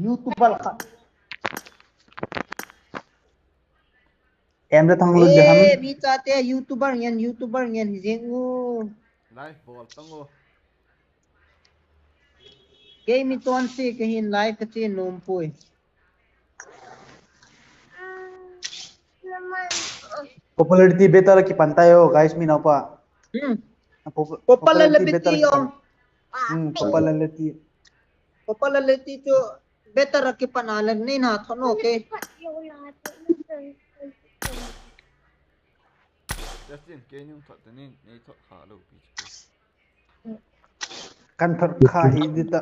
YouTuber ka. Em đã thằng luôn được không? Bi cha te YouTuber ngen jengu. Live ball tango. Game mi ton se ke hin live ka che nom pui. Popularity better ki pantai ho guys mi na pa. Popularity better yung popularity. popularity to better ki panalan ni na thono ke. Justin, can you talk the name? You talk hello, bitch. Kan thot kha hi dita.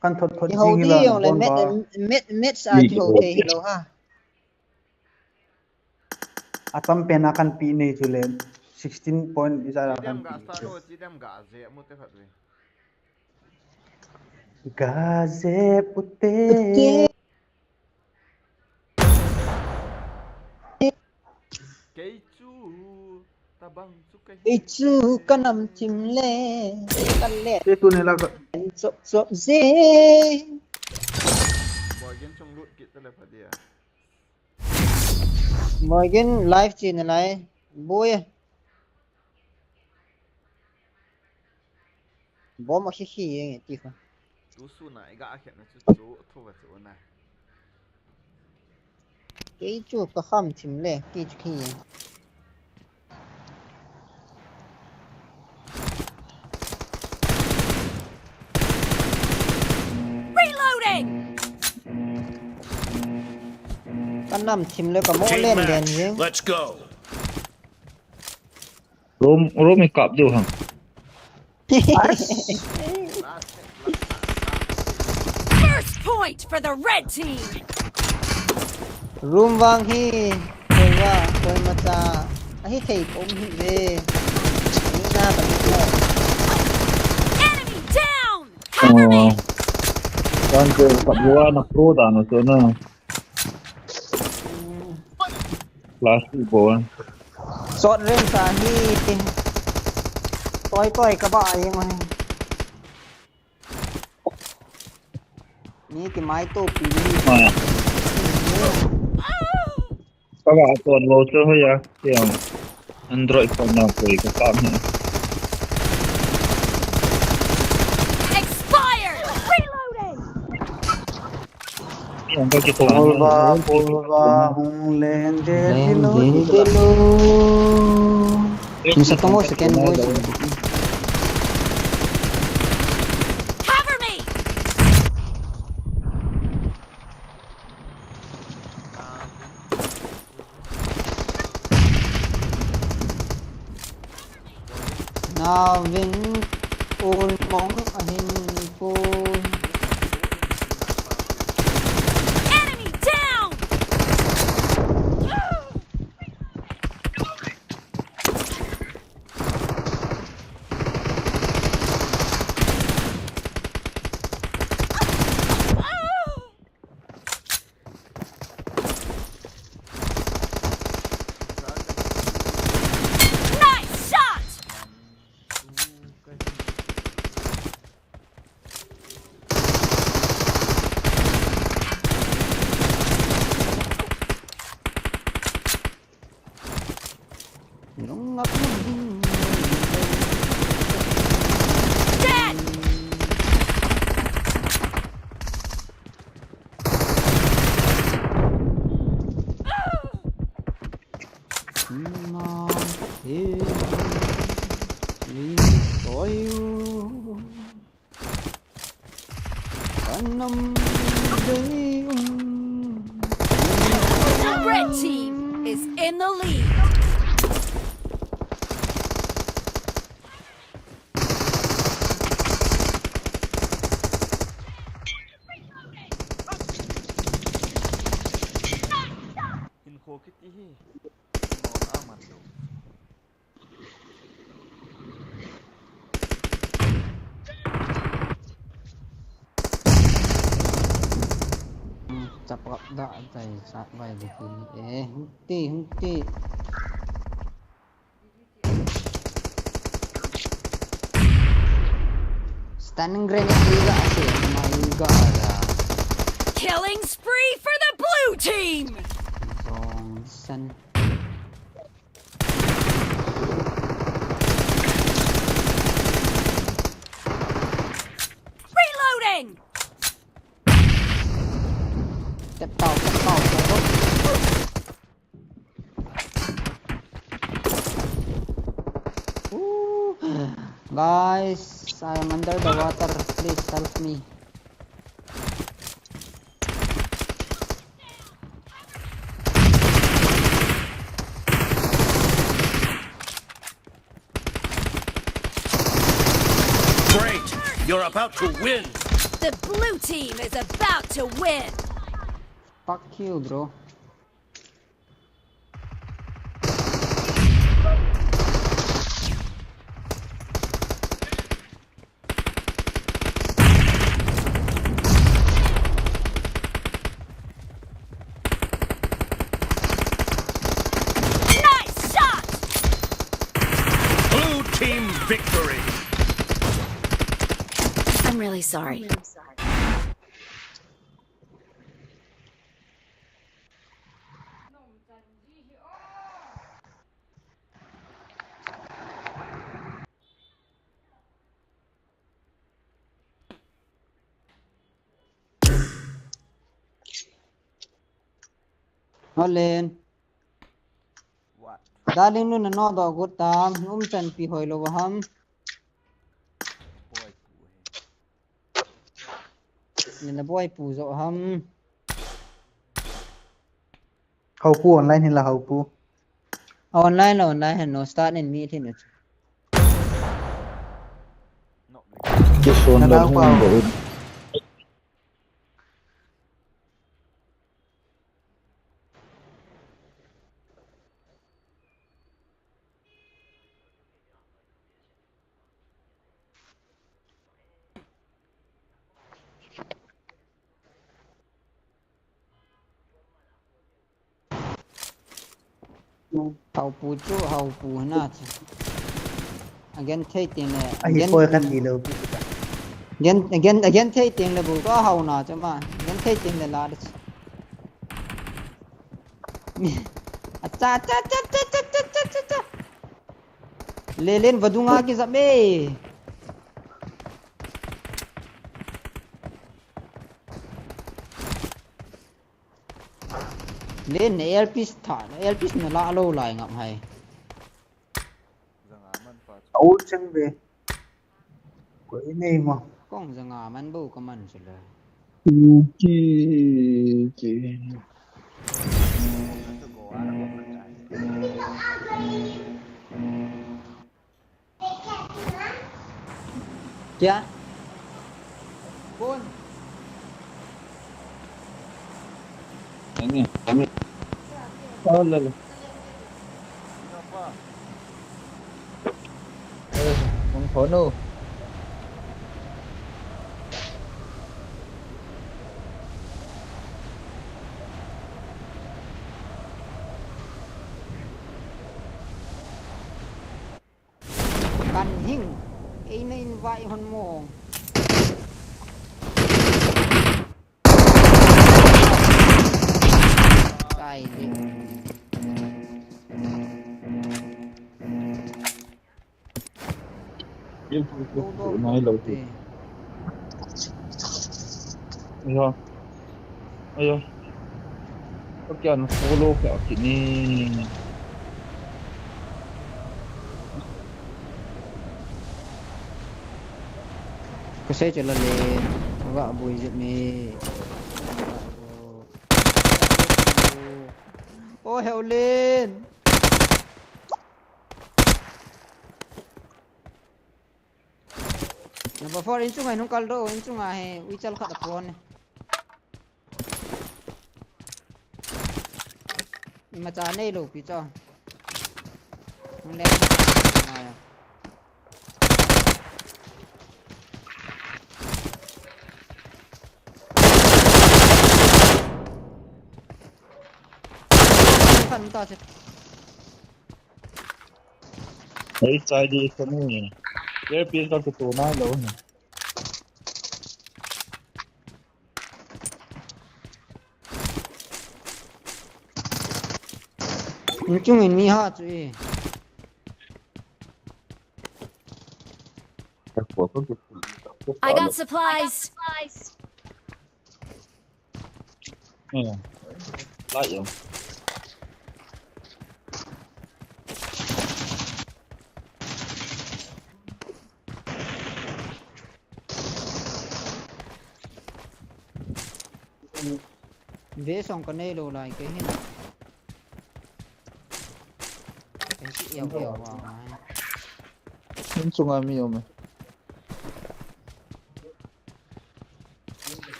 Kan thot thot Ho jing di la yung le bon ba. met sa ki ho ke hello ha. Atam pena kan pi nei chule 16 point isa kan. Chidam ga start ho, chidam ga ze mu te khat we. Gaze putte. Keichu tabang su kai. Ichu kanam chimle kalle. Te tu ne la ka. So ze. Boy gen chung lut kit tele pa dia. Morgan live chin lai boy. Bom a khi yang ti kha. Tu su na ga khet na chu chu thu wa chu na. Cái chu ka kham chimle ki khi. Kan nam chimle ka mo len den ye. Let's go. Room may cup do hang. First point for the red team. Room wang hi koi wa koi mata hi thei kom hi le. Ni na ba ni lo. Enemy down. Cover me. Kan ke cup dua nak pro dah no so na. Last ball. Sot ren sa hi. Toy ka ba yang man. Ni ki mai to pi ni. Các bạn tuần vô chơi thôi à? Kiểu Android phone nào quỷ cái tạm này. Expired. Reloading. Yang có cái phone Pulva hung len de dilo. Ni sa tunggu second voice. Cover me. Now win all mong ahin ko. Enemy down. Nice shot. Dead. The red team is in the lead. Hinkho kiti hi. Kino na A manlouloudichu. Capak dak tai sak bai di sini. Henti. Standing grenade juga sih, main juga ada. Killing spree for the blue team. 2 Reloading. จะเป่าGuys, I am under the water. Please help me. Great! You're about to win! The blue team is about to win. Fuck you, bro. Nice shot. Blue team victory! I'm really sorry. Olen. What? Daling nun na no do gutam. Chan pi hoy lo ham. Boy, Ni na boy pu zo ham. Hậu pu online hay là hậu pu? Online no start in meeting it. not Just one Nó lên đau home vào. rồi. Hậu pu chu hậu pu na. Again take tiền này. Ai phôi khăn gì đâu. Again take tiền là bu có hậu nào cho mà. Again take tiền là la. Cha. Lên vadunga ki zabe. Lên earpiece thả, earpiece nó lạ lâu lại ngậm hay. rằng man pa Ấu chân về. Quấy này mà. Con giờ ngà man bu có man rồi. Chị. to go out of Dạ. Con. Ini. Oh, lala. Kenapa? Không khó đâu. Căn hình. Ấy nên vậy hòn mồm. Cái gì? Yêu phụ nói lâu thì. Iya. Ayo. Pagyan follow ka kini. Kasi cho lên. Vợ bùi giật mì. Ô heo lên. Number 4 inch ngai nung kaldo inch ngai ui chal khat phone mà cha này lục pi cho lên à phần to chứ Hey, sai di kami. Dia pilih kau ketua mana lo ni? chung in mi ha chui I got supplies. lại rồi về xong cái này đồ lại cái hình cái yêu vào này chung ai mi ome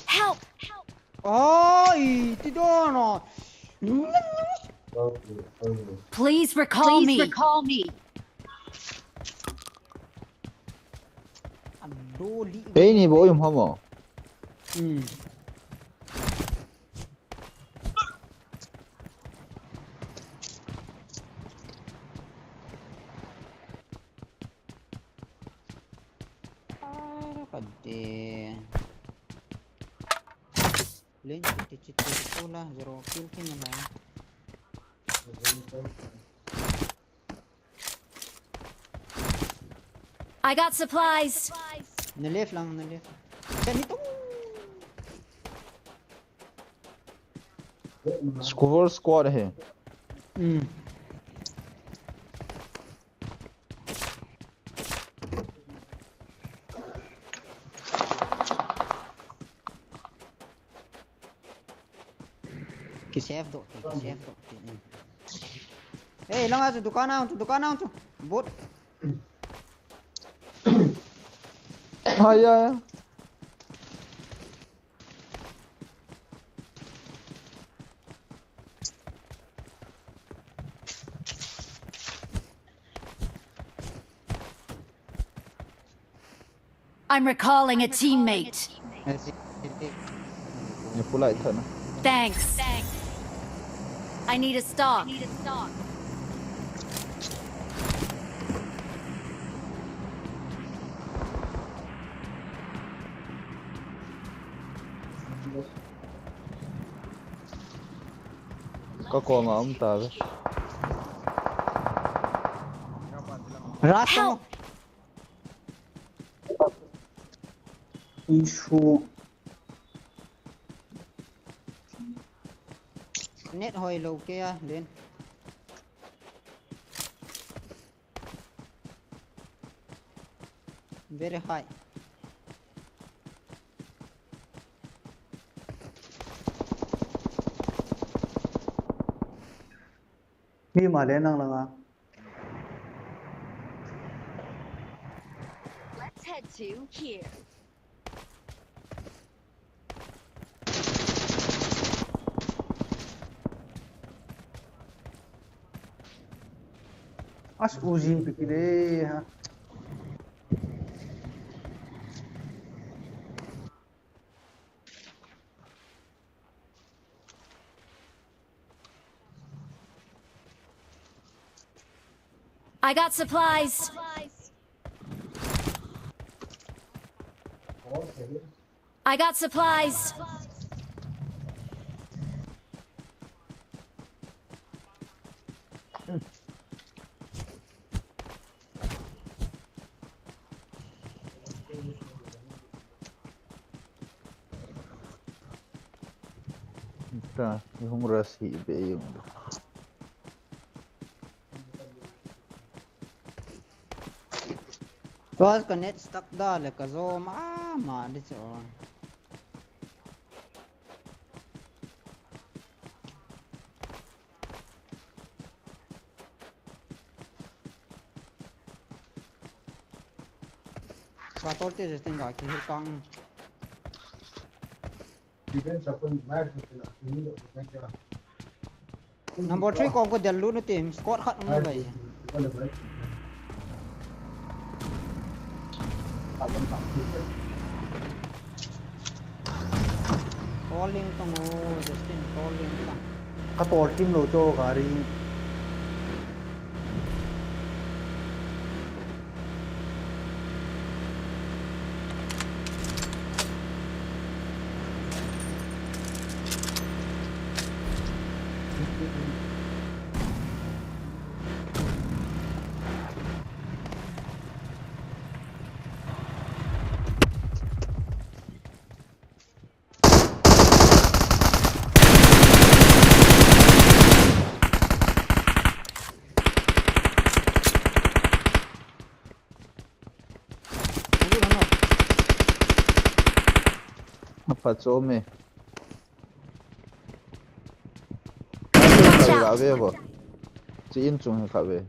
Help! ôi tí đó nó Please recall me. đồ đi ấy ni bố im không à Pade lên citi pula zero kill ke nyala I got supplies. na left lang na left kan itu squad है ki save do eh lang aja dukan tu bot हाँ यार I'm recalling a teammate. ये पुला था ना Thanks. I need a stock. có con mà ông ta với rato issue net hồi lâu kia lên very high mi mà đến năng là Let's head to here. as uji pikire ha I got supplies. I got supplies. ta không ra sĩ về dùng bas ka net stuck da le ka zo ma di cho pa torte je tenga ki kang number 3 ko ko dalu no team squad khat no bai calling to mo Justin calling ka Kator Kim lo cho gari. Apa some? Watch Khabe out! khabe bo. Chi in chung khabe.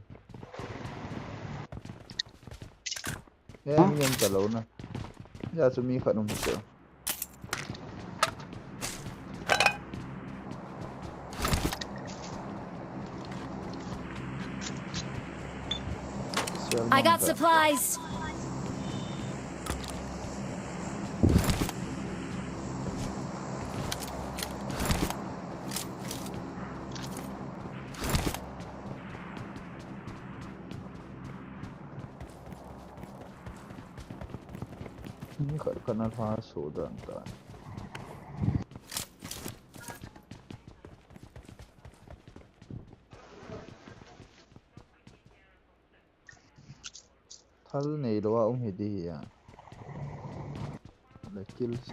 Em chalo na. Ya chu mi khanum che. I got supplies. Mi khat kana pha so dan ta. Thal nei lo hi di ya. The kills.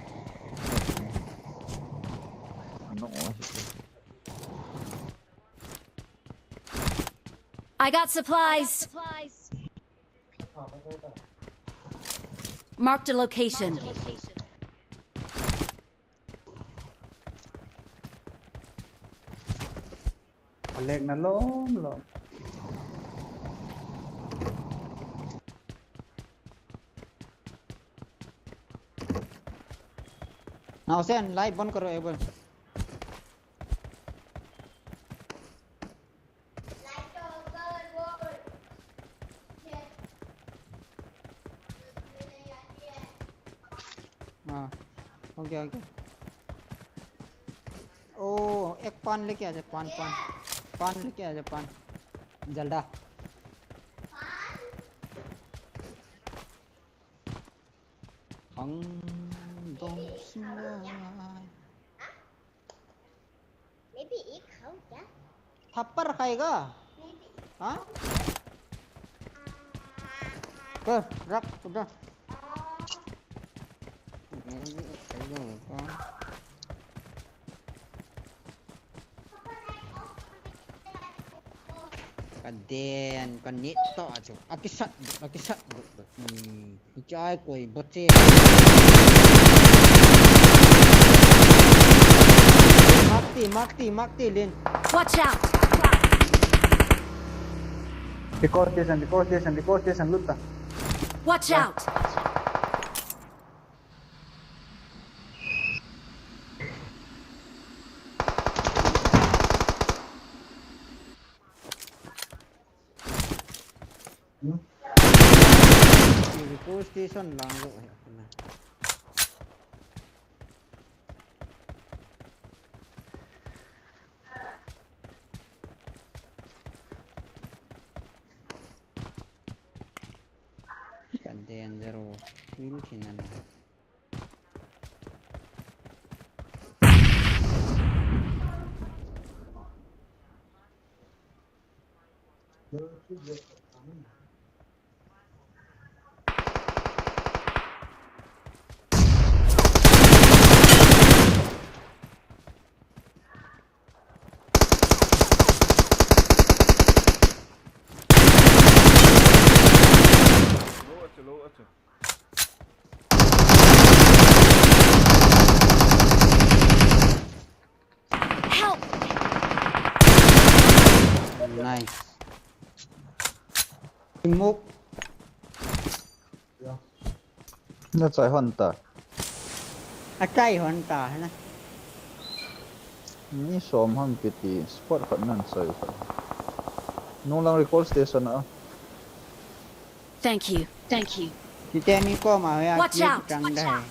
No. I got supplies. Marked a location. Lek na lom lom. nào sen live बंद करो एक बार हाँ okay okay ओ एक पान लेके आ जा पान पान पान लेके आ जा पान जल्दा थप्पड़ खाएगा हाँ कर रख उधर Kaden kan ni to aja. Akisat Cai koi bocce. Mati Lin. Watch out! Record station, luta. Watch out! Record station lang go. Kaden zero. Ini kinan. Low ato. Help! Nice. Remove. Nó chạy hoàn ta. Acai hoàn ta na. Ni som hang piti sport khat nan sai khat. nung lang recall station na. Thank you. Thank you. Chị tên đi qua mà ya Watch kia out. trắng Watch đây. out.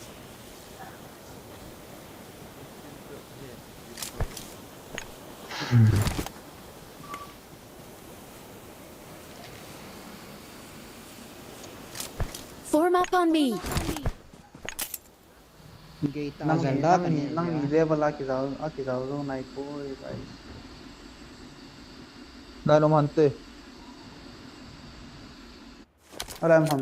Form up on me. Gay ta Nang zanda kan ni level aki zao zo nai koi bai. Dahil umante. Alam ham.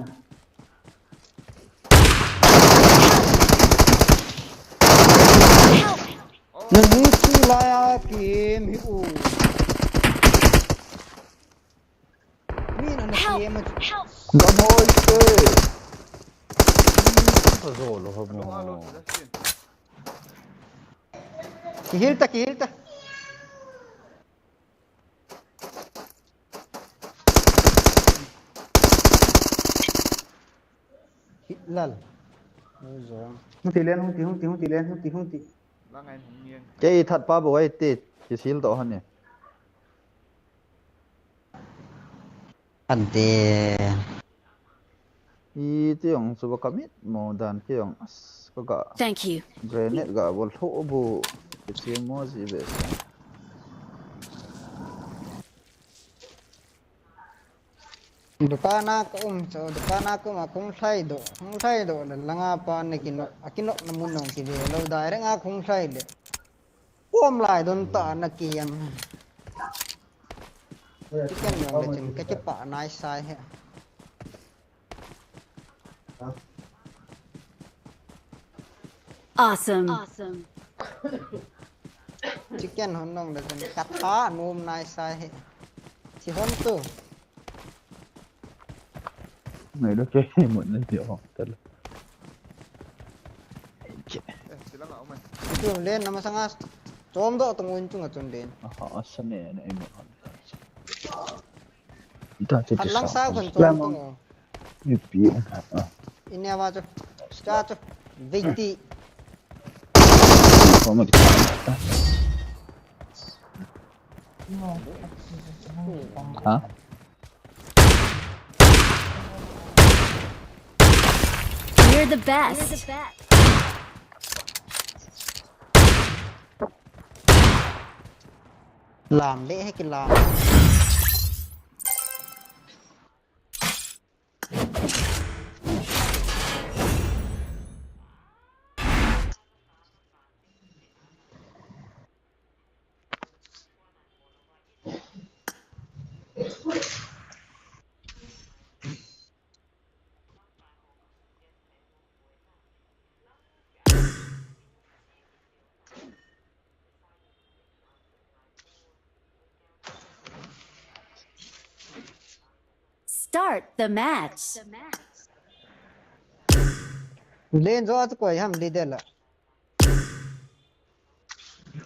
Nang hiti la ya kim hi u. Min an kim ma Gan hoi ke. Pazolo ho mo. kihilta. Lal. Rồi. Hung ti len hung ti. Ba ngày hùng nghiêng. Cái thật pa bo ai ti. Ki sil to han ni. Ante. I ti yong suba kamit mo dan ki yong as ko ga Thank you. grenade ga bol tho bu. Ki si mo si be. Dukana ko ma kung sai do la langa pa ne akino namun nong ki lo dai nga kung sai le om lai don ta na ki yang chicken yong le chin ka pa nai sai he Awesome. chicken hon nong le chin ka tha nom nai sai he chi hon tu Này đó cái một lên tiểu thật là. Sila nga umay. tu len nama sanga chom do tong un chung atun den Họ sân này này một. Ta chỉ hat lang sa sao. kon chom tong Như biển. inya wa cho start cho victi Có một cái. Hả? You're the best. làm lễ hay cái làm Start the match. lên rõ cho quầy ham đi đây là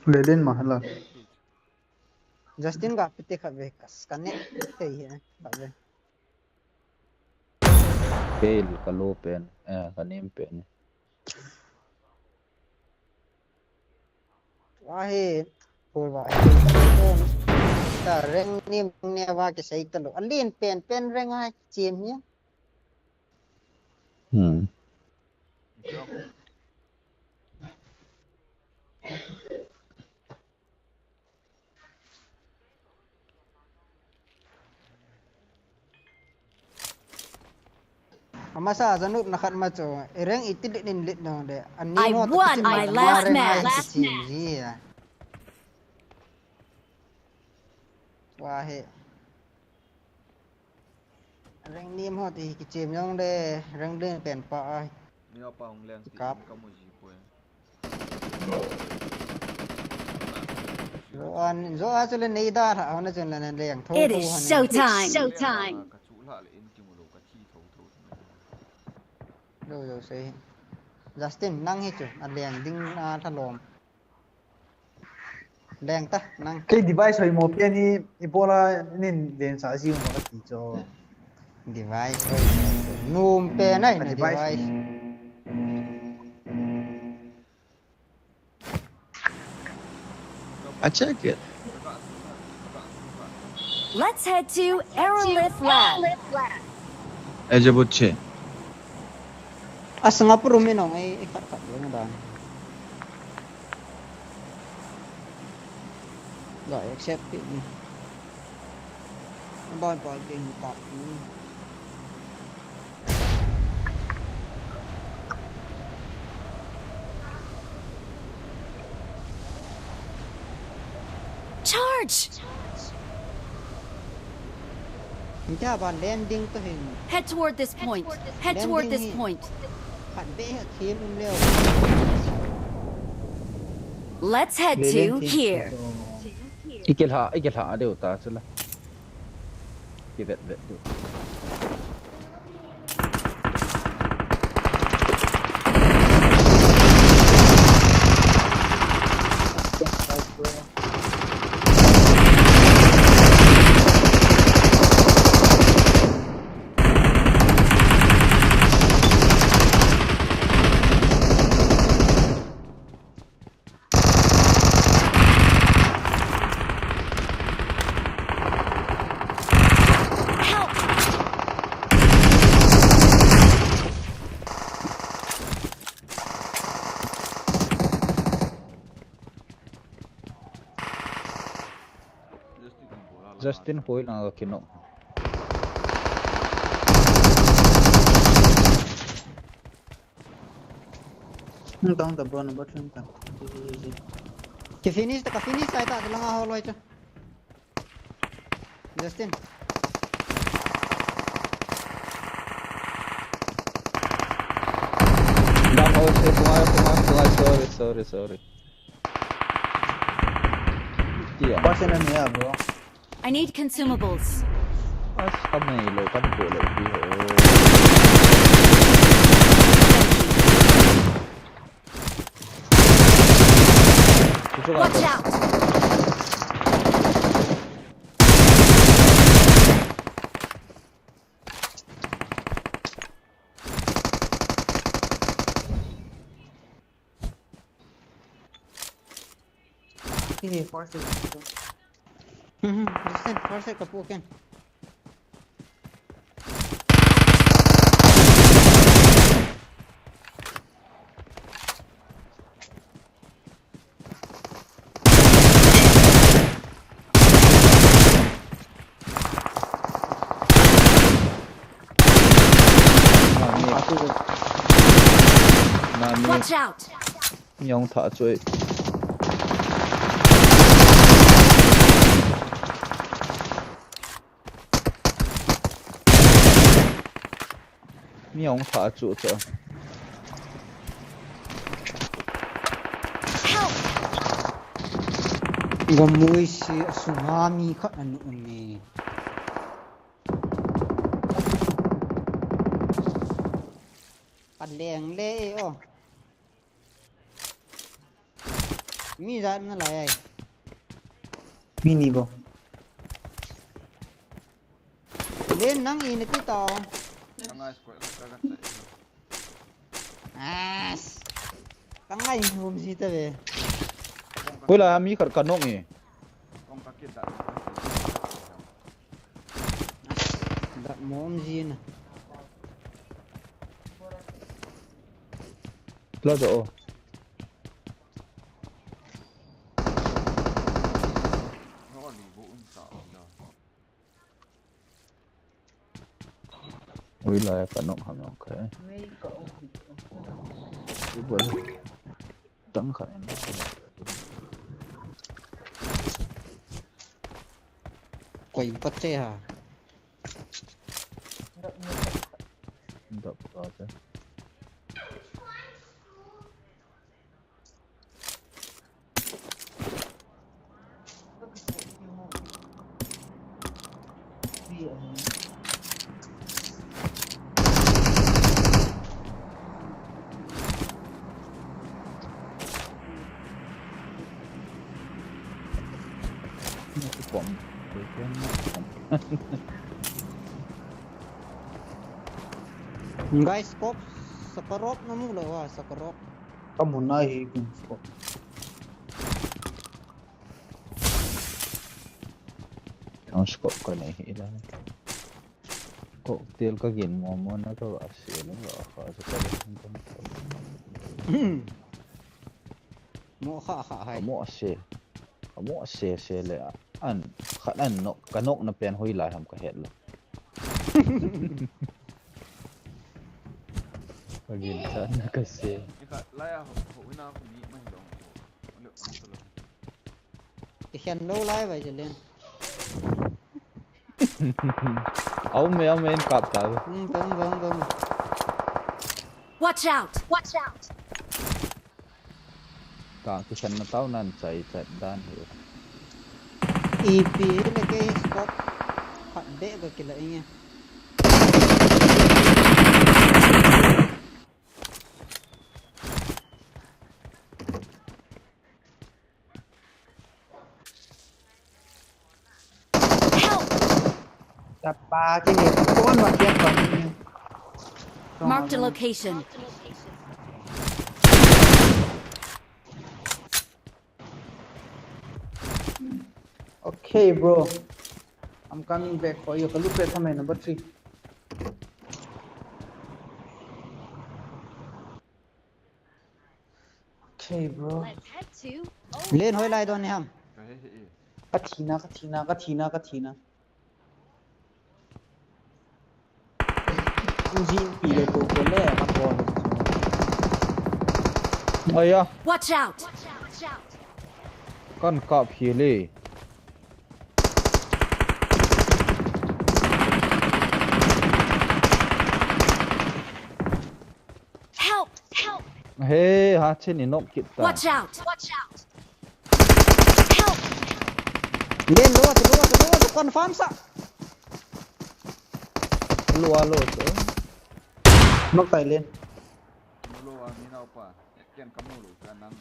Le len mahala. Justin gặp pite khabe kas kane te hi khabe Fail kalau pen. Kanim pen. wahe por wa ta reng nim ne wa ke sai talo alin pen reng ai chim nhé masa zanut nakat macho reng itil din lit no de ani I mo won my last match. ya wahe reng nim ho ti ki chim yong de reng den pen pa ai Niyo pa hong lens. Kap. Kamu jipo eh. zo a chule nei da ha na chun la na leng tho It is showtime. Ka chu la le in ki mo lo ka thi tho tho. rồi sẽ Justin năng hết chứ anh đèn đinh thằng lòm đèn ta năng Cái device hồi một bên đi Ebola nên đến xã siêu mà chỉ cho device rồi nôm pe này là Device. device I check it. Let's head to Aerolift Lab. Ejabuche. Asa nga po ruminong ay ikat-kat lang ba? Rồi accept it. Nó bòn bỏ cái cọp. Charge! Mình cha bàn landing to hình. Head toward this point. Head toward this point. Hẳn bế khiến leo. Let's head to here. Ikilha đều ta chula. Kivet vet do. Justin Hoyle ang Kino. Tang ta bro number 10 ta. Cái finish ta finish ai ta lang ahol ay ta. Justin. Down also kumaya. Sorry. Yeah. Pasan na niya bro. I need consumables. As kami lo kan boleh di. Watch out! Ini force. Justin, force ka po ken. Watch out! Nhông thả chuối. Nhông thả chuối cho. Gamoy si tsunami ka ano ni. Padeng le oh. Mi ra na lại. Mini bro. Lên nang ini cái tàu. As. Kangay home si ta be. Wala mi kar kanong eh. Dak mom gì nè. Lo do. Wala kanong hamong kay. Boleh. Tang ka. Quay bắt xe hả? Tidak apa-apa. Guys, scope sakarop na mo lawa, sakarop. Kamu nahi kung scope. scope ka na ilan. Cocktail ka gin mo na to asin ba ka sa pala. Mo kha hai. Amo ase le an khanan no kanok na pen hoi lai ham ka het lo. Pagin sa na kasi. Ika laya ho ina ko mi mai dong. Ole to lo. Cái khen lâu lai vậy cho lên. Ông em cặp tao. Vâng. Watch out! Watch out! Cả cái sân nó tao nan chạy đan hiểu. EP là cái scope phản bệ của cái lại nghe. Đặt ba cái này con mà kia còn Marked a location. Okay, bro. I'm coming back for you. Look at me number 3. Okay, bro. Let's head to. Lên hoi lai don này ham. Katina. Uzin pilih tu boleh apa? Ơi à, Watch out! con cọp hì lì. Help! Hey, ha trên này nộp kiện ta. Watch out! Help! Lên lúa confirm sa. Lua chứ. Nok tay lên. Lo wa mi na pa. Ken kamu lo kan nang.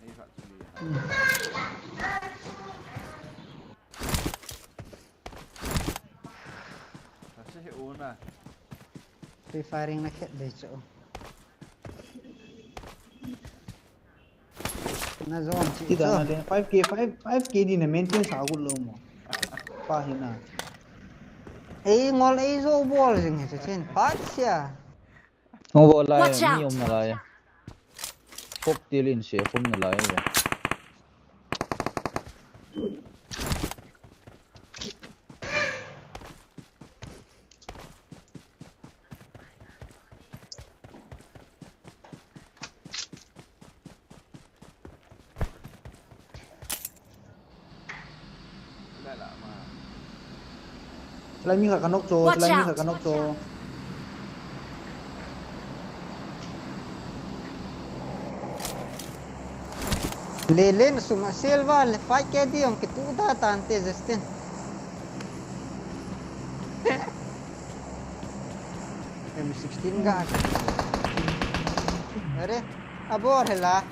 Ni kha chuli. Sa he ona. Free firing na khet de cho. Na zone chi. Tidak ada 5k di na maintain sa aku lo mo. Pahina. Ấy ngol ấy zo ball jing he chen. Pat sia. Không vô lại, Watch out. mi ông là lại. Phúc tiêu lên xe không là lại rồi. Lại lạ mà. Selain mi kat nok cho, selain mi kat nok cho. Lên suma selva le fight ke di on ke tu da tante justin. M16 ga. Are abor hela.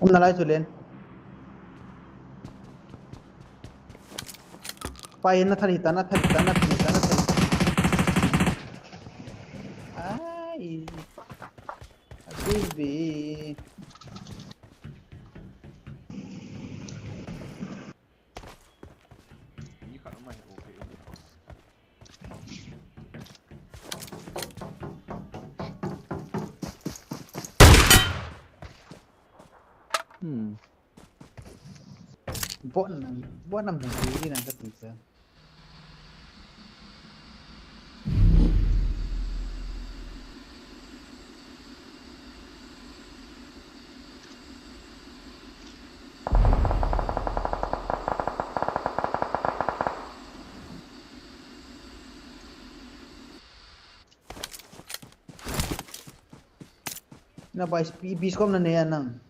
Nalai tu lên. Pahina thari tanah. Ai. Baby. Ni kha mai okay. Buat nam sendiri nanti bisa. Na ba biskom na niya nang.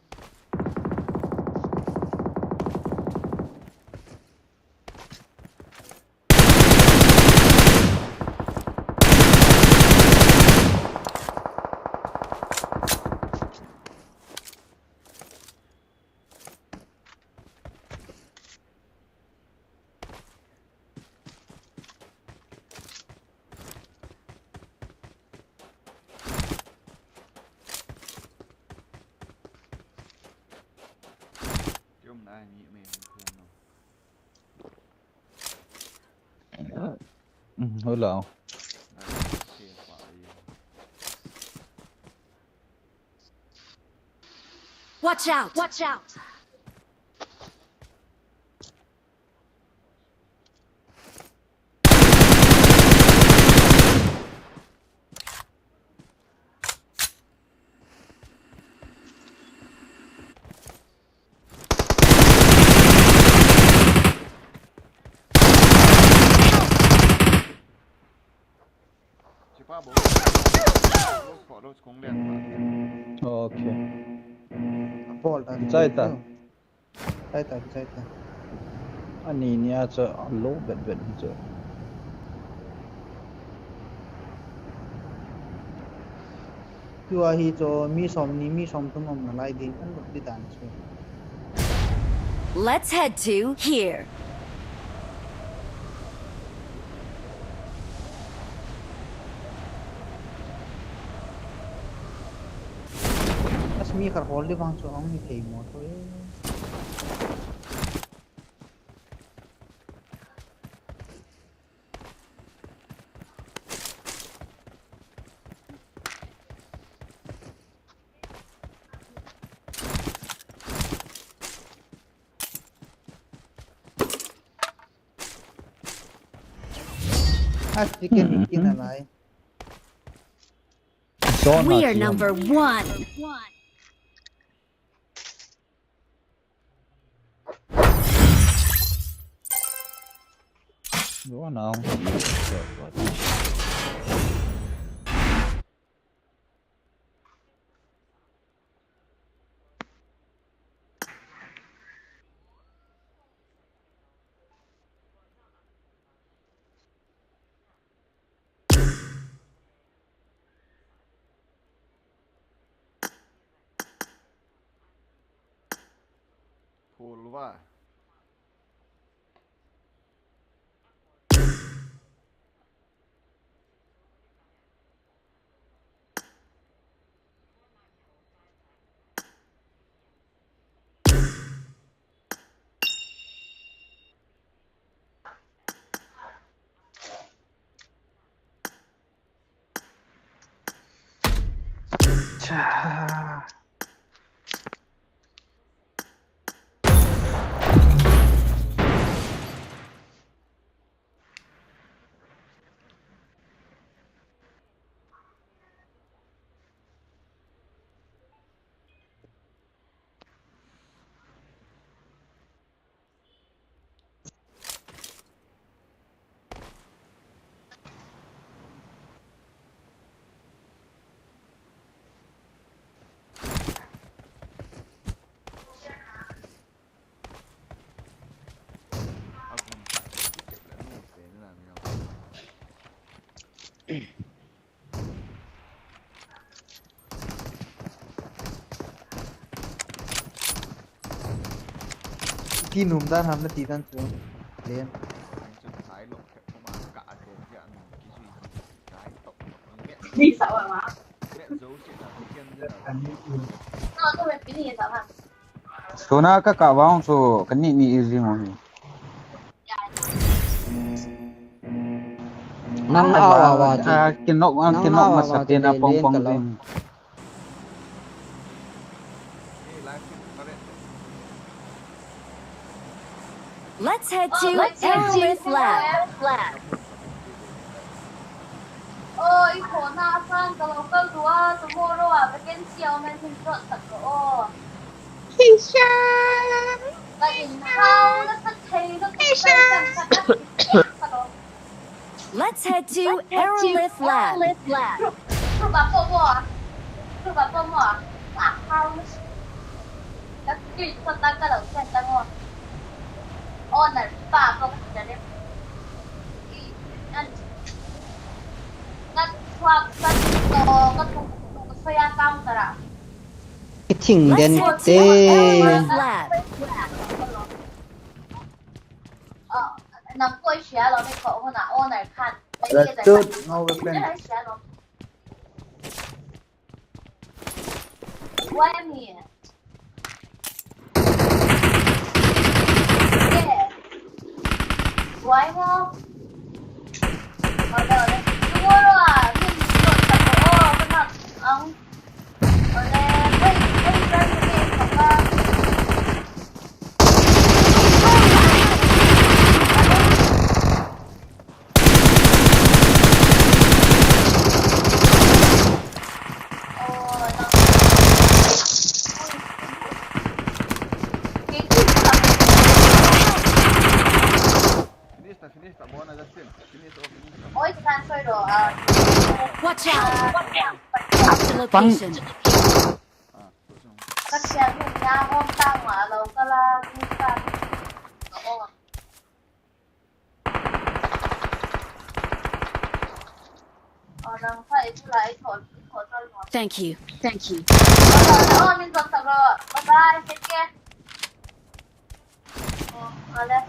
Chôm nai mi me pen no. hối lậu Watch out! Watch out! Ba bố có đâu cũng đen ok ball ta Chạy ta. chạy ta anh nhìn nha cho lố bệt bệt cho Kua hi cho mi som tum om na lai din an luk di tan so Let's head to here. as mi khar hol di bang so ong ni thei mo to as chicken in na lai Gió We nào are chỉ number one. gió nào full va ki num dan ham na ti dan so lenสุดท้ายหลบเข้ามากะโดนอย่างกี่สุดท้ายตก你扫完吗？ แม่โซ่เสียนะเทียนเนี่ย 那这边比你扫吗？ Sona ka kawang so kani ni easy mo ni. Nang awa chứ. Kinok masakin na pong pong din. นี่ไลฟ์เขาเล่น Let's head to Aerolith Lab. 哦，一口那饭的我更多，怎么说啊？不跟小们听说的哦。那银行那是谁都不知道。 Let's head to Aerolith Lab. 是吧，泡沫？是吧，泡沫？啊，好。那对，说那个老先生哦。哦，那爸爸在那。那ความสัตย์โตก็ถูกพยากรรมตระ Cái thing Let's đen head to tê. Aerolith Lab. 能过学了那口后呢，我那看，没记得。 Good, no 这 weapon. 来学了。外面。耶。外吗？ Oleh oleh. Tunggu lah. Ni ikut satu. Oh benar. Oleh. Wait berani ni kakak. Oh, nak. Kiti pula. Finish tak bawa nak Justin. Finish. Oh, itu transfer doh. Watch out! Mark the location. Terus Kasihan niya home tama. Alaw ka lang. Oo. Orang saya itu lah ikut tolong. Thank you. Oh, minta tolong. Bye bye. Take care. Oh, oleh.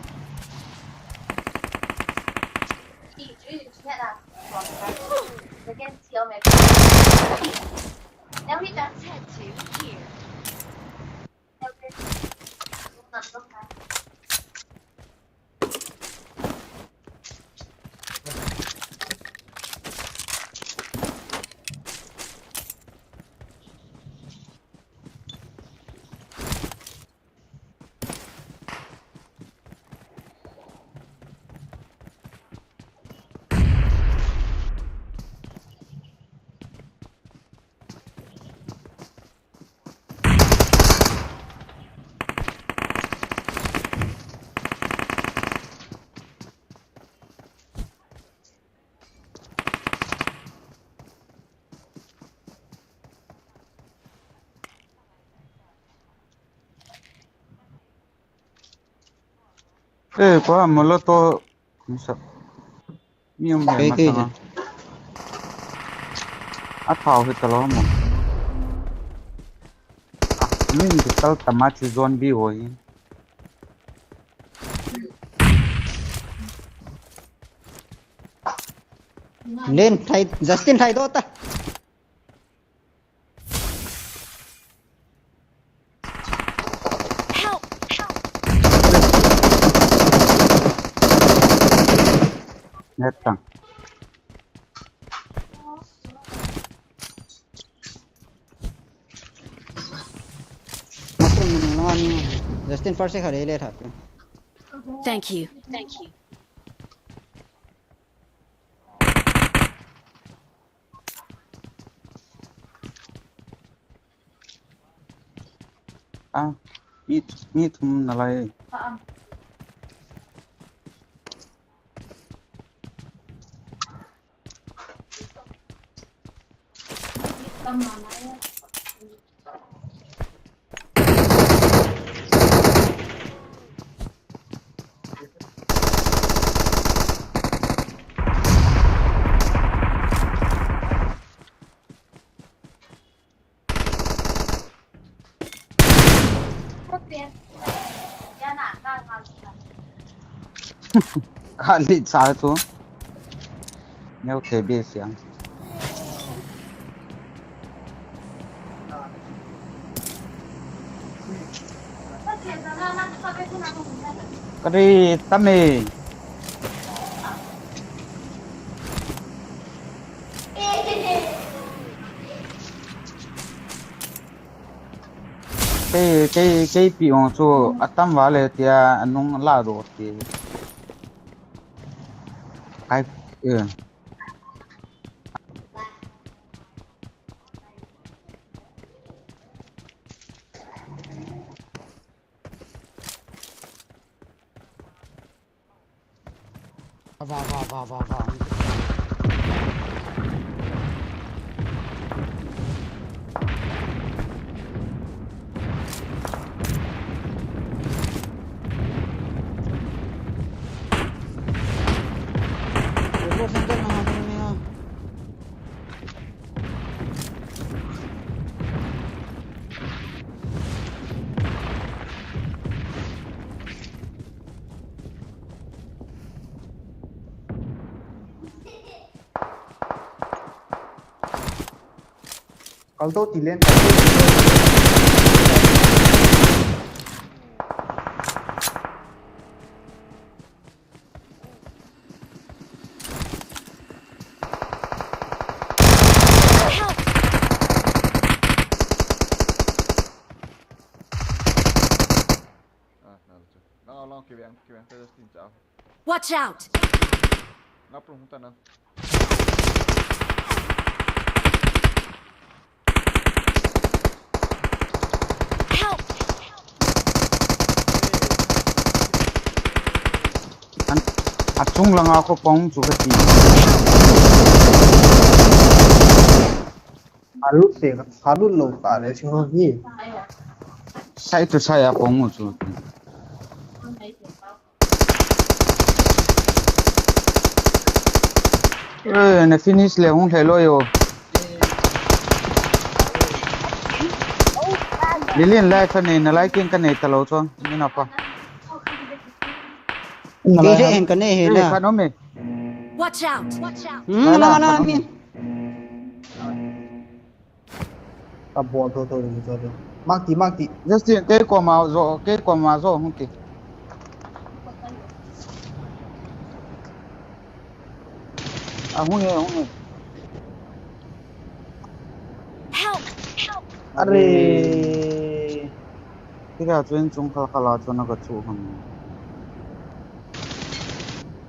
Nè. Để cái chiều mẹ. Nếu đi đặt head to here. Theo cái nằm lúc này. Kwa moloto kumsa. Miyong Okay, he okay. matanga. Athao he talo mo. Min digital tamachi zone bi hoyi. Lên thay Justin thay đó ta. Help! Netang. Masuk menangan Justin first se khare le tha. Thank you. Mi thum nalai. Kali sa tu. Neu te be siang. Kari tame. Cái bị ông số atam vale tia anong la ro ti. Cái Va. Bro, center na ako niya. Kalau tu tilen. kibang terus tinjau. Watch out! Ngap rung tanah. Help! At chung lang ako pong sukati. Halut se halut lo ta le chu hi. Sai to sai a pong mo chu. Na finish le hong thelo yo. Lilian lai khan nei na lai king kan nei talo cho ni na pa. cái gì em cái này hết Hey à khan ome. Watch out! Watch out! là miên Ta bo to to. Mak ti. Just ke ko ma zo hong ti. À hong ye. Help! Help! Are. Kira chen chung khala cho na ka chu hang.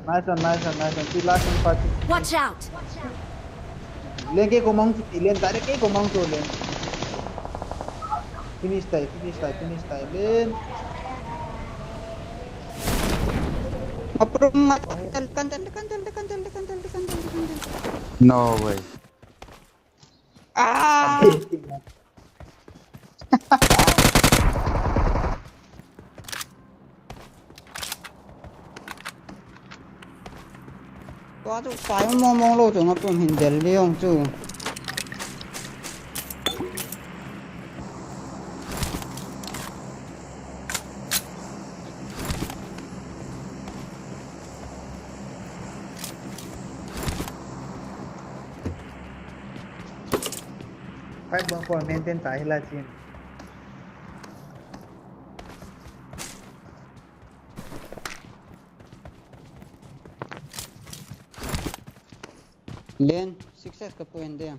Nice one. Ti last one party. Watch out! Len ke ko mang ti len tare ke ko mang to len. Finish tay len. aprum kan No way. ah quá chú phải mong lâu rồi nó cũng hình đến liêu chú Fight bang ko maintain ta hila chin. lên success cái point đây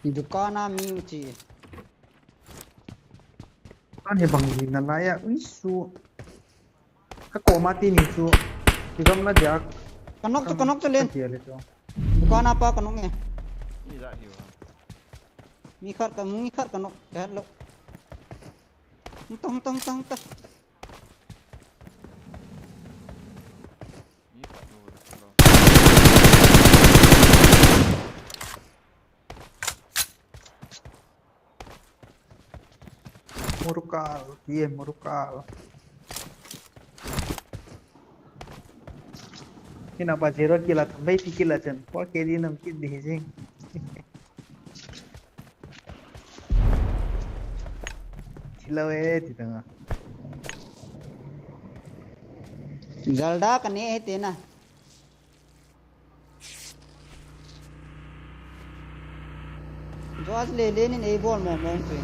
dukaan na miu chi Kan he bang din na la ya ui su. Ka ko ma ti ni su. Ti gam na jak. kanok cho lên Ti le to. dukaan apa kanok nghe Ni dah hiu. mi khát kanok cái lo tông Ni tak tahu kalau. Morukal. Kenapa zero kila tambah 3 kila chen. Ko ke di nam kit di jing. Chila we ti tanga. jalda ka ne te na George le ni ei bol mo pe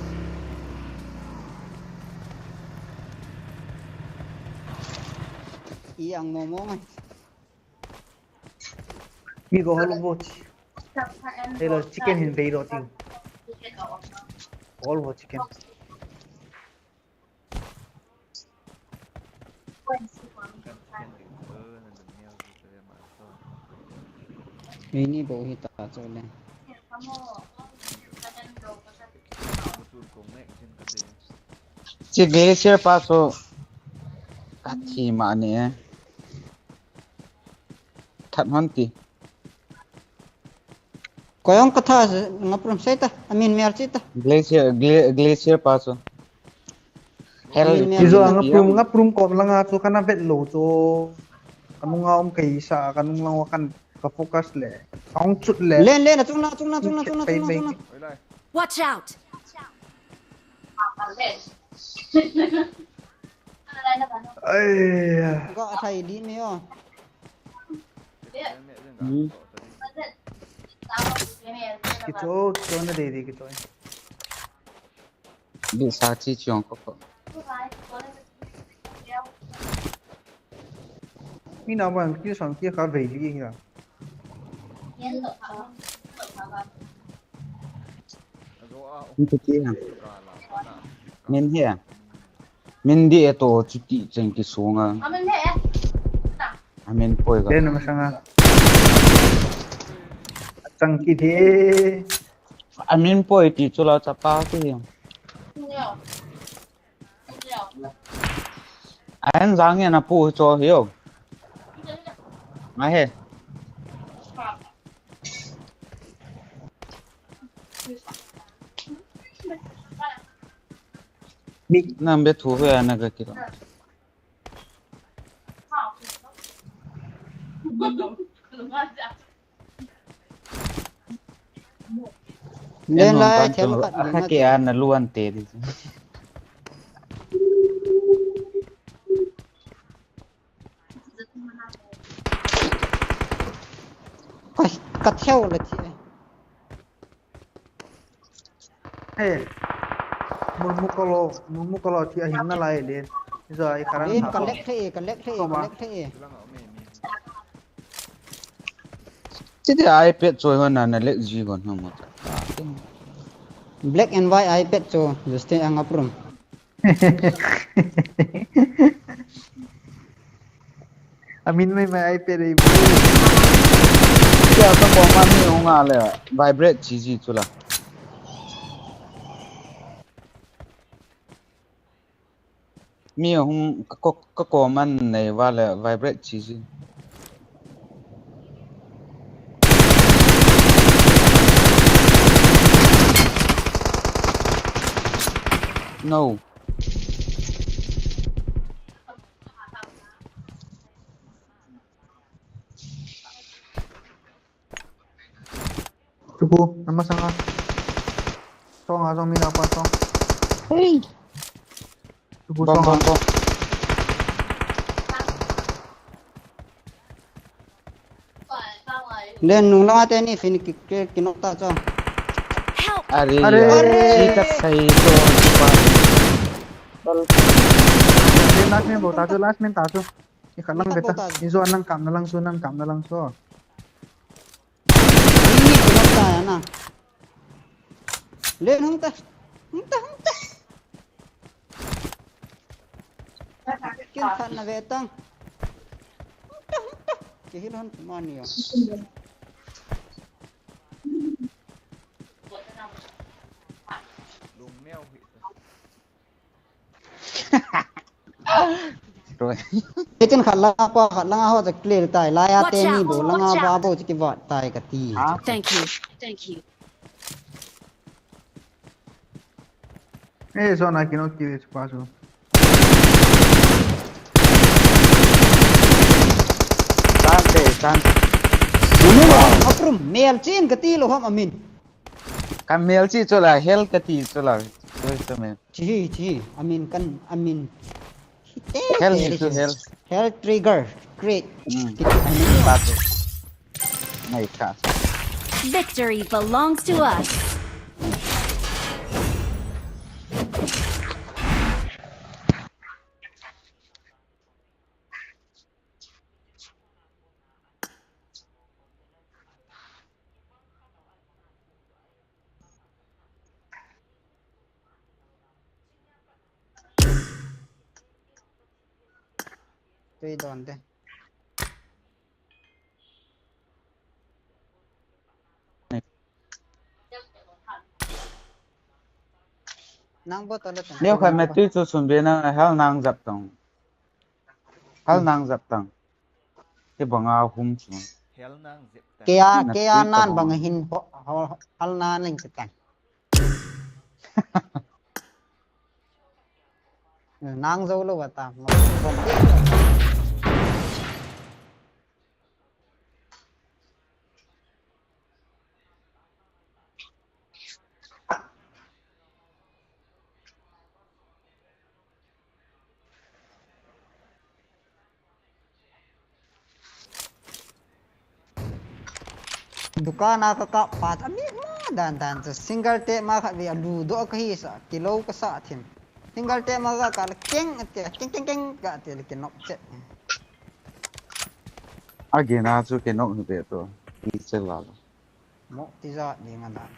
yang mo ngai Mi go holo bo. Hello chicken hin bei roti. All bo chicken. ini bau hita cho lên Betul kong mek jen kade. Chi glacier pa so kachi ma ne. That hon ti. koyong katha ngaprum sai ta amin mer chi ta Glacier pa so. Hell Izo ngaprum ko langa so kana vet lo so. Kanung nga kai sa kanung lang wakan ka focus le. Ong chut le. lên chung na Oi lai. Watch out! Ai. có thầy đi mấy ô Mek jen tadi. Kicho na de kicho. bi sa chi chong ko. Mi na ban ki sang ki ka vei li ya. Kiti min here min di eto chuti cheng ki sunga amen poi ga Then masanga. Changki the. amen poi ti chula chapa ti anh giang nghe na pu cho hiểu ngay hết Big. nam biết thu về na cái kia lên lại theo cho cận khác kia anh là luôn tệ đi cắt theo là chị Hey. Mukolo thi ahing na lai le. Giờ ai karan lên tha. collect thế chứ thì ai biết rồi hơn là lệ gì còn không mà black and white iPad cho just ang aprum Amin may iPad ay. क्या तो common नहीं होगा ले vibrate चीज़ी चला मी हूँ को common नहीं वाले वाइब्रेट चीज़ी no Tuku, nama sanga. Song mina pa song. hey Tuku bom bom song. bom lên nung lama thế này fin cái nóc ta cho Help! अरे अरे! यार ठीक है सही तो Last main bota tu last main ta tu. Ikalang Kita beta. bota. Izo anang kam na lang so. ini cái nóc ta na lên không ta kiến thằng nào về tăng cái hết hơn mà nhiều rồi cái chân khát lăng qua khát lăng họจะ clear ตายลายอาเต Watch นี่ out! ดูลังอา Watch บา out! โบจะกี่บาทตายกับตี Thank you. Thank you. Eh, so na kino kiri paso. san Ano ba? Aprum, male chin ka tilo ham amin. Camel chi chola hell kati chola rồi cho mẹ Chi, amin kan amin. hell to hell Hell trigger. Great. bato này cả Victory belongs to us. Tuy đòn thế. Nang bot ulit. nếu phải mẹ tuy cho chuẩn bị na hell nang dập tông hell nang dập tông cái bằng áo hung xuống Kaya nan bang hin hal nan ling kitang. Nang zo lo bata. Duka nakakapat ami mo dan sa single te maka vi aludo ka hi sa kilo ka sa atin single te maka ka keng at keng ka te kinok che again na chu cái nọ như vậy to Selalo. Mo tiza di ngadan.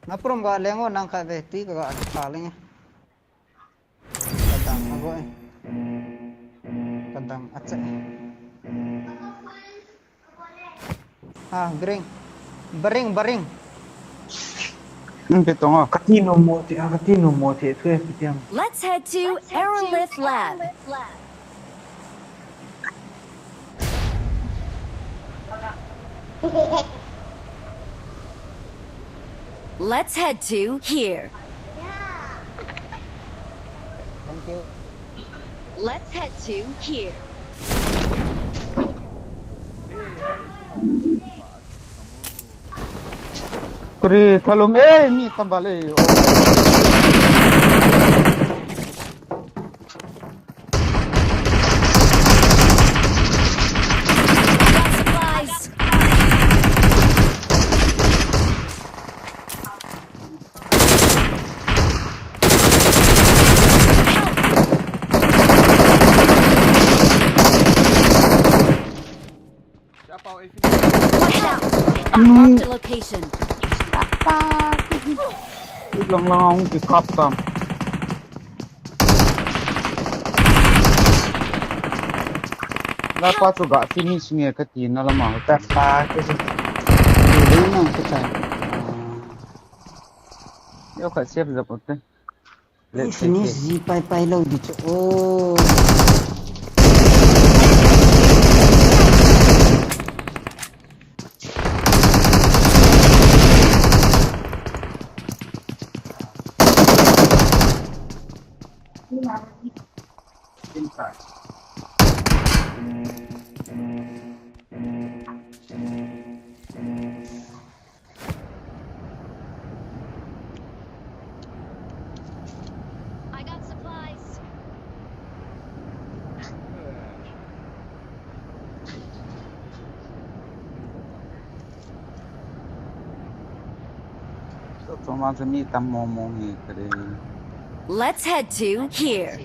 Naprom ga lengo nang ka veti ka ati kaling. Kadang ako eh. Kadang atsa. Ah, bering. Baring. Pito nga. Katino mo ti tu pitiam. Let's head to Aerolith Lab. Let's head to here. Thank you. Let's head to here. Kuri talom mi tambale. Supplies. Siapa AV? Watch out. Marked a location. Lang akong pick-up tam. Dapat juga finish niya kati na lamang. Tapa kasi. Hindi na kita. Yo ka save the pot. Finish pai lo dicho. Oh. I got supplies. So tomato ni tamomo ni kare. Let's head to here.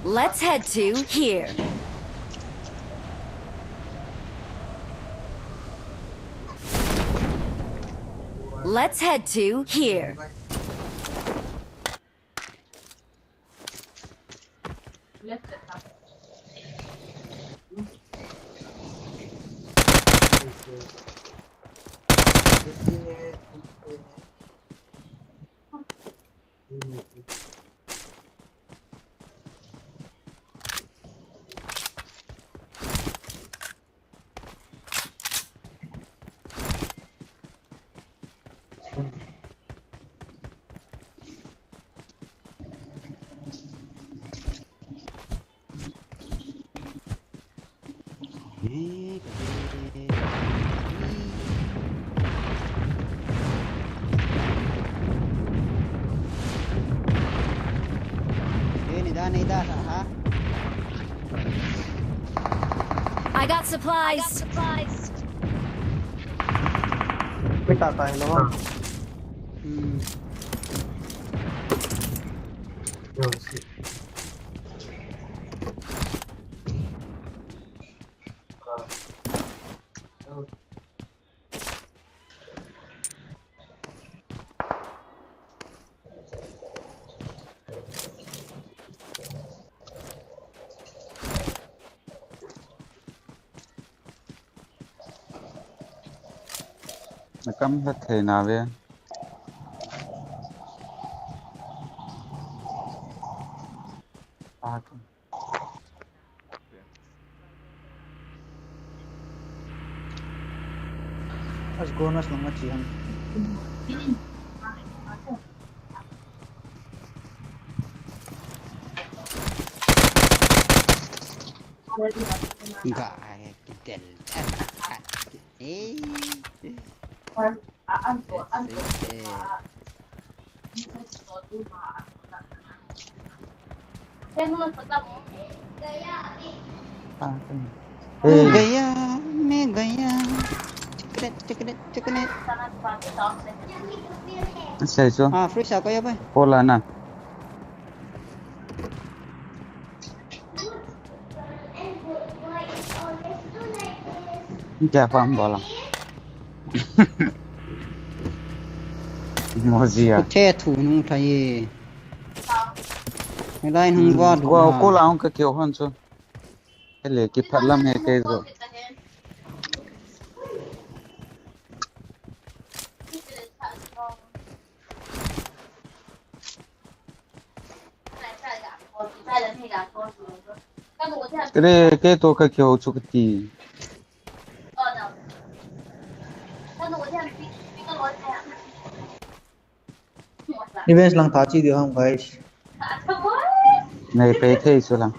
Let's head to here. Let's head to here. Ha? I got supplies. Kita tayo naman. Nakam sa thena ve. As gonas lang machiyan. Gaya kidel. Gaya, me gaya. Chikret. Sai so. Free sa kaya ba? Pola na. Kya pham bola. Mozia. Che thu nung thai. Lai hung wa do. Ko ko la ang ka kyo han so. Ele ki phatlam he ke zo. Kre ke to ka kyo chu ti. Events lang tachi di ham guys. Nei pe the so lang.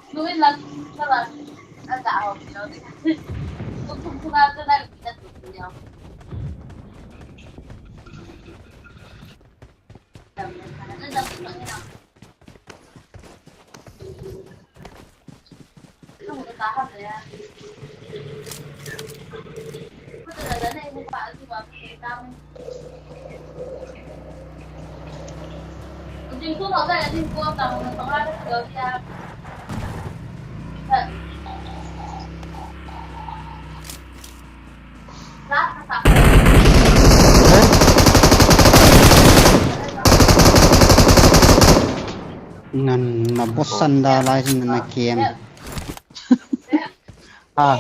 Nan na bosan da lai sin na kem. À.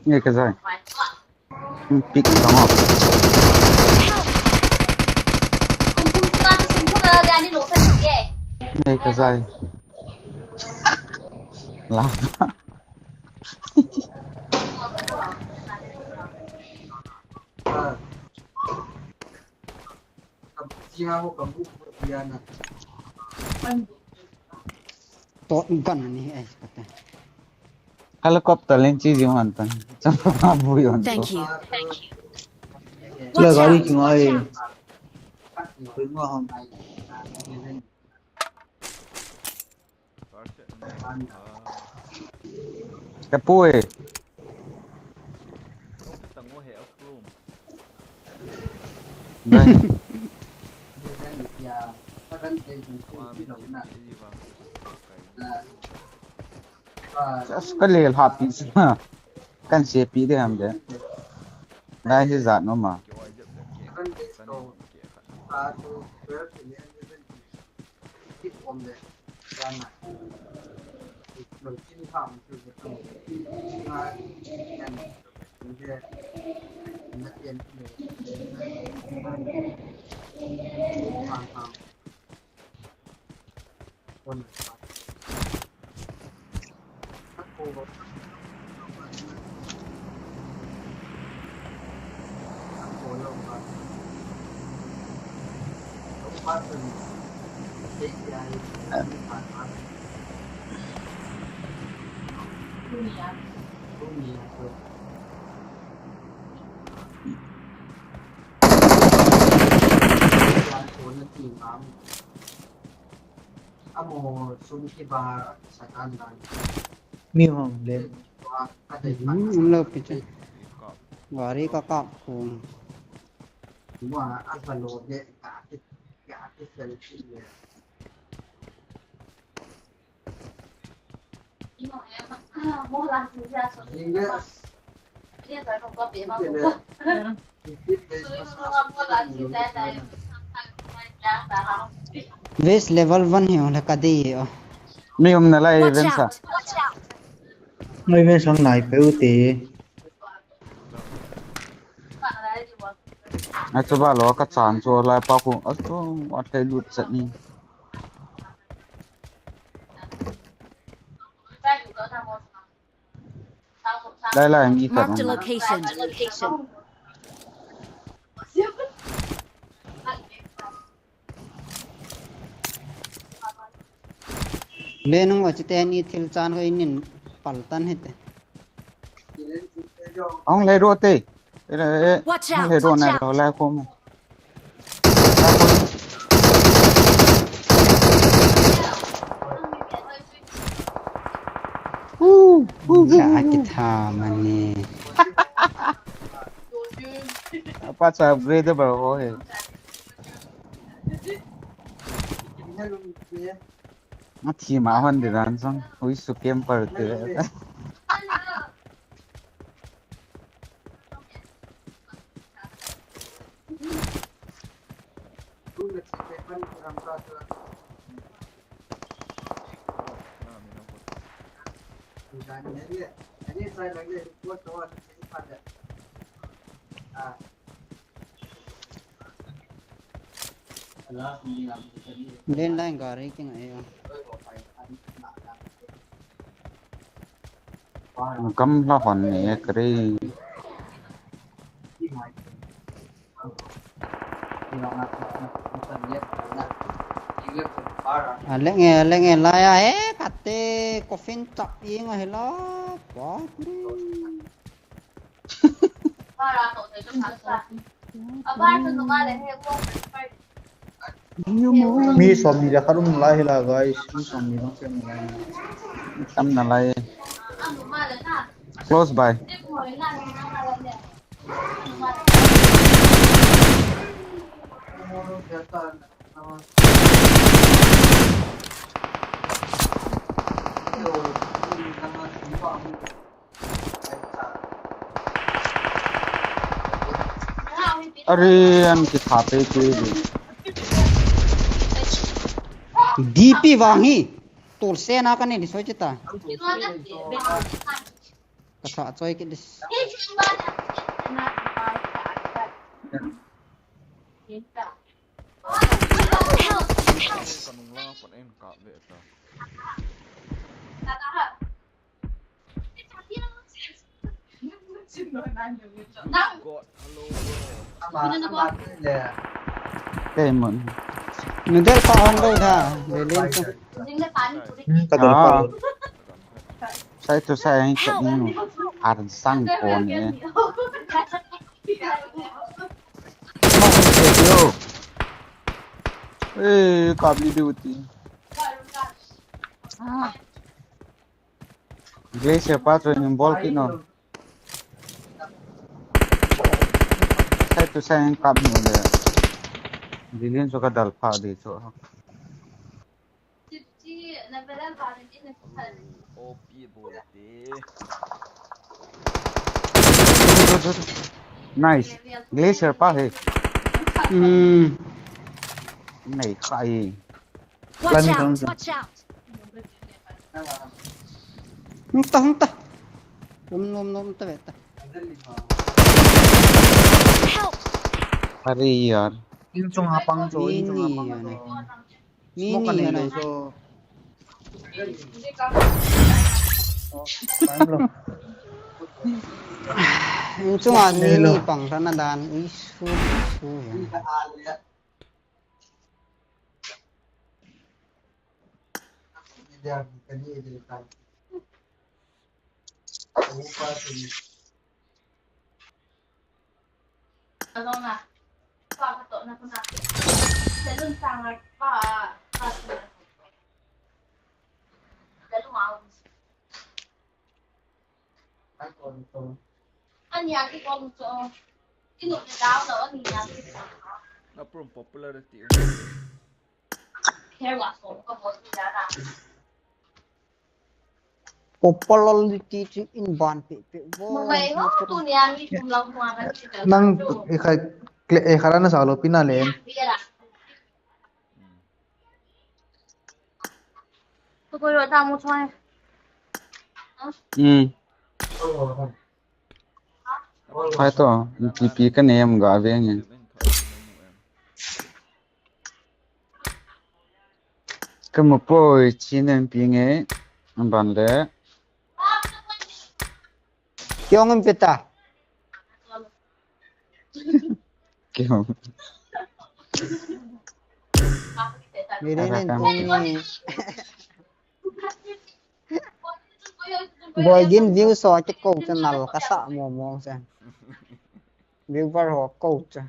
Nghe cái gì? Pick xong không? Nghe cái gì? Làm. To gan ni ai kata. Helicopter lên chi gì hoàn toàn. Chắc là vui hoàn toàn. Thank you. Là gari chung ai. Với ngua ham. Cái pui. Đây. Cái lều hộp gì mà căn xe pí đấy hàm đấy. Đây thì giặt nó mà. Miu ham lên. Lơ pi che. Gari ka ka ko. Base level 1 है उन्हें कदी है Mi na lai Watch ven sa. out. Noi events lang nai pe uti. Ai cho ba lo ka chan cho lai pa ku a to wa tai lut chat ni. Đây là nghi thật. Marked a location. ले नंग वचते नि Thiel चान को इन paltan hete ông lấy đua tê Watch ông out! lấy đua Watch này out! rồi lại không sa kita mani apa sa upgrade bro ơi nó chỉ mà hơn để làm xong ui su kem per từ lên lại gari cái này cấm là hòn này cái lệ nghe lại à kate coffin chọc yên rồi lo quá Para tổ thấy trong tháng xa. Ở ba phần của ba để theo cô phải Mi som ni da kharum lai hila guys. Mi som ni dong sem lai. tâm là lại ăn của ba là nào. close by Tiếp hồi là làm đẹp. अरे अनकी थापे के DP wangi tol se na kan ni sochita kasa choi ke dis kanung lang pon en ka ve ta god hello cái mình nudel pa hong đâu tha le len to Kadal pa. sai tu sai anh chọn như ăn sang con này mau không thể đâu ê cọp đi đâu thì glacier pa rồi nhưng ball kia nó sai tu sai anh cọp nhiều rồi đi lên cho cái đal pha đi cho op bol te nice glacier pa hey này khai Watch out! Watch out! hung ta nom ta beta Help! अरे यार In chung hapang cho. In chung mini hapang cho. mini Smoke mini kanilo ano so. Time lo. yung chunga mini pang ranadan isu yan Ano na? Pakato na ko na. Sa lun sangat pa. Lalu mau. Anh nhà cái con cho cái nụ đào nữa thì nhà cái na prom popularity hair wash ko mo gì ra. popularity chi in ban pe wo Mày ho tu niyan ni tum lang mo ang Nang ikhara na sa alo pinalen. tôi coi rồi tao mua cho em. phải to PP cái này em gọi về nghe cái một bôi chỉ nên bị nghe anh bạn lẽ kyong ang peta kiểu Mire Ada nen kan. tong boy gin view so che ko cha nal ka sa mo mo sa view var ho ko cha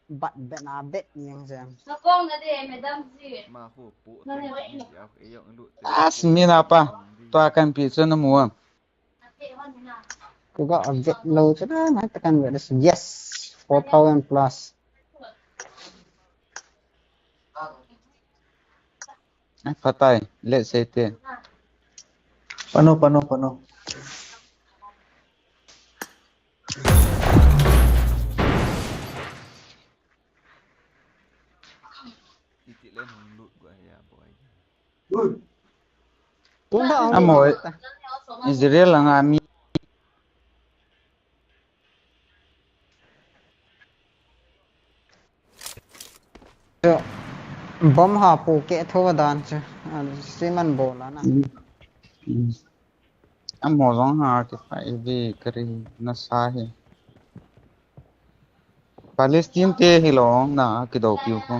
bat bet na bet yang sa Napong na di, madam si. มาคู่ปุ๊เต็มที่เอาเอยงลุ as mina pa to akan pi so na mo ko ga a bet low cha na ta kan bet yes 4,000 plus patay let's say te Pano. อีติเล่นของลุกว่าอย่าบ่อย tun da amoy Israel nga mi bom ha pu ke tho dan cha siman bola na amo long ha ke pai ve kare na sa he Palestine te hilong na ki do piu ko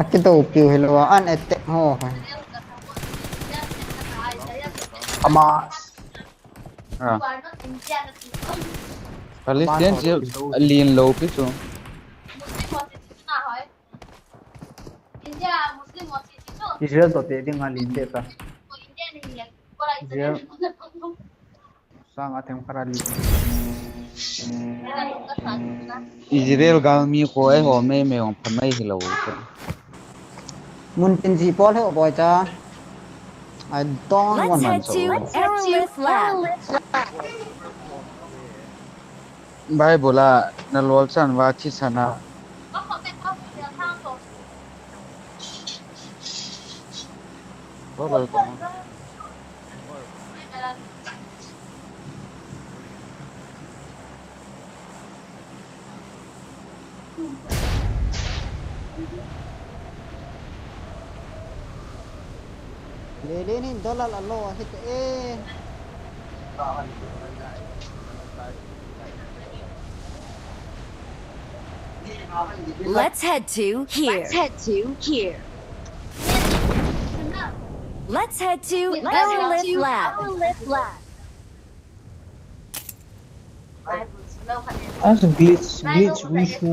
akito piu helwa an ete ho Hamas. Palestine je lin lo pi so Israel to te ding alin te ka. Israel sang atem karali. Israel gal mi ko ai ho me me ong phamai hilo mun tin ji pol ho boy cha I don't Let's want head to Aerolith Lab. bai bola na lol chan wa chi sana bol ko le ni dollar allo hit Let's head to here. Let's head to Aerolith Lab. As glitch wishu.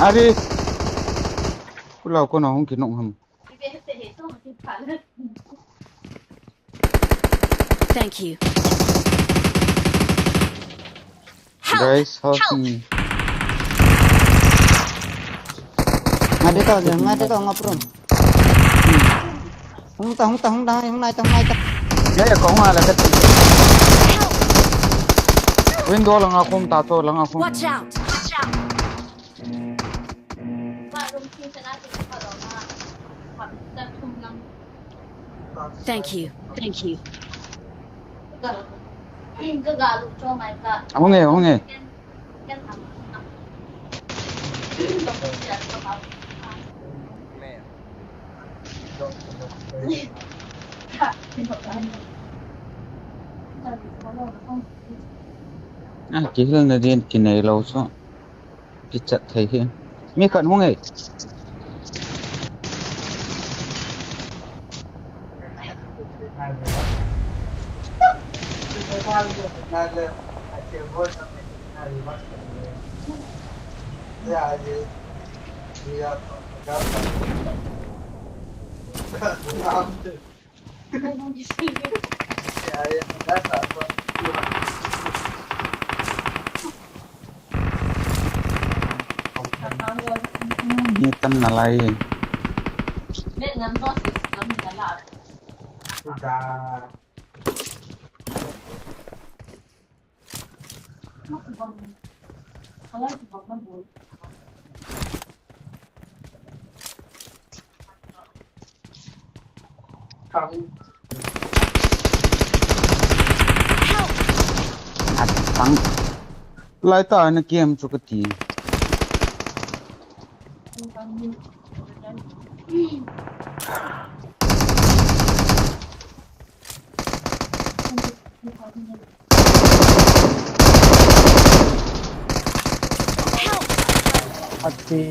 ari kula ko na hong kinong ham Thank you. guys help me ngade to ngaprum hung nai ta ya ko nga la ka window lang akom tato lang akom Watch out. Thank you. hong chỉ hơn là điên kỳ này lâu số cái chặt thấy hiện mi khẩn hong ấy ni tâm là lại tăng lại ta nó game cho cái gì Ati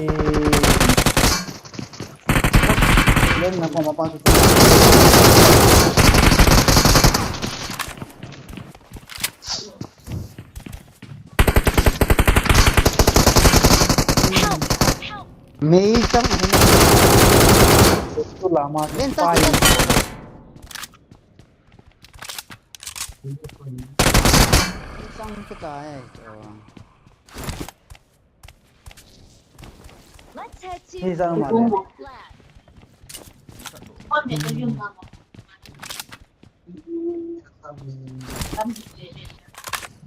lên na kung mapasok ko. May isang Ito lamang Lên pa. ta isang kita Let's head to Isa naman. lab. 外面的用到吗？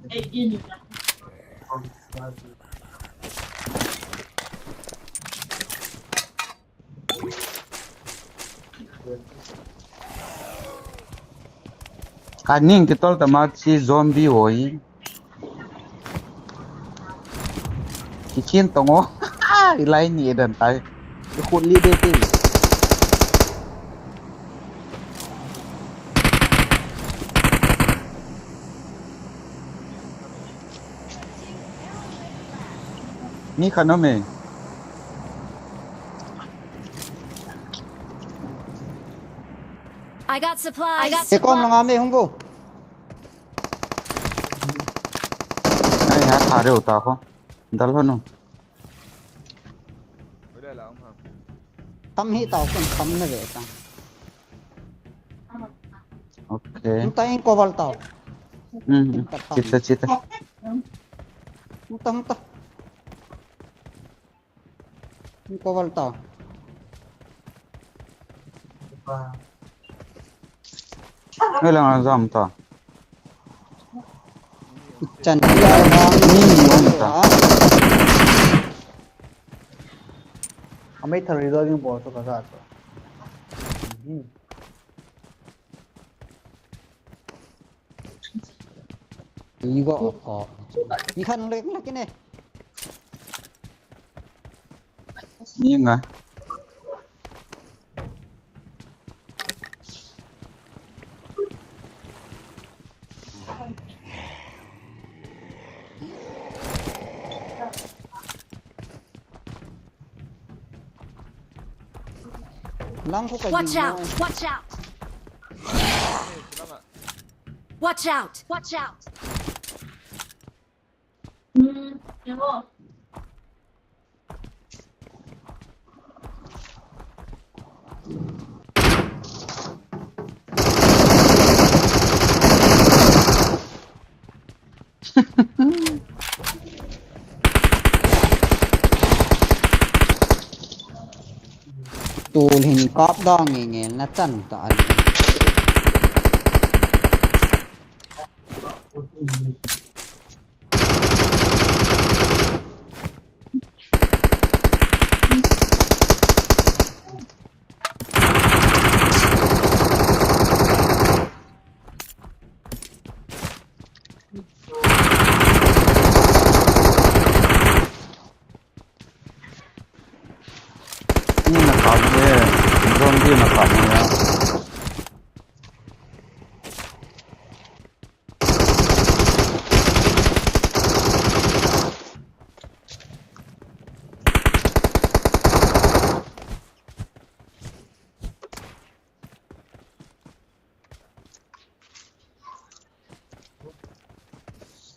哎，印度的。 kaning kitol tamat si zombie oi kikin tongo ilai ni dan tai khun li de ti ni khanome I got supplies. Thế con là ngắm đi không vô ai ha thả đều ta không dal hono Ở đây là ông Hợp. tâm hi tao cũng tâm nó vậy ta okay chúng ta anh có vào tao cita cita chúng ta anh có vào tao ngai lang zam ta chân đi ra đó May tharido yung boto ka sa ato. 이거 이 khăn lên là cái này ni nga lăng có cái Watch gì out! đâu. Watch out! Vâng ạ. Watch out! Watch out! 여보. tù hình cóp đo nghề nghề nó chân tại ni na ka de zombie na ka ya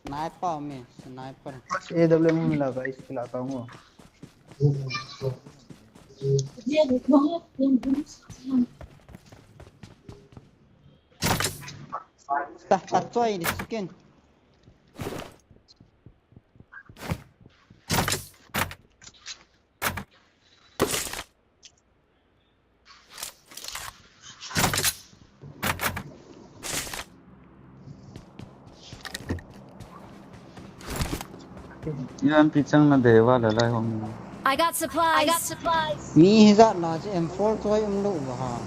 sniper में sniper AW mo nila guys, kilata mo. ta chơi đi skin yan pichang na dewa la lai hong I got supplies. I got supplies. mi ra là chứ M4 chơi lộ vào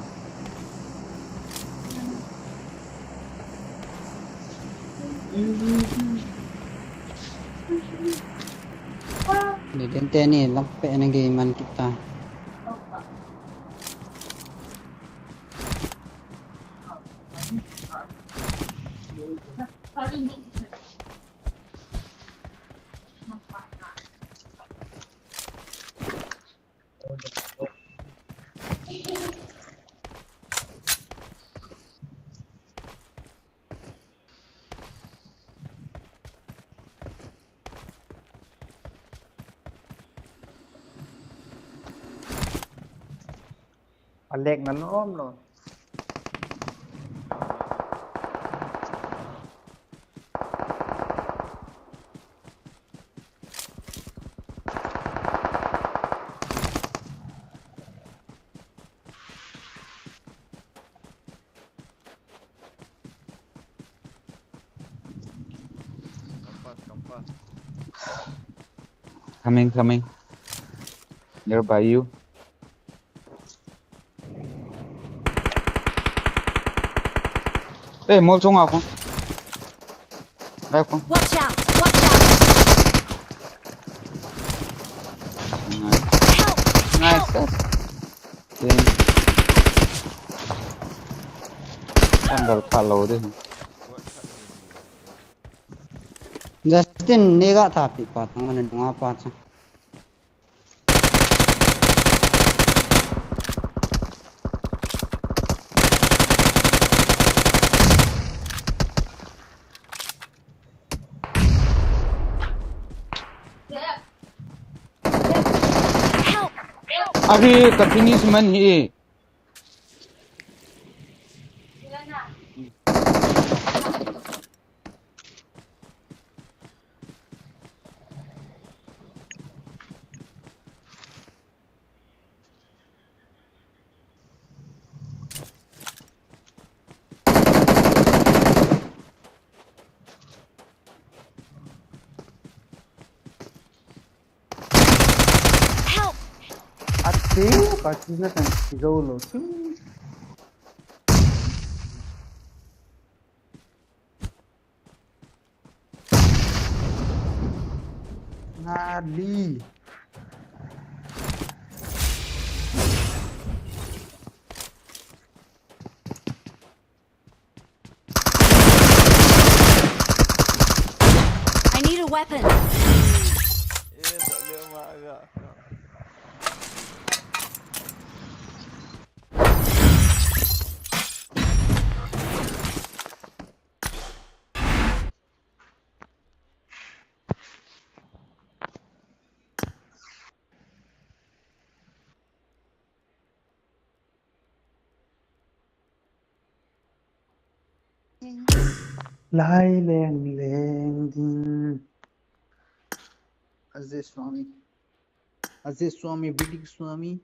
Di dente ni lampe nagi man kita. Alek na lom lo. Kampas. Coming. Nearby you. Mall chung ako. Back one. Watch out! Watch out! Nice. Help! Then. Tanggal follow din. Justin ni ga tapi patang ano nga patang. Help! Abi ka finish man hi. Help! Ate, pati na tan sigaw lo. Ngali. I need a weapon. Tak boleh mak agak. Lai leng din. Aziz Swami, Bidik Swami.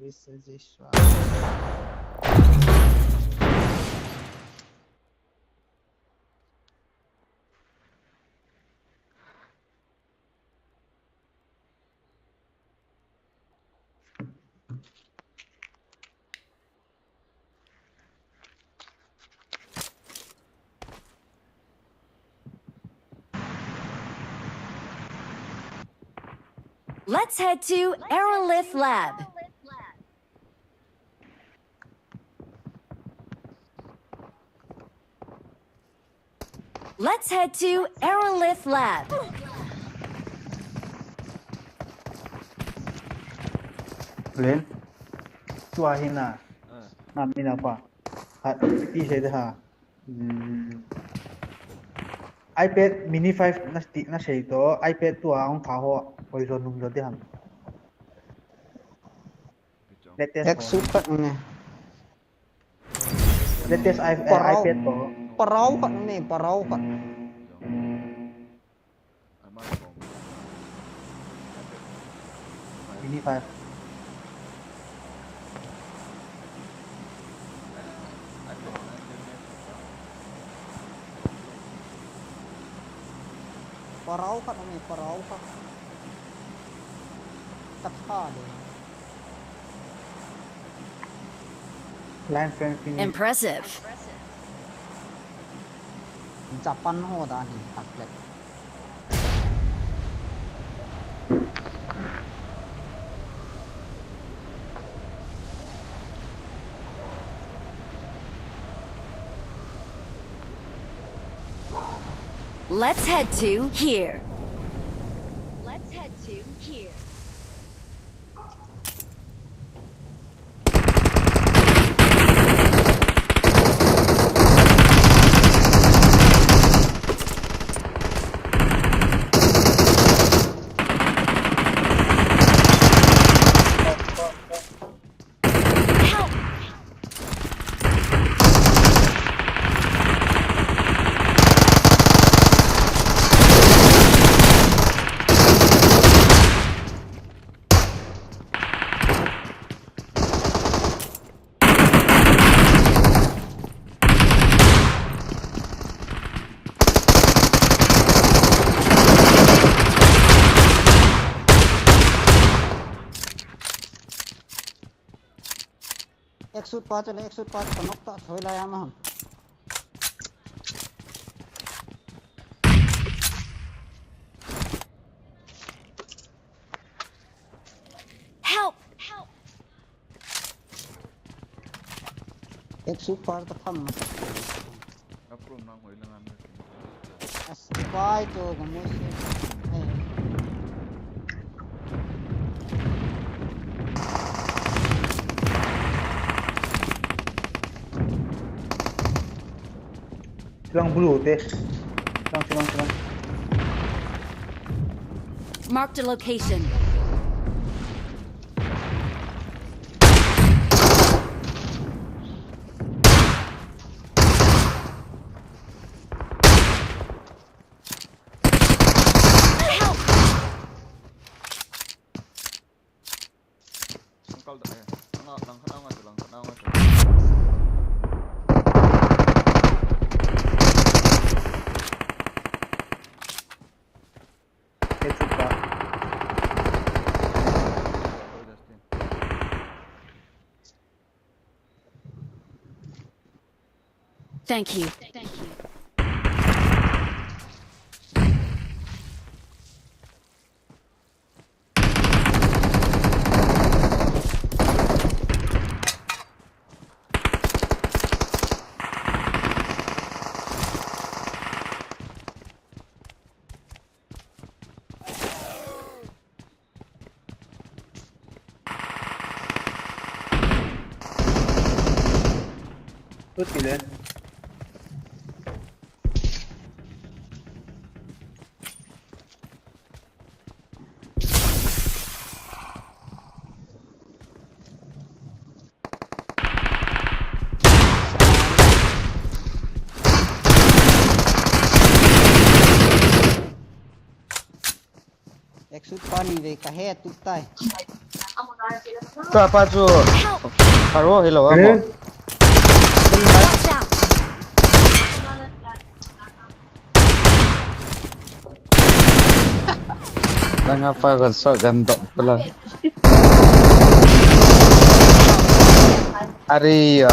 This Aziz Swami. Let's head to Aerolith Lab. Let's head to Aerolith Lab. Len. Suahina. Namin apa? Piti saya dah. iPad mini 5 na siya ito. iPad 2 ang kaho. Poison nung dati ham. Ek suka ni. Latest iPad to. Parau kan ni, parau kan. Mini 5. Parau kan ni, parau kan. Kata deh. Line frame finish. Impressive. Japan ho dah ni taklet. Let's head to here. Let's head to here. Help! एक suit पाँच चले एक suit पाँच कनकता छोड़ लाया हम Help! Help! एक suit पाँच तो कम Approve nang mo ilang ano. Aspay to gamusin. Silang blue teh. Silang. Marked a location. Help! Sangkal dah ya. Lang kanaw nga lang kanaw nga. Headshot pa. Thank you. Tốt kỳ lên. एक suit पानी वे कहे तुकता है तो apa tu karo hello Lên. amo Watch out! đang apa kan so gandok pula Ari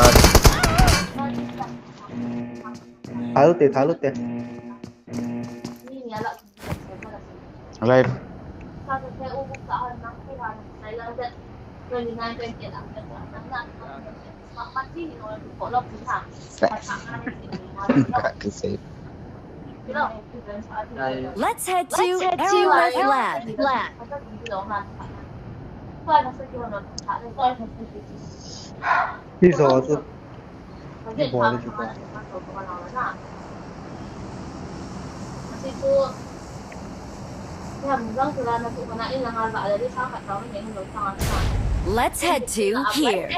Thả lút teh. live kasi Let's head to Aerolith Lab. Đi rồi chứ. Đi bò đi chụp bò. Let's head to here.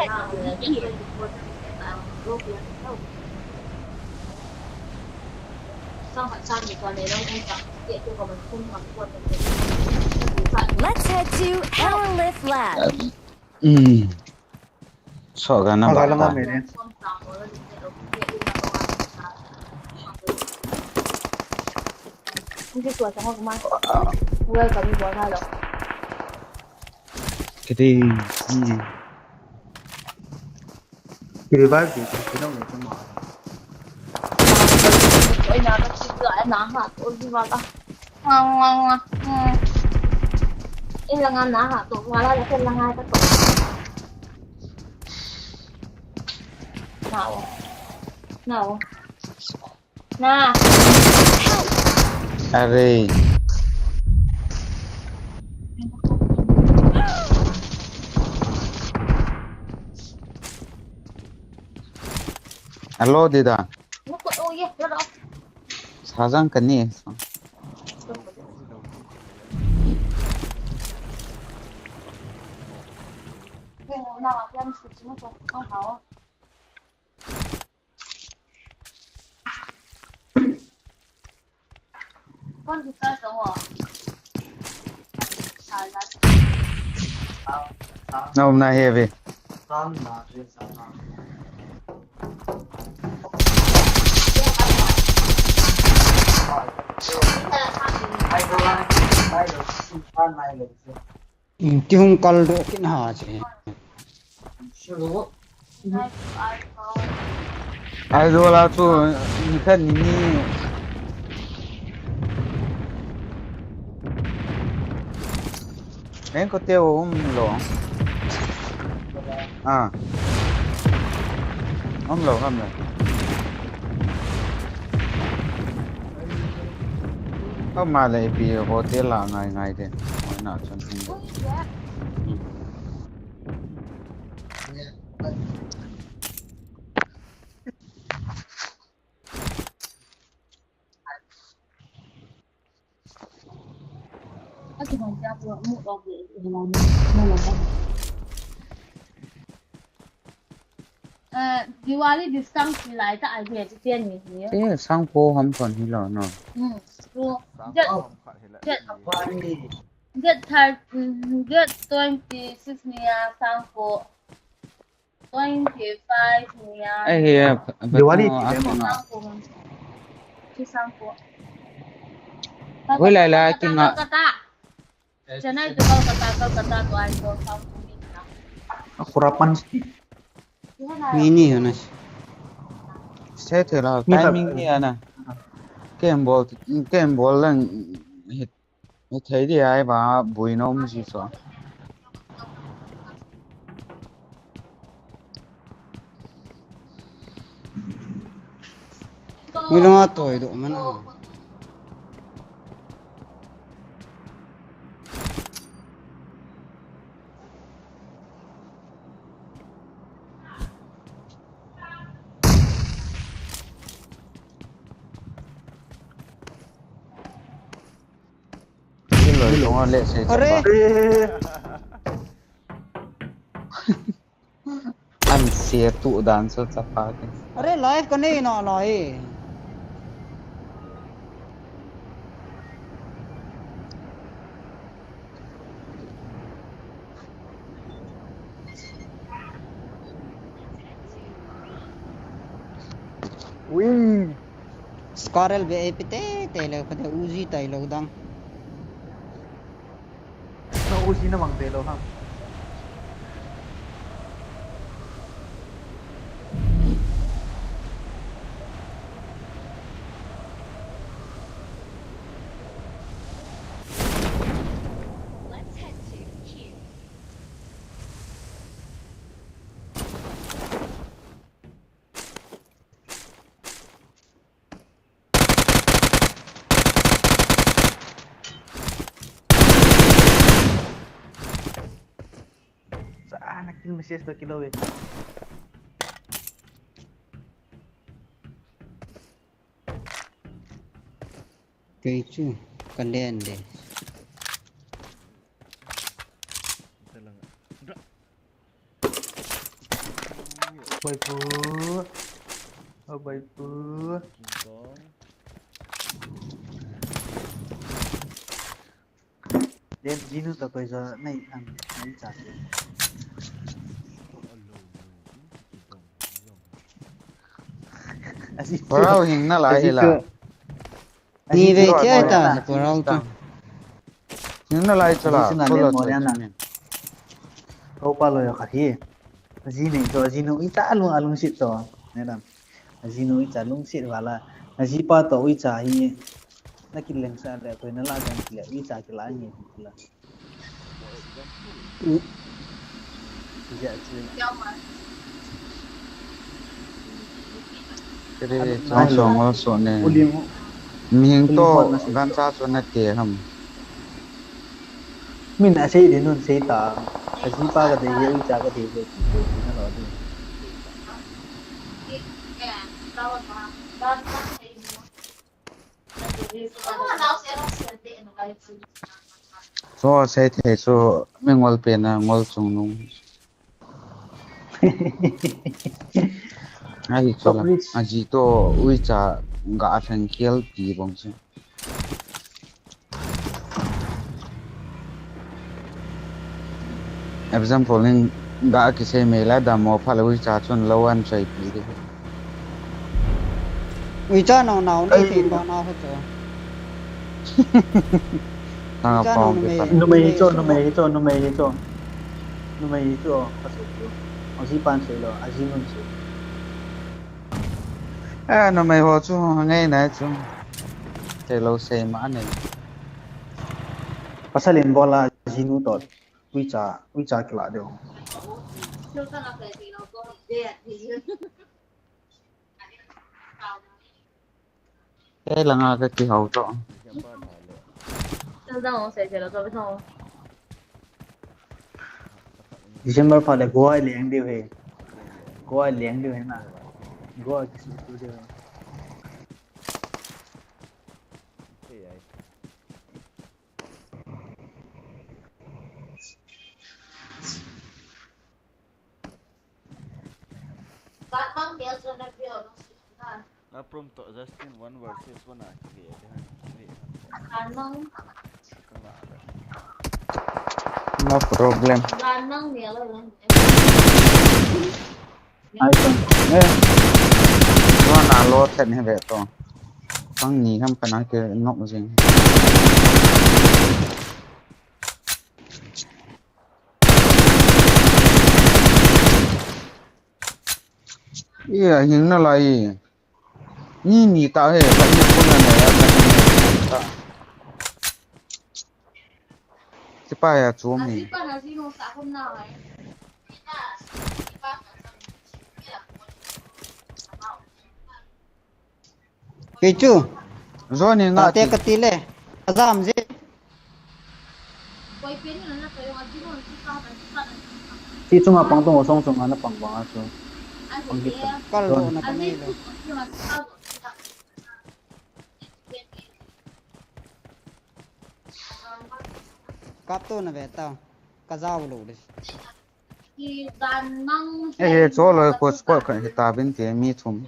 Let's head to Aerolith Lab. so gana Akala nga bata may rin. kiti Revive đi. Cái nào này cho mà. Ilangan na ha, to wala na lang nga ito. No. Na. Aray. Alo dida. Oh yeah, nó đó. 사장 cần Nào mà em sụt xuống không hảo. Con thì sao rồi? Sai lắm. Hôm nay heavy. Chứ không còn độ cái nào chứ. Ai rồi là chú nhìn em có tiêu lỗ à lỗ không rồi không mà lại bị hotel là ngày thế nói nào chân không Thì mình ra vừa mua đồ về thì làm nên là Diwali discount thì lại tại về cái tiền này nhé. thế sang phố không còn gì là nó So Get get 26 nia sampo 25 nia. ấy Diwali Sampo chứ sampo. với lại là cái ngạ Chennai tu kalau kata tu iPhone sampo ni. Kurapan sih. Mini hả này. thế thì là timing kia nè game ball là thấy thì ai bảo bùi nó không gì sao Mới nó tuổi độ mà nó. lời nó lệ sẽ Aray. ăn xe tụ đàn sơ sắp phá cái Aray live cái này nó nói. Wih. Squirrel VIP te lo pada Uzi tai lo dang. Nó usi nó bằng tê đâu không? Sana kill masih 2 kilo eh. Cái chứ cần đèn để. Baik bu. Oh baik bu. Dia Jinu tak kau giờ này ăn này chả. Wow hình nó lại là Ni về chơi ta por auto. hình nó lại cho là Kau palo ya kaki. Jinu itu Jinu ita alung sit to. Nedam. Jinu ita alung sit wala. Jipa to ita hi. Nakil leng sa le ko na la dan kila ita kila ni kila. Dạ chứ. cái này nó xuống này mi hing to Pulling na gan sa so na te ham min a sei din nun sei ta a ji pa ga de ye ui cha ga de je ti ko ti na lo de so sai the so mengol pe na ngol chung nung ai chola Cockroach aji to ui cha ga phen khel pi bong se example in ga ki se me la da mo pha ui cha chun lawan chai pi de ui cha nào đi thì có nào hết rồi ta Cha pom nó pe mày- pa no me cho số no me cho no me cho no me cho ka se jo a ji pan se lo a ji nun se nó mày ho chu ngay này chu te lo se ma ne pasalin bola ji nu to ui cha kla de cái là nga cái kỳ hậu to December pha le goa leng de he goa leng de he na goa ki su tu de Aprom to Justin one versus one actually no problem ai ton ê nó là lo thật hay vậy to tăng nhì ham phải nói cái ngọng gì iya hình nó là gì nhì ta hệ phải như con này ta cái bài à chú mình cái chú rồi nên ta ngã te cái tile azam gì ti chunga pang tong song song ana pang ba so pang git con lô nó cái này rồi cáp tôi nó về tao cá dao lù đi ê chỗ rồi có sport cái ta bên tiền mi thùng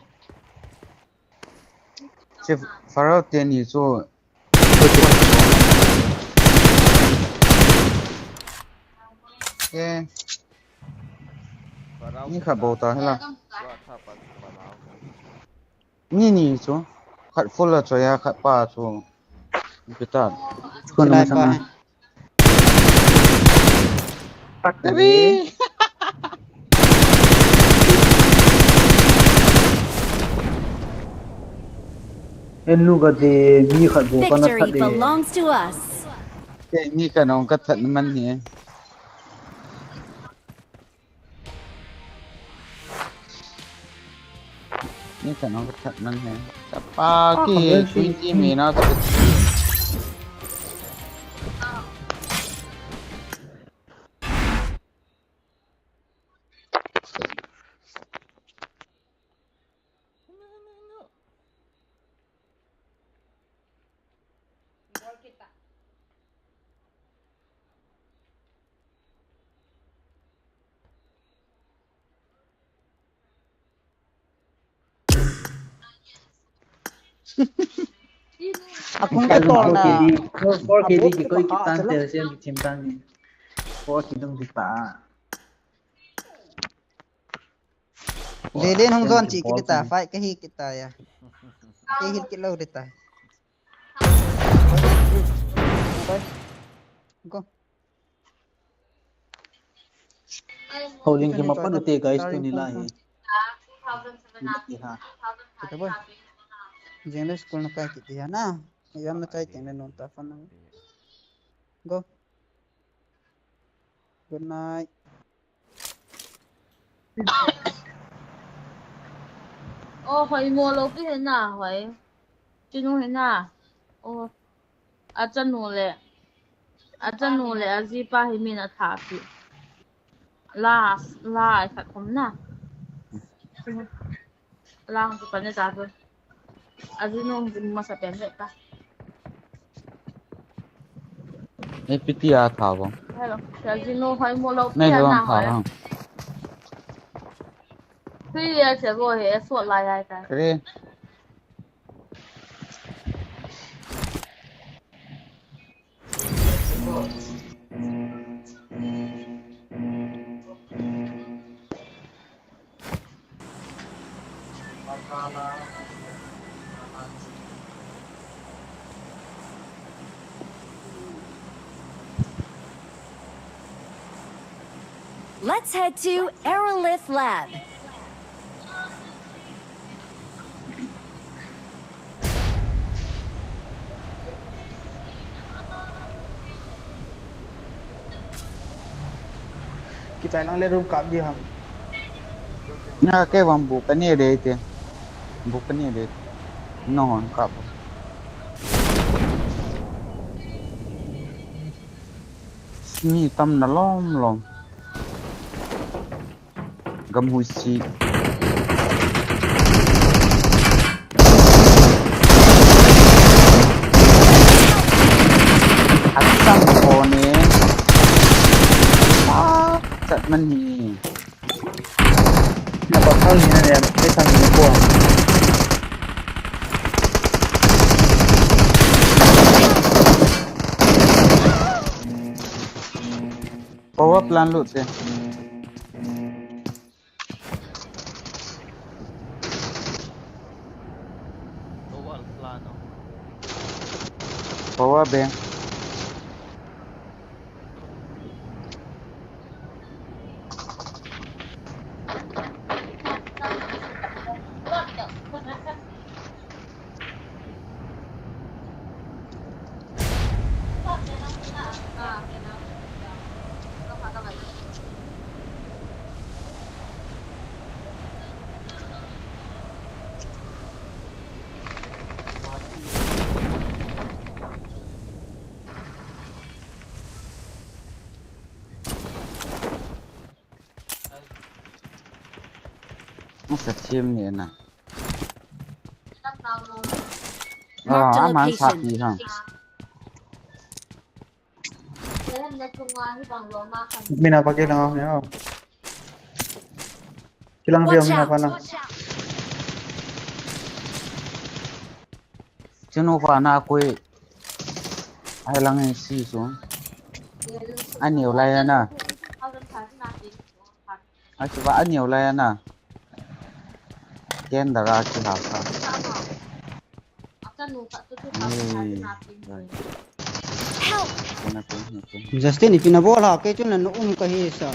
chứ phải tiền gì chỗ êนี่ขับโบตาให้ละนี่ชัวขัดฟุลละชัวยาขัดป้าชัวพิตา ko na lại sama pa tak de en nu ga de mi khat bo pa na Victory that de belongs to us. เอ้นี่กันน้องก็ถัดมันเนี่ยนี่กันน้องก็ถัดมันเนี่ยแต่ป้ากี่คุยที่มีนะก็akong cái con na 4 kd ki koi ki tan te se ki chim tan ni 4 ki dong di ta để đến không don chỉ cái ta phải cái hi cái ta ya cái hi cái lâu để ta go holding ki mapan te guys to nila he ki ha kita boy jeng school na kai kiti ya na yam na chai teng non ta fan go good night Ồ, hỏi mua lâu cái thế nào vậy? Chinu hina. Oh, acha nule. Acha nule azipa himina thapi. La khat khomna. La hong pane ta bu. Azino hong masa pembe ta. Ei pitia thả vào. Hello. Azino hoi mo lo Này pia rồi na thả hoi. không? Pia che go he so lai ai ta. Cái Let's head to Aerolith Lab. Kita lang le room kap dia ham. nhà cái vòng buộc cái này đấy thì buộc cái này đấy nó hòn cặp mi tâm nó lom gam hui si sang hồ nè chặt mình hi Nak pasal ni ada pesan ni buah. power plan lu te power bank nó sẽ chiêm nè nè Marked a ăn sạch location. gì hả Mina pakai lang ni oh. Kilang dia Watch mina out. pa na. chứ nó vào na quê ai lăng hay xì xuống ăn nhiều lây nè ai chỉ ăn nhiều lây nè ken đã ra chỉ hảo sao Help. Justin ipinabola kay chun na kahi sa.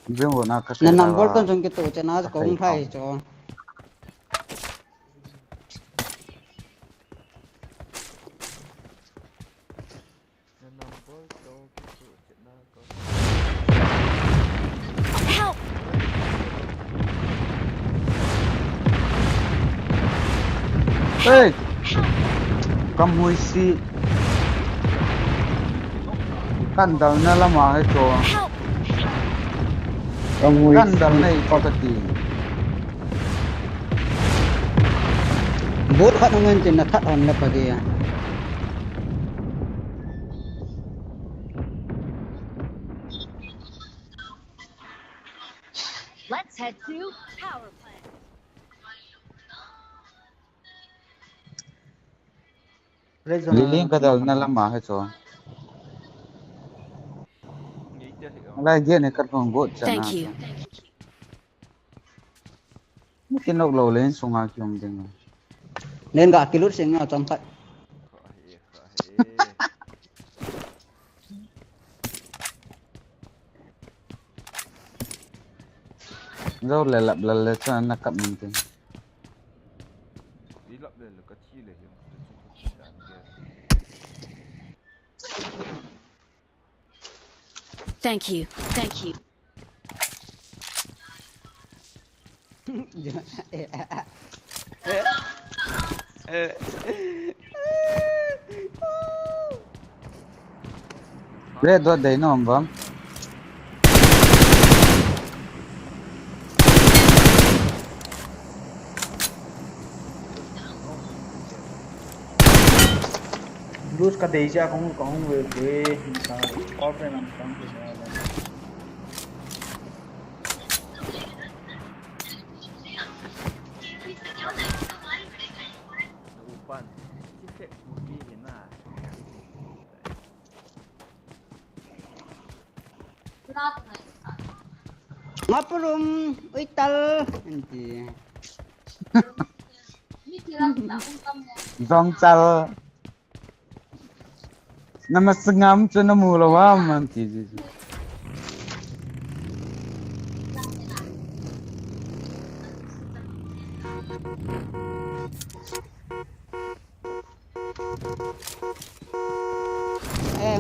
riêng của nó Na number kan sung kito chana ko thai cho. Help. ê cầm mùi xì căn đầu nó là mà hay chỗ Help. Kamu căn đầu này có cái gì Bot khat ngan chin na that on na pa dia. Let's head to power plant. Liling cái đầu nó là mà hay chỗ lại kia này cắt con gỗ chẳng Thank hạn you. cái nóc lầu lên xuống hàng kiềm tiếng Len ga kilut sing na champat. dâu lẹ cho nó cặp mình tiếng Đi lặp lên là cái chi là hiện Thank you. Thank you. Red dot day no bang. Blues ka deja kung we sa corporate ang tang sa Upan. Cipek mungkin na. Ngapurum uital. Nanti. Dong chal. Namasangam chu namulawa man ti.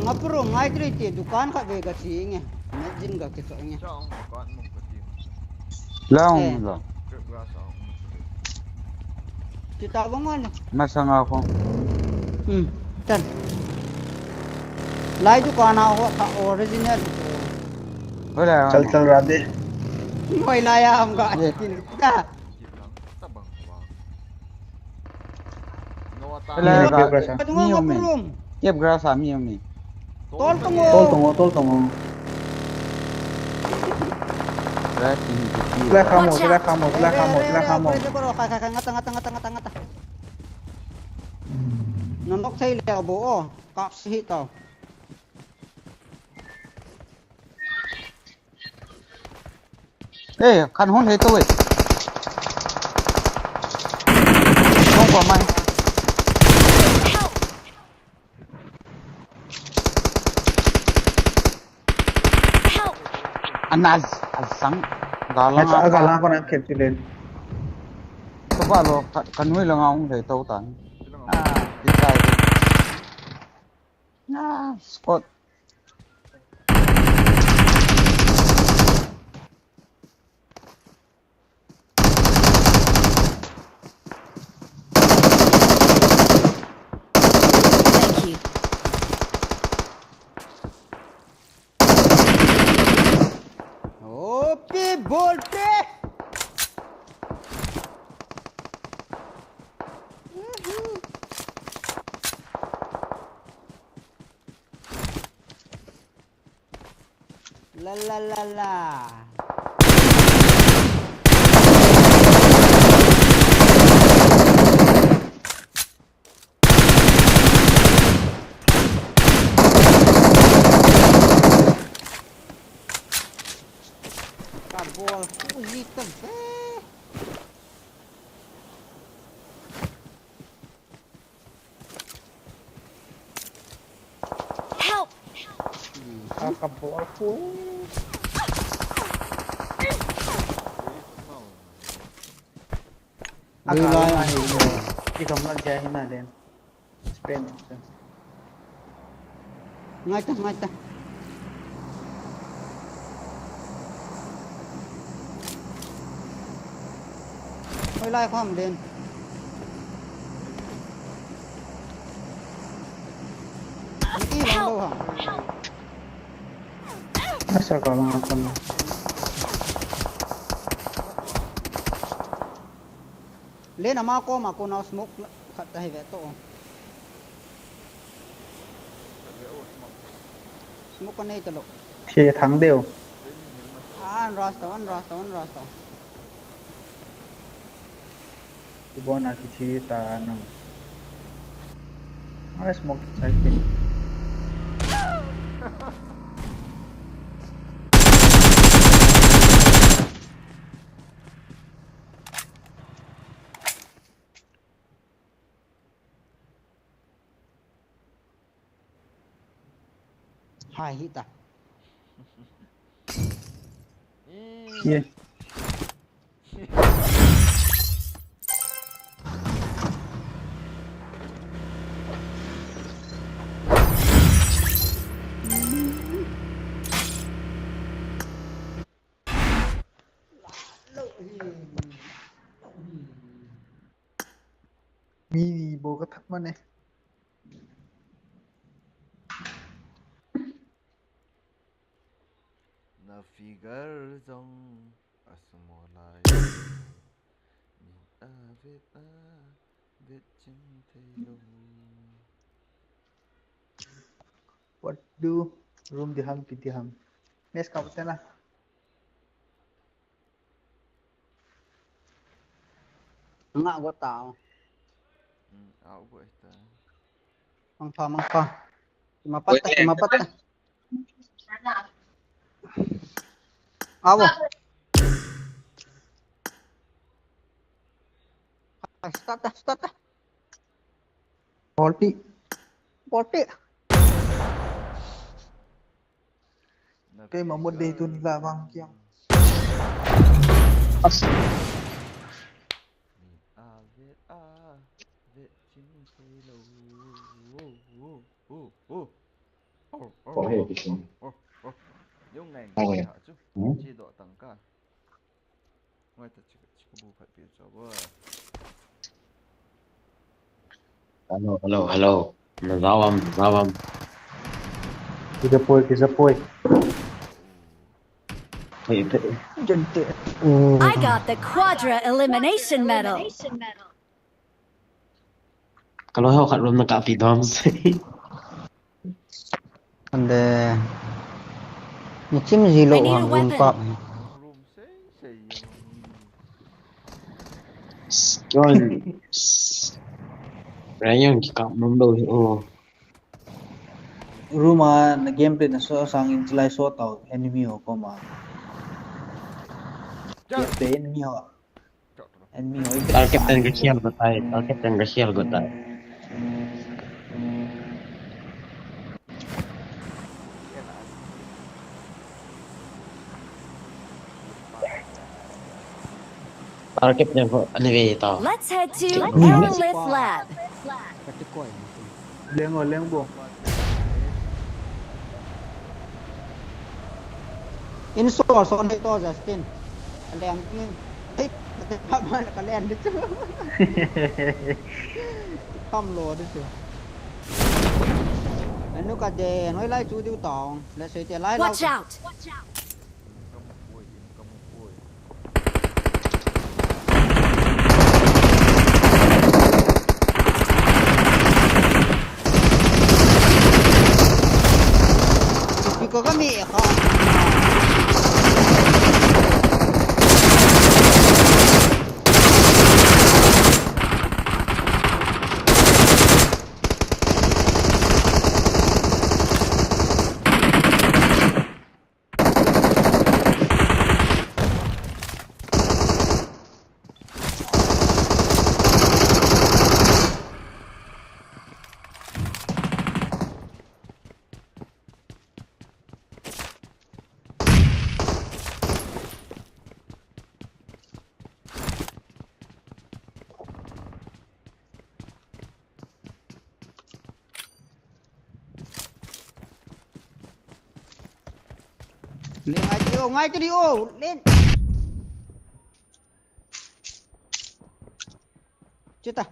Ngapurum ngai triti dukan ka bega singe. Imagine ga kita nge. Ciao, kan mong katim. Long lo. Kep rasa. Kita bang mana? Masang ako. Tan. Lai dukan ako ka original. Wala. chal radhe Noi laya am ga. Dah. Tabang ba. Ngawata. Wala ka. Patungo ngapurum. Kep grasa mi mi. Tol tungo. tol tongo Ra ti. sila kamo Pwede ko ro kaka ngata. Nandok sa ile buo. Kaksihito. Ê, khăn hôn thế tôi. Không có mày. Anh sáng. Galang Sa agala ko na captain Có ba lo khăn nuôi là ngon thế tao tán. Đi sai đi. Spot. Thank you. Opi bolte. La. Kabol, ulitan. Help! kakabol ko agala hiyo ikam lang jaya hinalin spin Ngata. Hoy lai khom den. Iki lang đâu hả? asa ka lang ako na Lên mà cô nào smoke khát hay vậy to. Smoke con này talo. เคทั้งเดียว Rasta. ที่บอนาคิชิตานังอะไรสโมกใช่ไหม Hai hita. เฮีย Oi มีโบก็ทักมาเนี่ย Navigar dong asmolai min avet cintai lo. What do room diham pitiham. Yes, kamu lah. Enggak gua tahu. Aku esta. Mangpa. 54. Awo. Start dah. 40. Okay, mamut deh itu nila bang kiang. Min avet cintai lo. Yung ngày ngày hả chú chỉ độ tăng ca ngoài ta chỉ có bộ phận biểu cho vợ Hello. Nazawam. Kita poi. I got the Quadra Elimination Medal. Kalau hao kat room nak api dom sih. Ande. Nyicim zilo I need a hang room weapon. kap. room say John. Rayong kikap nombor oh. Rumah na gameplay na so sangin sila so tau enemy ho ko ma. Gameplay enemy ho. Tal Captain Gasial gotai. Tal Captain ko anyway tau. Let's head to Aerolith Lab. Katikoi. Leng bo. In store so ni to Justin. Aleng ni. Apa mana kalian itu? Kam lo itu. Anu kaje noi lai chu diu tong, le sui tie lai lao. Watch out! Kau kami kau. Lên ngay cái điều lên. Chết ta.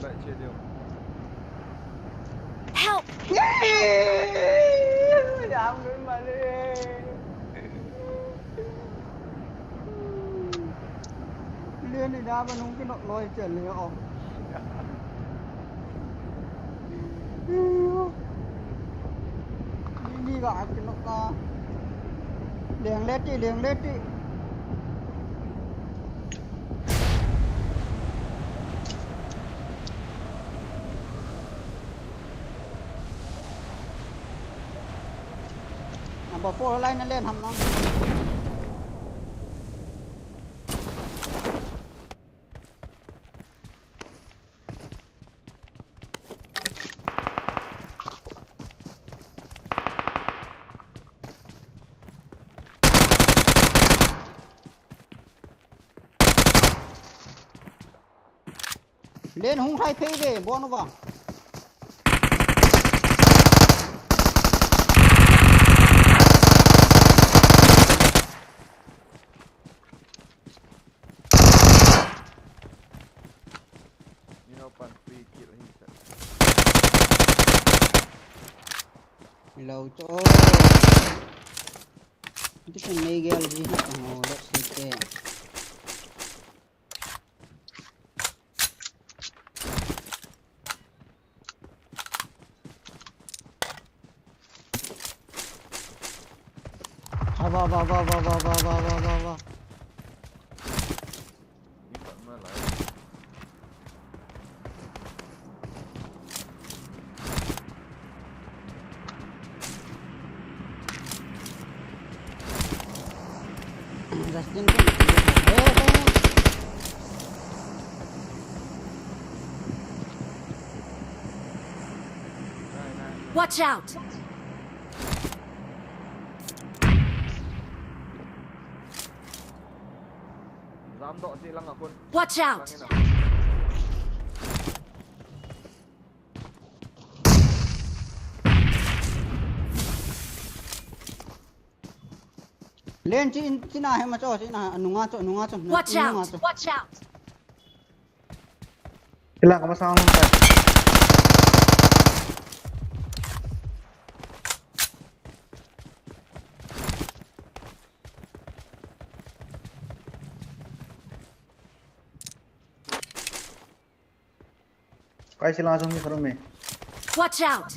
lại chia đều Help! Dám nữa mà đi. Liên này đá mà nung cái nọ lôi chuyển liền ổng. Đi gõ cái nọ to. Liền lết đi. Apa po line na len ham nang. Lên hung thay phê về bọn nó vào. Lâu chỗ this is Nigel gì hết oh let's see va Justin Watch out! Watch out! Lên chị nào mà cho chị nào nunga cho Watch out! Watch out! Sila ka masama mo pa. Kaya sila langsung di room eh. Watch out!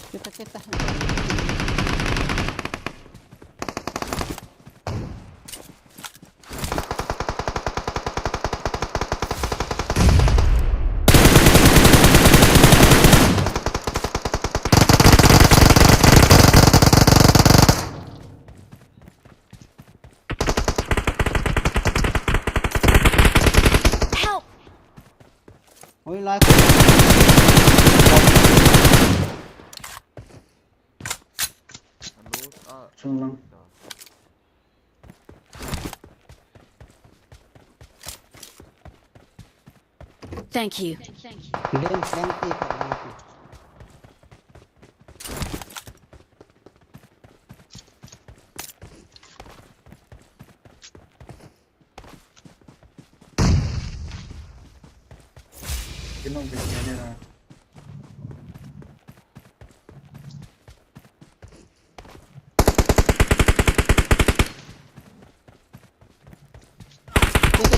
Kita Help! Oi like Zoom lang. Thank you. lên plenty plenty. Kino niya na.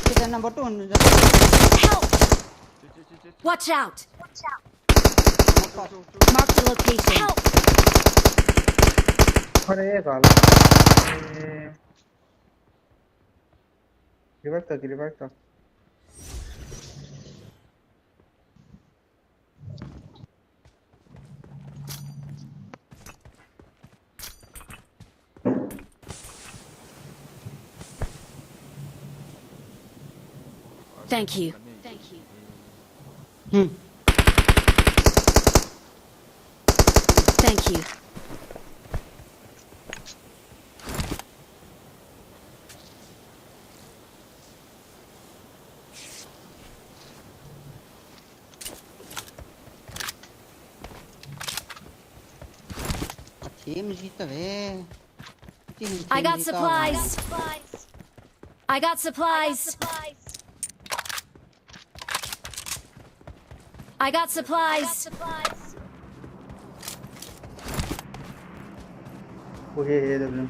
Kita number 2. Help! Watch out! Mark the location. Help! Pare gala. Revive ta. Thank you. Thank you. Team जीता वे. I got supplies. I got supplies. I got supplies. Okay, AW.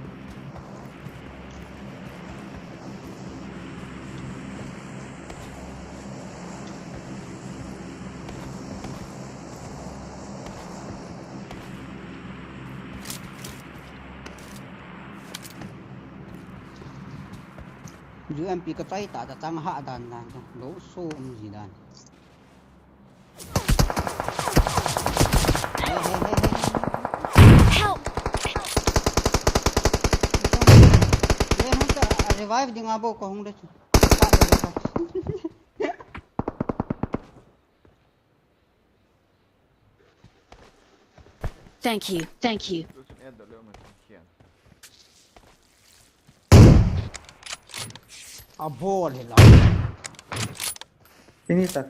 UMP cái tay ta tăng hạ đàn đàn lỗ xô gì đàn revive di ngabo ko hung dechu Thank you. Thank you. Tôi sẽ ed được mà khiển. abo le la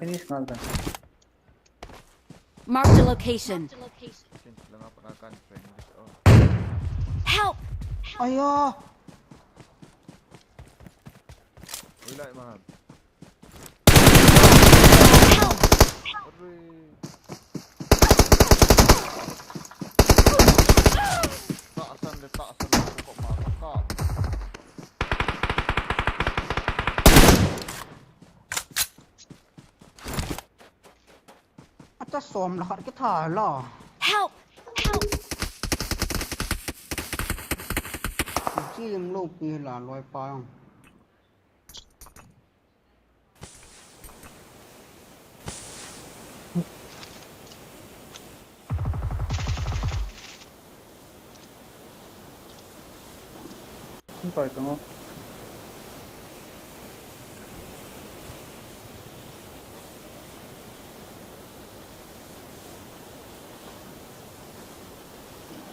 finish ngalda. Marked a location. Xin là ngapa akan friend this all. Help! ayo Ui lại mà. Ôi. Taasan kok mata kak. acha som la khat cái tha lo Help! Help! chi em lo pi là loi pa không Không phải không?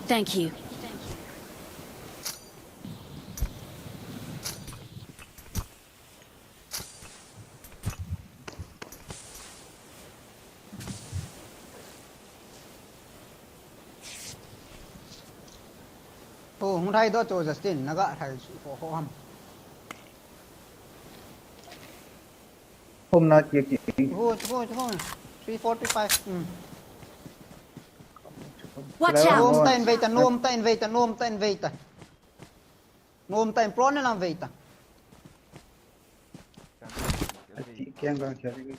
Thank you. Ô, không thay đó cho Justin nó gạ thầy của họ hầm Hôm nay kia chị. thôi 345 Watch nôm out! tên về ta nôm tên pro nên làm về ta Chị keng gang chơi đi.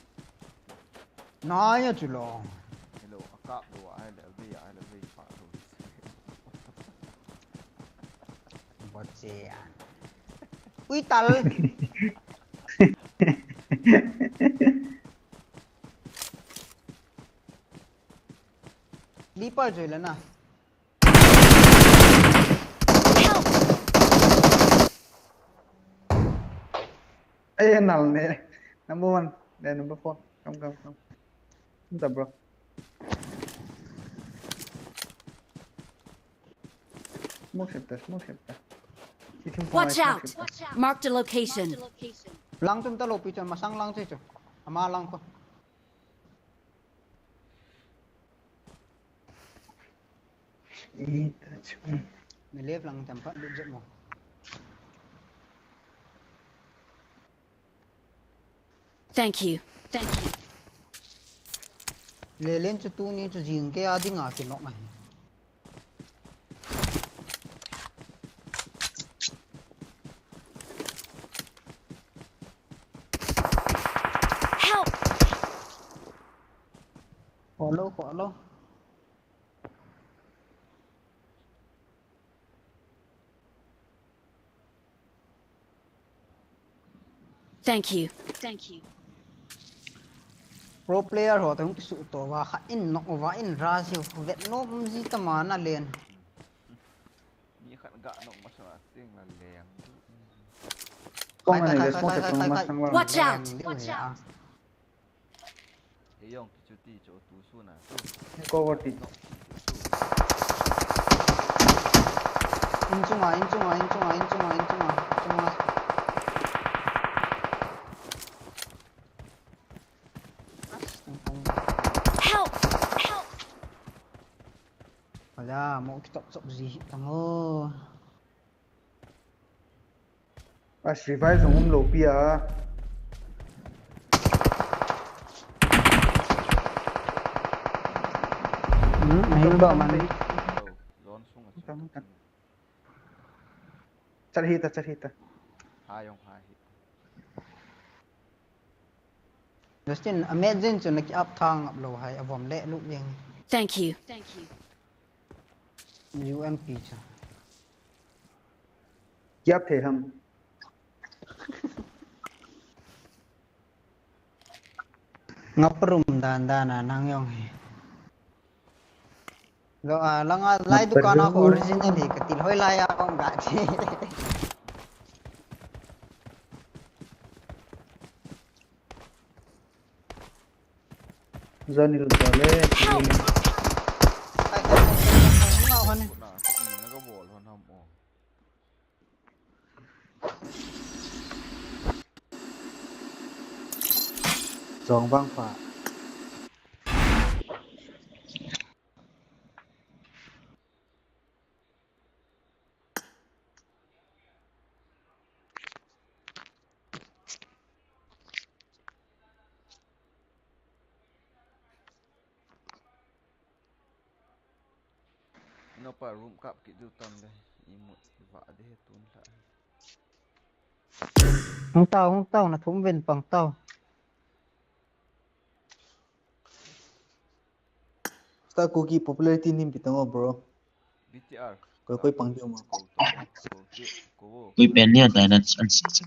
nói như chú lo Hello, akak do ai là vi phá rồi. bớt xe uy tal đi bao rồi lên à Ê nào nè. Number 1, then number 4. Come. Không tập bro. Smoke shifter. Watch out! Marked a location. lang chúng ta lột bị cho mà sang lang chứ chứ mà lang không Ih, mình live lang chăm phát được giận một Thank you. Thank you. le lên cho tu ni cho riêng cái adi ngã cái nó này Help! khó lâu Thank you. Thank you. pro player ho tong su to wa kha in nok wa in ra siêu vet no gì ta mà na lên Ni khăn gạ nó mà sao tiếng là lèng. Con này là smoke shifter mà sang vào. Watch out! Watch out! Thế yong cái chút tí chỗ tú su nè. Cover tí. in chung à Help! Help! Wala, mau kita sok gì tango. À, revive dùng lỗ pia. Mahil ba man? Zone sung à. Chặt hita. Hai hit. Justin, imagine cho naki up thang up low hai avom le lu yang Thank you. Thank you. UMP cha. Kiap thể hầm. Ngaperum dan nang yong. Lo langa lai dukan aku originally ketil hoi lai aku enggak sih. Zanil tole. Ngau han. Nah, itu ini naga bol han ham oh. Zong bang fa. Nó pa room kap gitu tam deh. Imut va deh tun la. Hong tao na thum ven pang tao. Sta cookie popularity nim pitango bro. BTR. Koi pangdio mo. Kau tahu. Kau ke. Kau. Kui pen ni ada nak answer.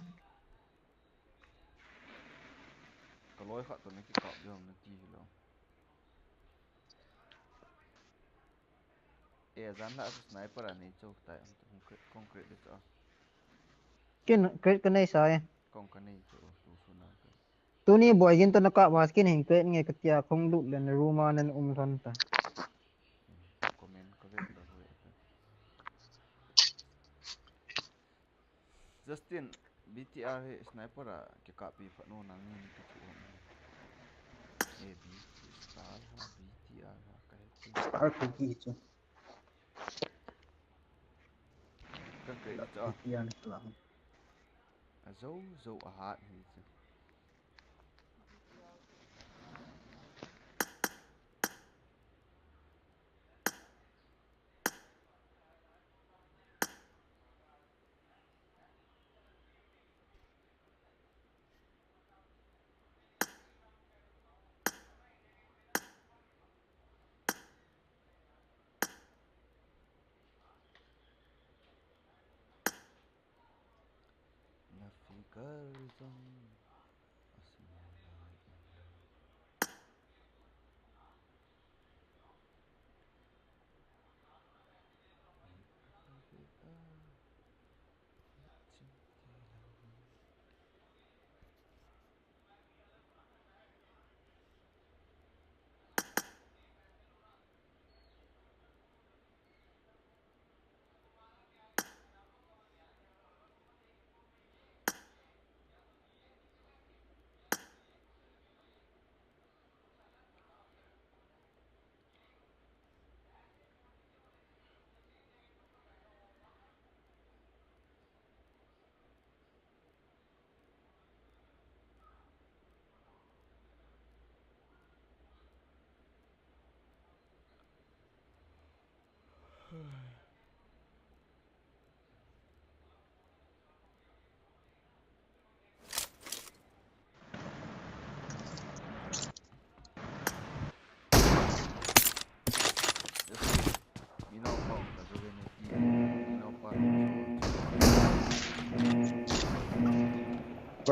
Kalau ikat tu nak kap dia nanti lah. Zanda aku sniper ani jauh tak konkret dia tu. Kenai saya. Kong kanai tu tu sunah tu. Tu ni boy gin to naka baskin hin ke nge ketia khong lu len rumah nan thon ta. Komen korek lah boy. Justin BTR sniper ah ke kapi pak no nang ni tu tu. Star BTR kayak Star cookie itu. kan kayak itu ah. Yang lang. Zo ahat ni. Nafigarzam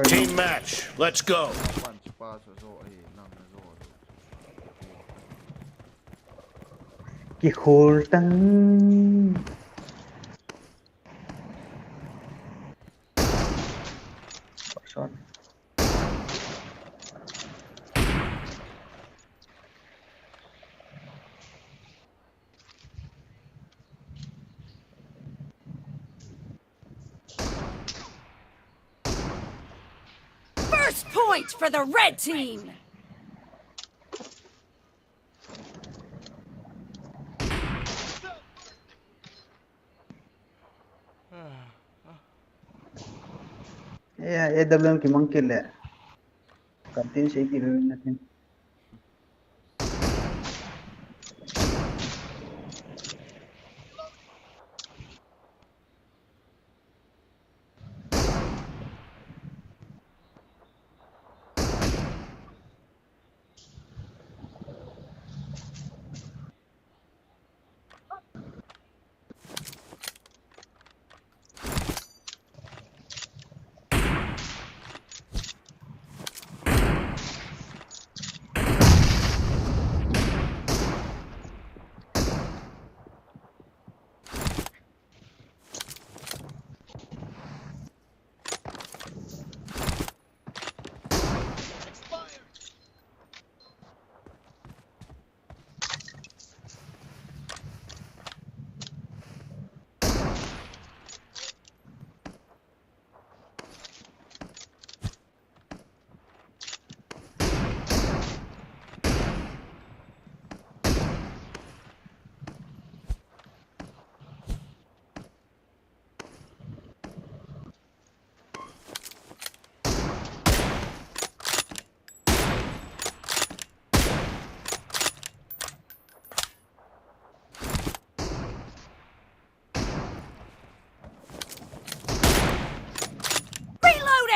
Team match. Let's go. Kihol tang. Shot. First point for the red team. Yeah, AWM ki monkey le. Kantin sih ki natin.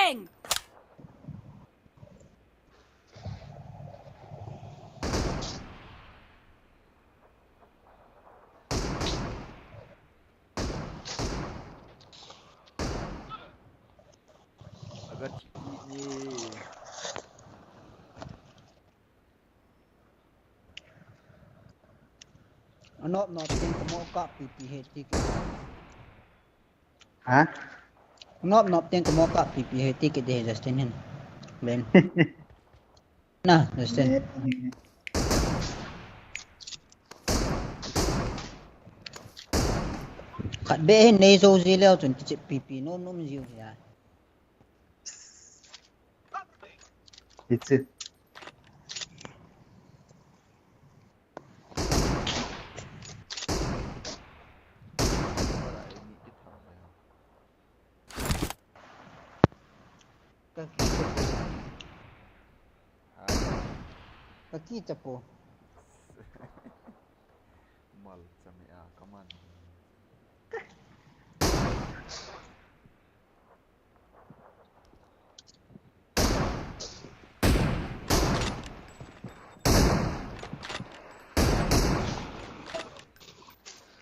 Reloading! Agak ciki ni. Ano tin kamo ka PPH tik. Hả? Nop tin kamo ka PPH tik de Justin hin. Ben. Nah, Justin. Nè. Khat be hin nei zo zi leo chun ti PP nom ziu ya. Ít chứ. Kaki chapo. Mal sami kaman.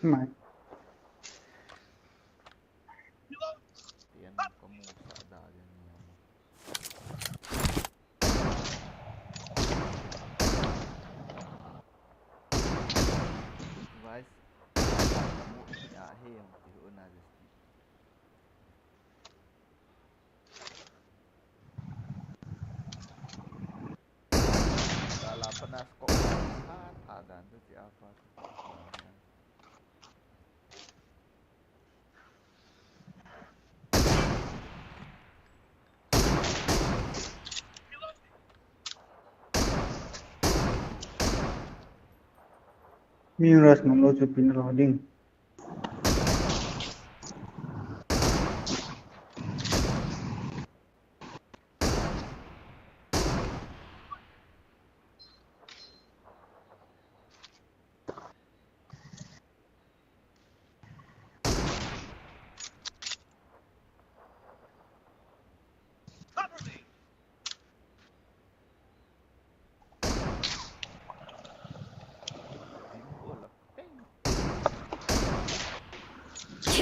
Mà. Tiyan kamu sa ada yan niya. Guys, kamu yang tihuan aja sih. Kalau penas kok ada tu siapa? Miras manglo chu pin loading.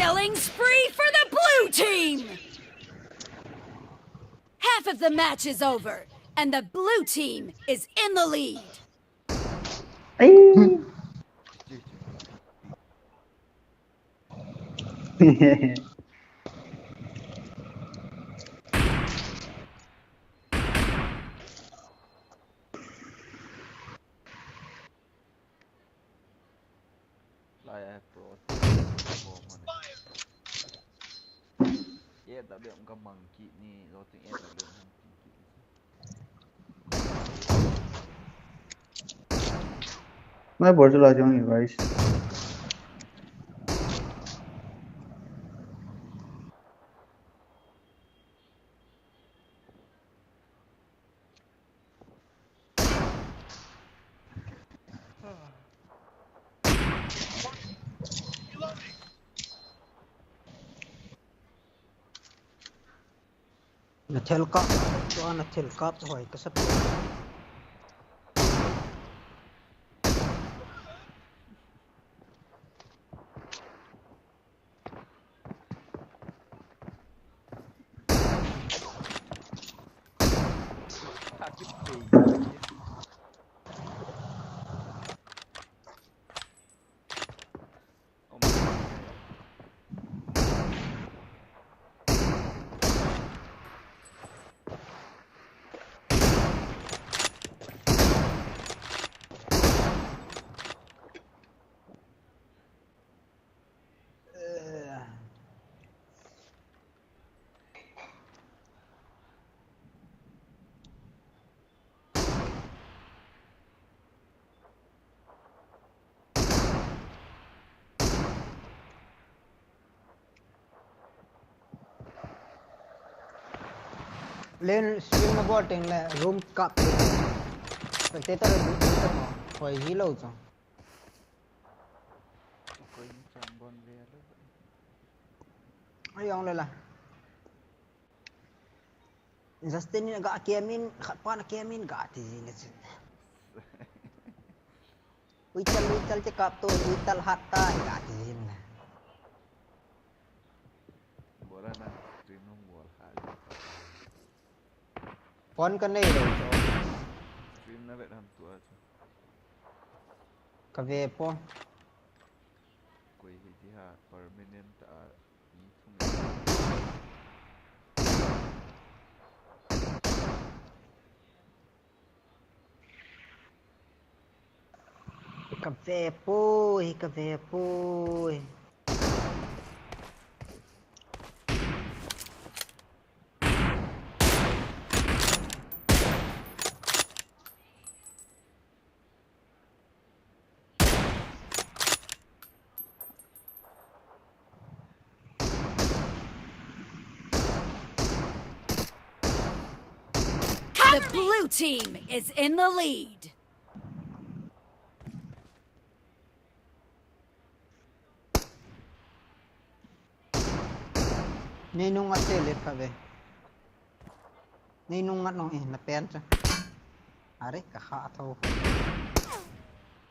Killing spree for the blue team! Half of the match is over, and the blue team is in the lead. Saya pro. Ya tak ada muka monkey ni, loading ya tak ada monkey. मैं बहुत चला जाऊंगी guys. Nathel kap to nathel kap hoy kasap. Sakit pay. Len stream na bot in la room kap. Spectator dito mo. Hoy hilo to. Kau ini cambon dia lah. Ayong lala. Justin ni agak kiamin, khapan kiamin gak ti ni. Wical cakap tu, wical hatta gak ti ni. Bola na stream nung bola hali. Pon kan ni lo. Stream na bet ham tua tu. Kave po. Koi hiti ha permanent ni thung. Kave po. The blue team is in the lead. Ninong at telit kave. Ninong at nung napen siya. Are kakataw.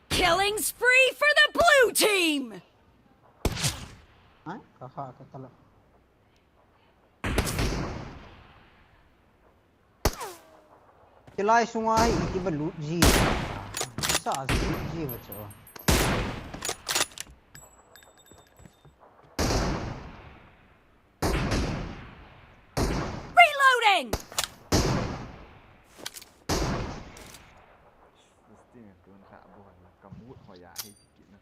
Killing spree for the blue team. Ay, kakataw talaga. Kilay sungay iti ba loot G. Sa loot G ba siya? Reloading. Justin ya kun kha bola kamut hoya hi kina.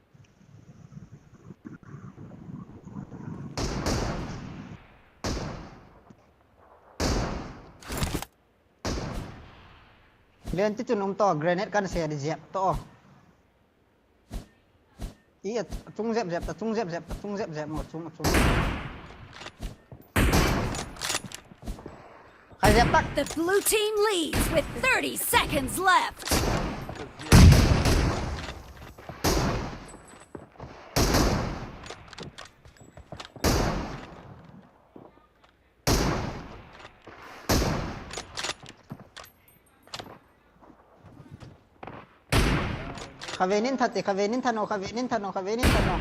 Lian ti chun to grenade kan se di zep to. Iya chung zep mo chung. Khai zep tak. The blue team leads with 30 seconds left. Kavenin thano. I don't have.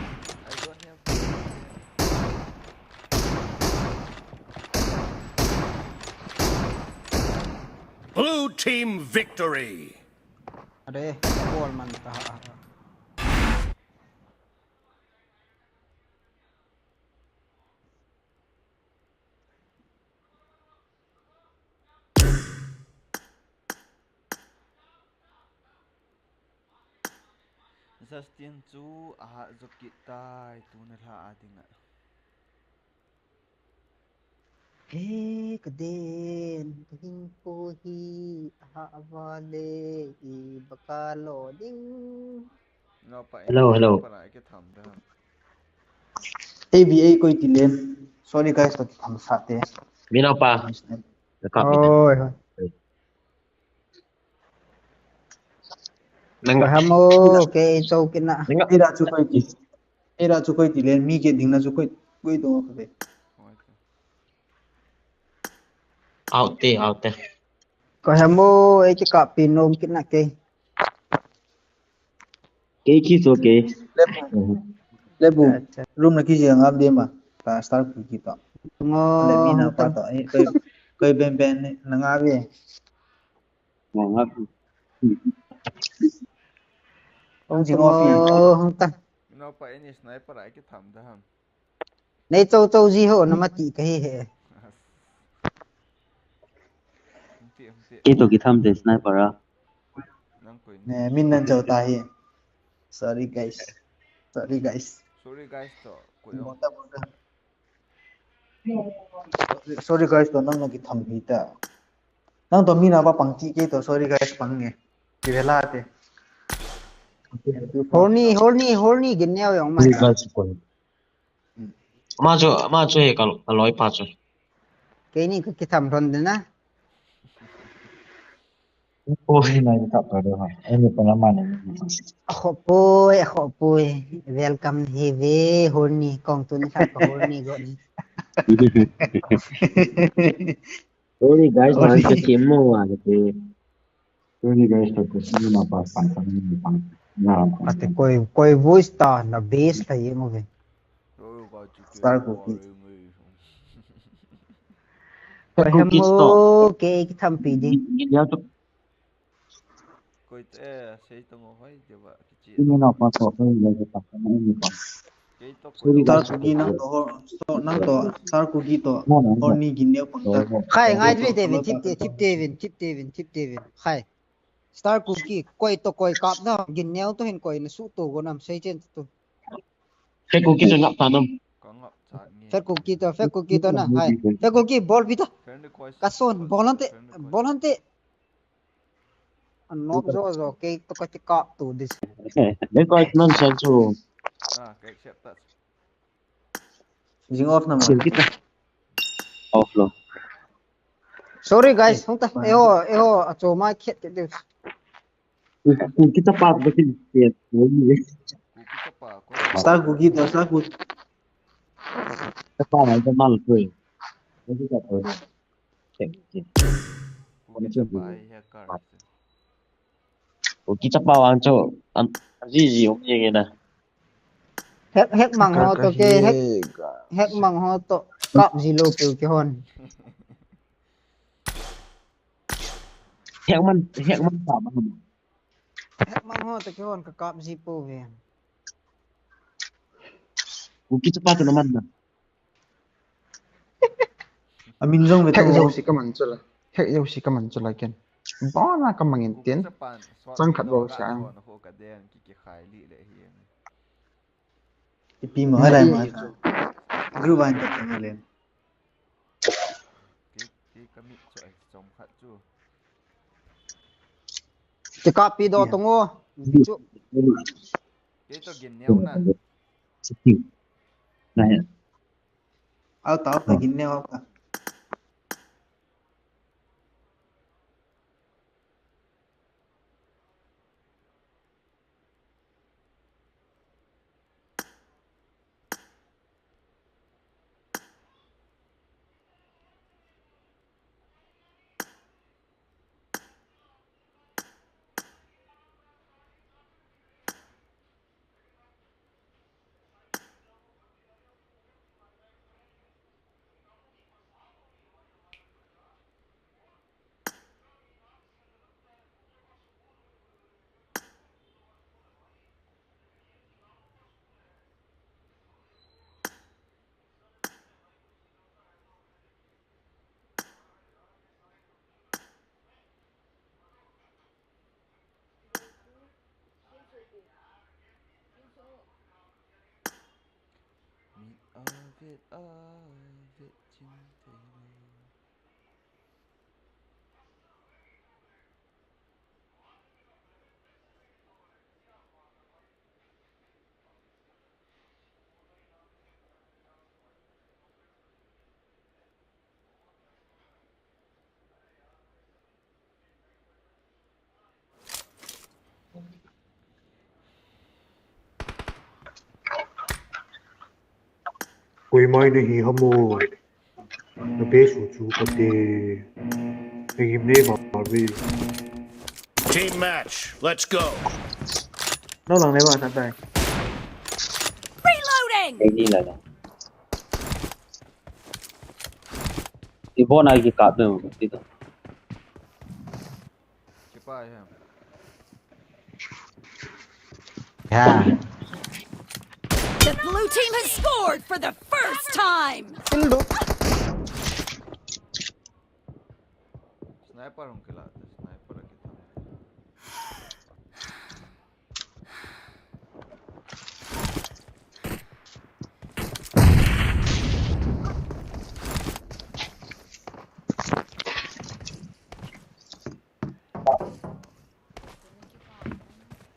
Blue team victory. Ade ball man ta. Justin chu zokit tai tu na tha adinga. Kadin Hinkho hi avale I bakalo ding. No pa Hello. para ke tham da. ABA koi tilen. Sorry guys, to tham sate. Mina pa. Dekat mina. Ôi, Nengok. hamo cái châu cái nạ. Nengok. Era chu koi ti. Era chu koi tilen mi ke dingna chu koi do kave. Out there. Có hamo cái cặp pin ôm cái nạ cái. Okay, kiss okay. Lebu room na kiji ang abde ma ka start ku kita. Le mi na pa to koi ben na ngabe. Ngap. Ông chỉ ngó Không ta. No pa ini sniper ai ke tham da ham. Này châu gì hộ nó mà chỉ cái hệ. Ito kitam de sniper ah. Nang koi. nè min nan chau ta hi. Sorry guys. Sorry guys to. Bota. Sorry guys to nang nagi tham hi ta. Nang to mi na ba pangti ke to sorry guys pang nge. Ki vela te. Horny cái neo yang mà. Ma cho he kaloi pa cho. Cái này cái thầm rồi đấy na. Ôi này tập rồi được rồi. Em được làm màn này. Khopoi. Welcome heavy horny. Kong tun sa pa horny go ni. Sorry guys, Sorry. நான் கேமோ ஆகுது. Sorry guys, tôi xin mà bà phản phản phản phản ate koi voice ta na bass la yemo ve Rồi gọi chị kia Star qua cookie. rồi người koi hemo ke ki tham pi di Giao cho coi thế xây tông hỏi thì vợ cái chị cái đó nào qua sổ tôi giờ tôi tập cái này đi. cái tóc coi Sorry đâu Star guys, cookie nang to hor so nang to star cookie to no no no. horny gineo pangta. khai ngai To dri to David to chip David khai star cookie koi to koi kap na gin neo to hin koi na su to go nam sei chen to Cái cô kia ngập tàn không? có ngọc chặt nghe fake cookie to na hai fake cookie ball bi ta friend coi kason ball ante an nok zo ke to ka ti kap to this Để coi nó sao cho à cái accept that jing off na xin kita off lo. sorry guys hong ta eho acho ma khet te de Kita part bikin tiệt với gì? cú cái chấp bà có star cookie to star cookie. Kita part này cho mal rồi. Cái kita rồi. cú cái chấp bà hay hacker Kita bawang cho anh gì không như thế này. hek mang ho to ke hek mang ho to kap zilo ke hon Hẹn mình tạo bằng hek mang ho to ke hon ka kap zipo ve kita part naman na. Amin jong Hek beto dâu xí cái mặn cho là hek dâu xí cái mặn cho là kiên bỏ ra cái mặn tiền Trăng khát vô sáng. nó khô cả đen cái khai lì lại hiền pi mo harai ma group an ta ma len cái mít cho trong khát chú ti kap pi do to ngo chu cái to ghiền nhau nè Này au ta ta gineo ka Việt chính thế Quỳ mai này hi hâm mộ nó bé sủ chú có thể cái game này bảo vì Team match. Let's go. no lang ne ba ta tai Reloading! cái đi là Ibo này cái cặp này một tí thôi. chụp bài ha yeah The blue team has scored for the first time! sniper không kila sniper kita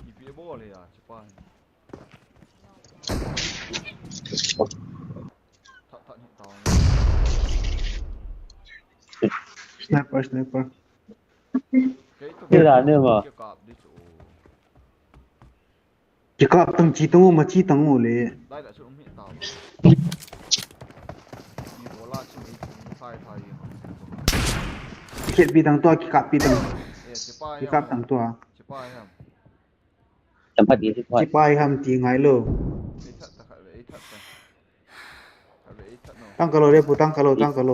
Ipi boleh ya cepat tak ni tahu sniper Thế là nếu mà cái cặp đi chỗ chỉ có tầng chỉ tầng mà chỉ tầng le đây là chỗ ông hiện tàu đi bộ la chỉ mấy cũng sai thay เขียดปีตั้งตัวกี่กับปีตั้ง จะป้าย กี่กับตั้งตัว จะป้ายครับ จำพัดดีที่พอ กี่ปลายทำจีไงเลย ไอ้ทัดตะขัดเลยไอ้ทัดไปขัดเลยไอ้ทัดเนาะ ตั้งกะโลเรียกผู้ตั้งกะโลตั้งกะโล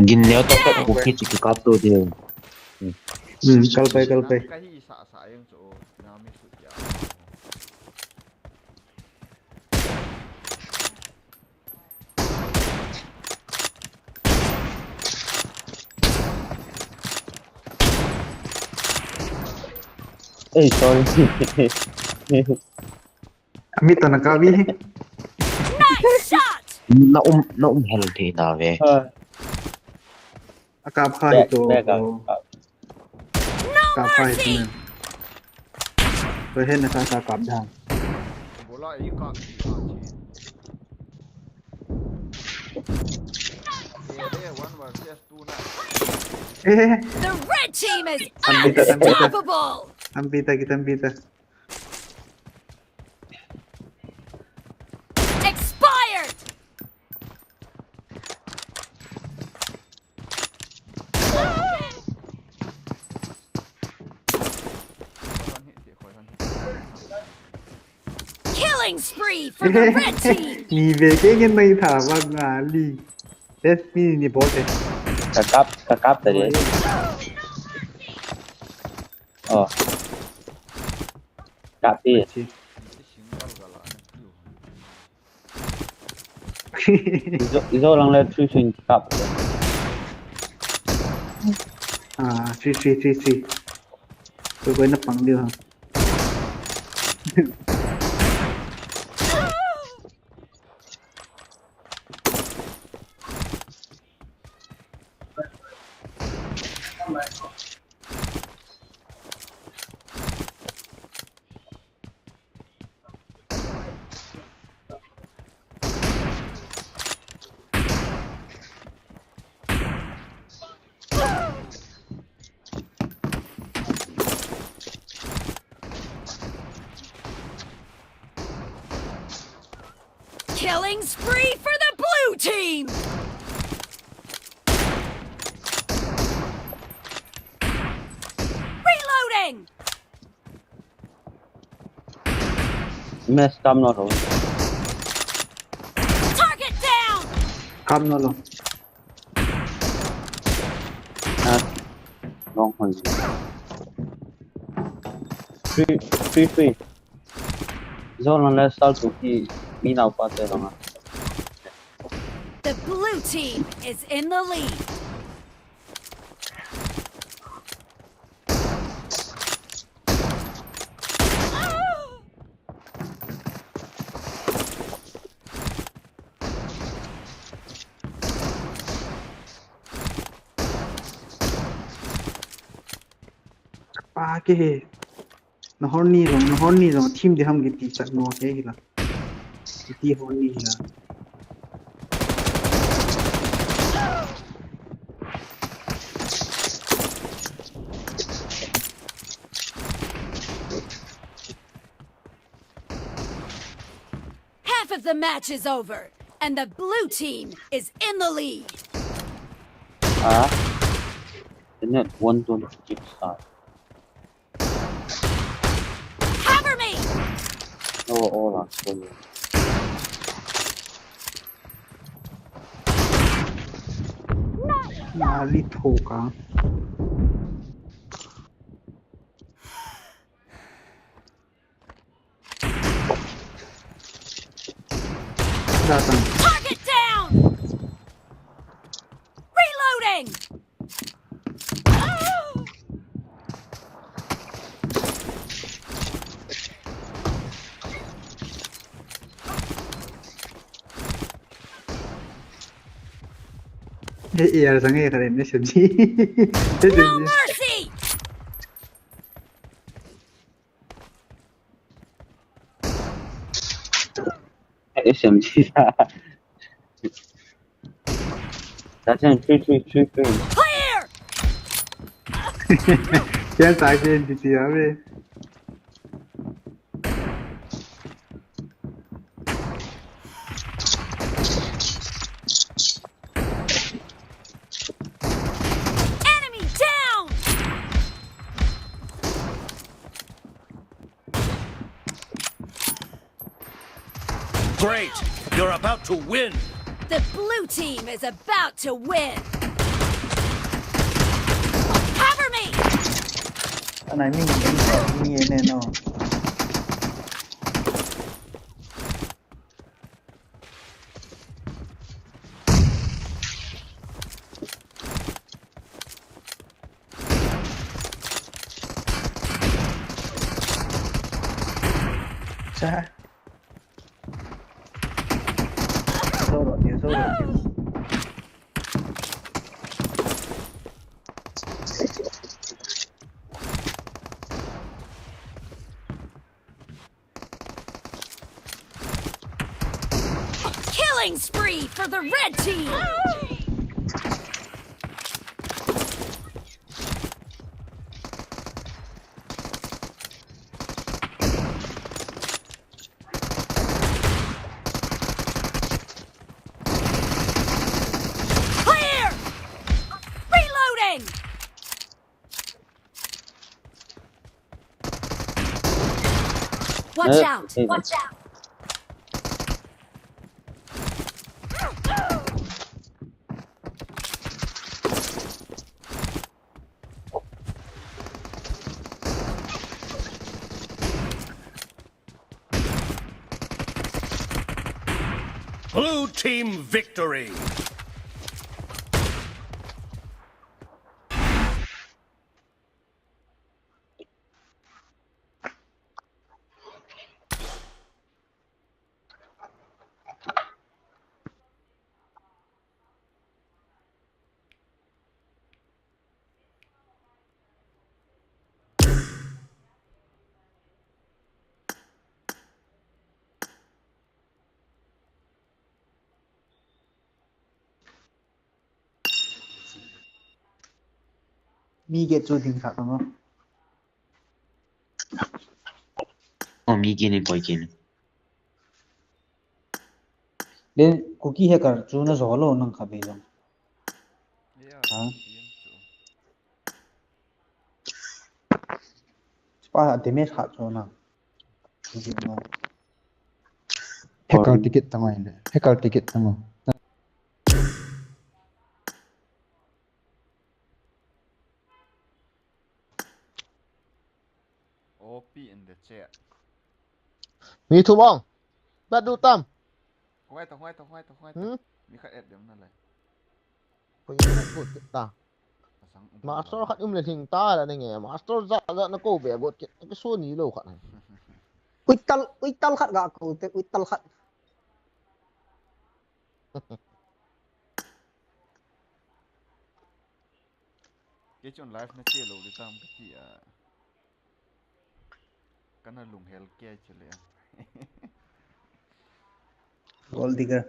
กินแล้วต้องไปบุกที่จิกกับตัวเดียว กลไปกลไป ใกล้ที่สะสายยังโจน้ำไม่สุดยอด เอ้ย sorry มีตัวนักวิ Nice shot. น้าเฮลทีน่าเว้ย อากาศข้าตัว แรกอะ กาบข้าตัวเคยเห็นนะครับกาบทาง โบราณไอ้กากที่อาชีเดี๋ยววันวันเสียตูน่ะ The red team is unstoppable. ทำปีตากี่ทำปีตา Expired. Killing spree for the red team. มีเวกเงินในถามว่างานลีเอสมีนี่บอสเลย กระกับแต่เดียวอ๋อกับพี่อีโซ่ลังเลช่วยกับ ซีตัวเป็นนักปังเดียว Killing spree for the blue team. Reloading. Mess come not on. Target down. คำนั่นหรอ Long hold. Free. Zone unless start to be now pass along. The blue team is in the lead. Pake nahorni rong team de ham giti chak no ke hila giti horni hila Half of the match is over, and the blue team is in the lead. The net 126 start. Cover me! Oh, all on sorry. nali thoka datang Target down! Reloading! यार संगे खड़े ने सब्जी No mercy! SMG. That's in 3. Clear! क्या side दीती है बे Great! You're about to win! The blue team is about to win. Cover me! Anh này mình nè nó. Xa. Sâu rồi kìa, sâu rồi kìa. Killing spree for the red team. Clear! Reloading! Watch out! Watch out! Blue team victory! Mi get cho thình khắc không? Mi gini boy gini. Then cookie hacker cho nó gió lo nang khabe jong. Ha? Spa damage khat cho na. Hacker ticket tama ini. Hacker ticket tama. OP in the chat. Mi thu bong. Bắt đu tam. Hoai. Mi khát điểmนั่นเลย Koi bot ta. Master khat le thing ta la nge. Master za na ko be bot ke so ni lo khat. Uital khat ga ko te uital khat. Cái chọn live nó chia lỗ đi tam cái gì à, cái nó lùng hell kia chứ lẽ. Gold digger.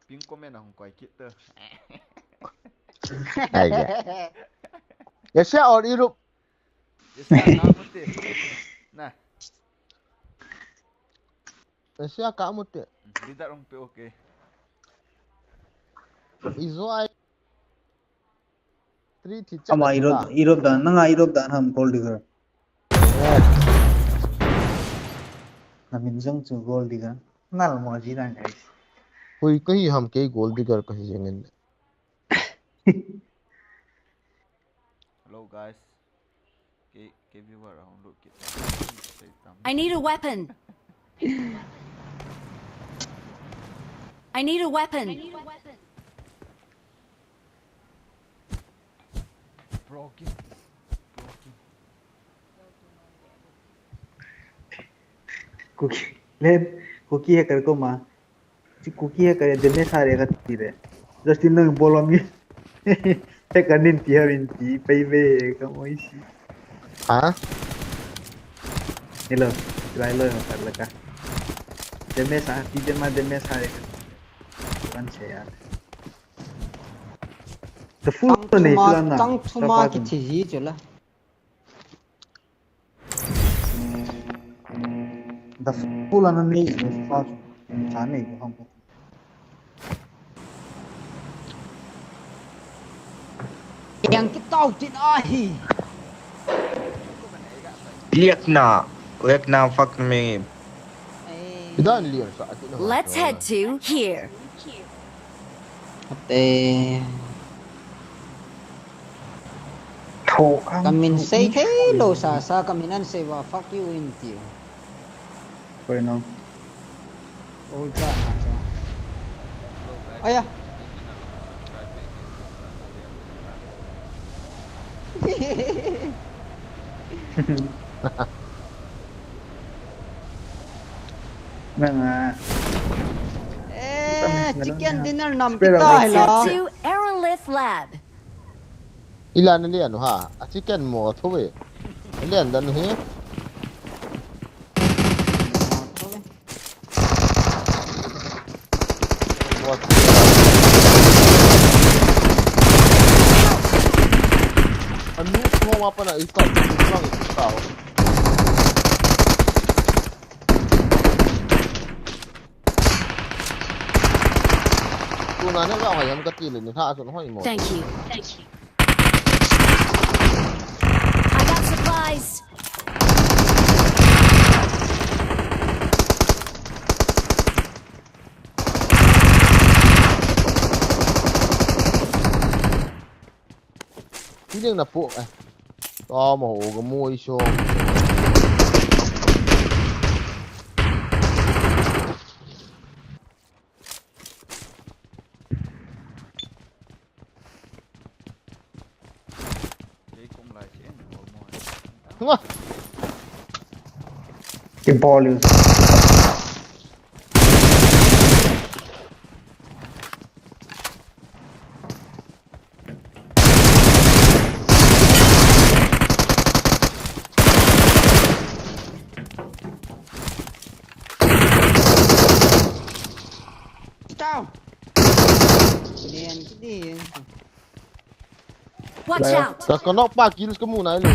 Pin comment không quay kít tơ. Ai da. Ya sia or irup. Ya sia kamu teh. Nah. Ya sia kamu teh. Tidak orang pe oke. Izo ai 3 thì chắc Ama Europe dan nanga Europe dan ham gold digger. Na min jong chu gold digger. Nal mo ji dan guys. Ui kahi ham ke gold digger kahi jengin. Hello guys. Cái viewer không được kịp. I need a weapon. I need a weapon. Broken. Cookie lên cookie hacker ko ma. Chi cookie hacker damage sare ka tire. Just in nang bolom ni. Hacker nin ti harin ti pai ve ka moi si. Hả? Hello. Try lo kar la ka. Damage sa ti damage sare ka. Kan se yaar. The full ne islam na. Tang thuma ki thi chola. The full an ne is fast. Chane ko hum. Yang cái tàu tin ai. Lihat na. Wek now fuck me. Idan liyan sa atin na. Let's head to here. Kamin say hello sa kaminan say wa fuck you into. Bueno. Old na siya. Aya. Mga chicken dinner nam kita hela. To Aerolith Lab. Ilan na liyan ha? Chicken mo to eh. Liyan dan he. Ano mo pa na ito? Lang ito. Tunanya ka kaya magkatilin ni ha aso no mo. Thank you. I got supplies. Hindi na po eh. Tama ho, gamoy siya. Nga! cái ball luôn. Ciao. Diyan. Watch out. Tas kanok pa kills ka muna ilo.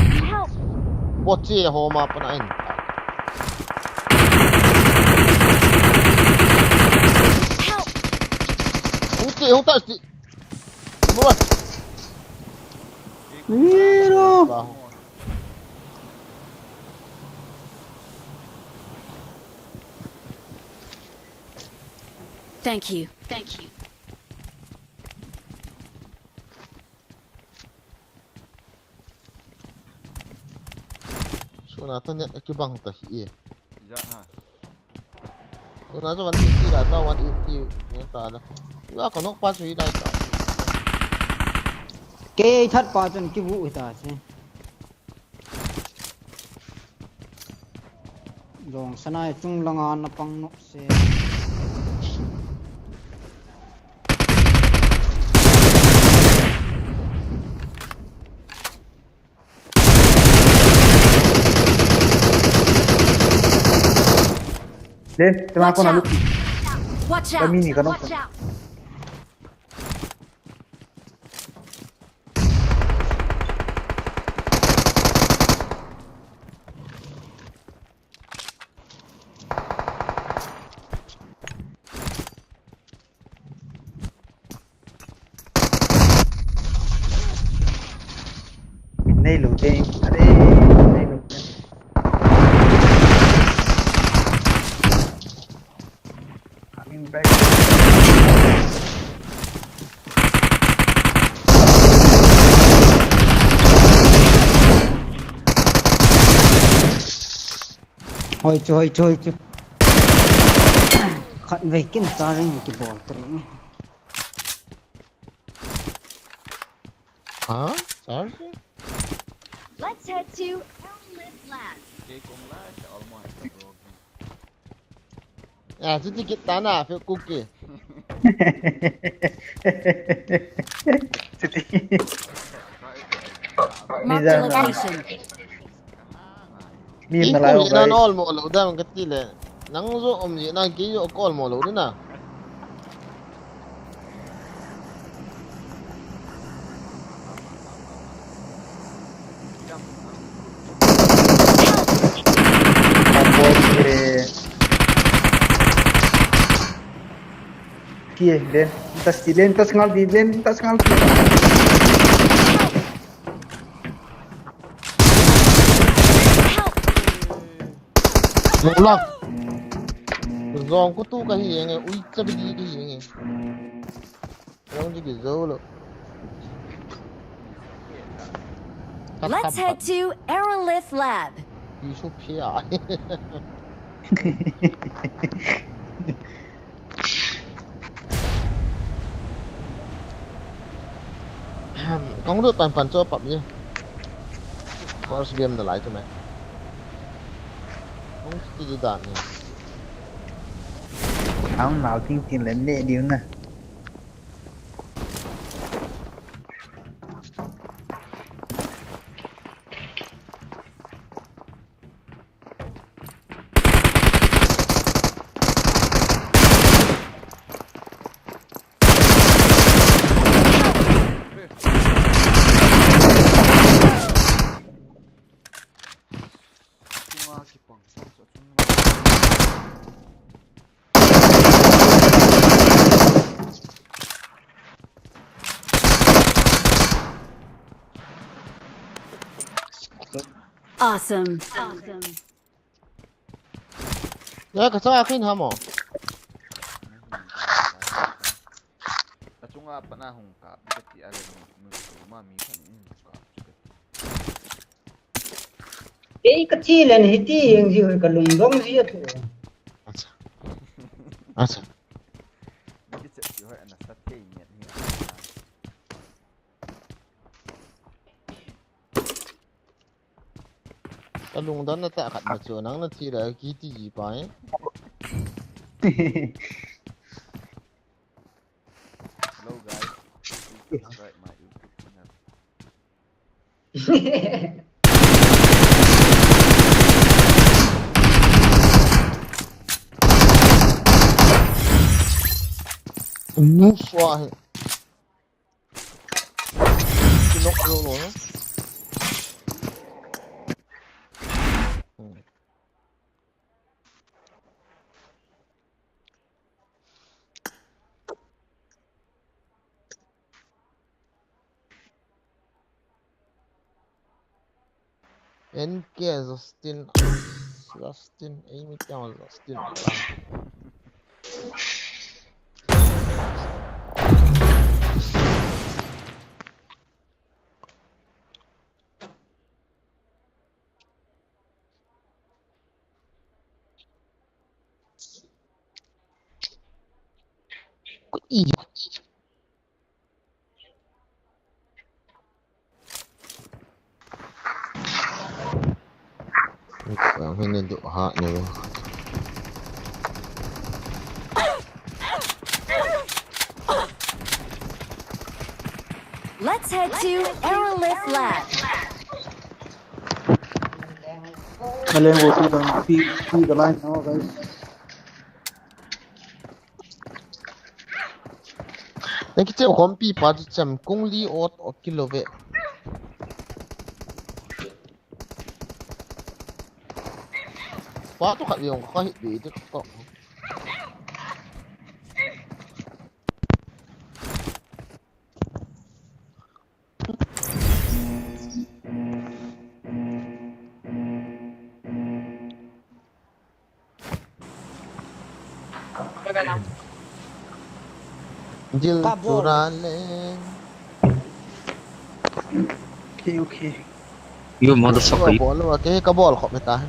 Botse ho mapanain. Help. Hung tas di. Buat. Miro. Thank you. So natin yan ikibang tas iya. Ja ha. So nasa 150 ka ta 180 yan ta na. Wa kanok pa sui dai ta. Ke thắt pa chun ki bu ta che. Dong sanai chung langa na pang no se. Lên, cho mà con nào lúc Watch cái out. mini có nó này lũ đây, ở đây lũ coming back. Hoi chu. Khẩn về kinh ta rồi cái ball tring. Ha? Sorry. Let's head to Aerolith Lab. Ah, sedikit tanah feel cookie. Mark the location. Mim na layo Na guys. all mo lo da man katile. Nang zo ji na ki yo call mo lo na. Kia lên, tas ngal di lên, tas ngal. một lắc dòng của tu cái gì nghe ui chắc bị đi cái gì nghe không chỉ cái dấu rồi Let's head to Aerolith Lab. đi số phía con được bàn phần cho bập nhé có game lại cho mày không chỉ đi đạn nhỉ áo nào tin tiền lên đệ điếu nè Awesome. ya cái sao khi nào mà chúng ta bắt hùng cả biết gì ở đây mà mình phải cái chi lên hết đi những gì cái lùng rong gì đó अच्छा cái chuyện gì vậy là sát thế nhỉ cái lùng đó nó tại khát mà chỗ nắng nó chỉ là kiti gì phải hello guys please subscribe my YouTube channel ngu xoa hết cái nóc luôn rồi á en kia Justin ấy mới chào Justin ý phải nên độ hạ nhiều Let's head to Aerolith Lab. lên vô phi đồng phi the line now guys cái chỗ hôm pi ba trăm công lý ở kilo vậy quá tôi khát dùng khó hit bị chứ có Dil chura lên okay You motherfucker. Ball luôn cái ball khó người ta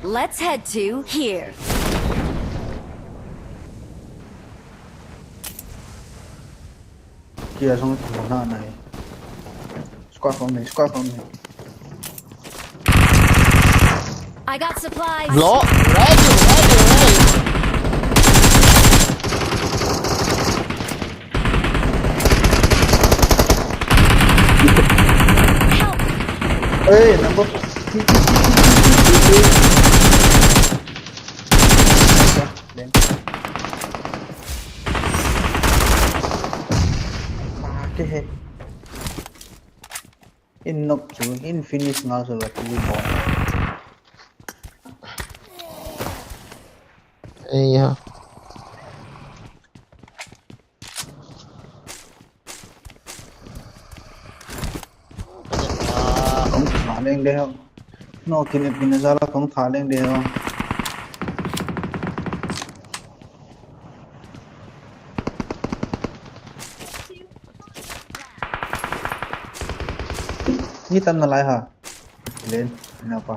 Let's head to here. kia xong thủ nào này squad from me I got supplies. Lo, ready. Help. Hey, number cái hết in knock chú in finish ngao rồi thì bỏ lên đây không nó kìm kìm ra là không thả lên đây không ni tan na lai ha lên nào pa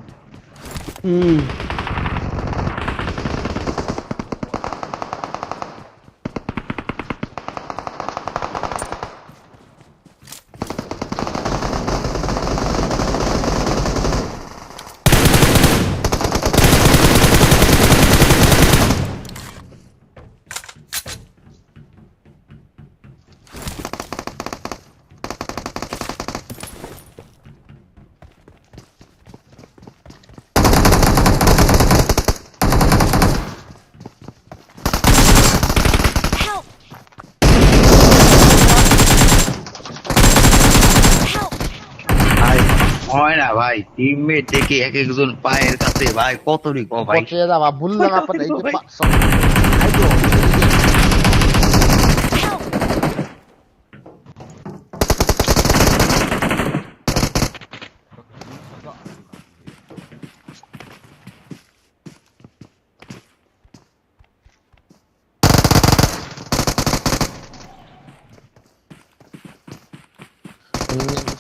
হয় না ভাই teammate দেখে এক একজন পায়ের কাছে ভাই কত রিকো ভাই Kaya dapat bulan apa na itu pak.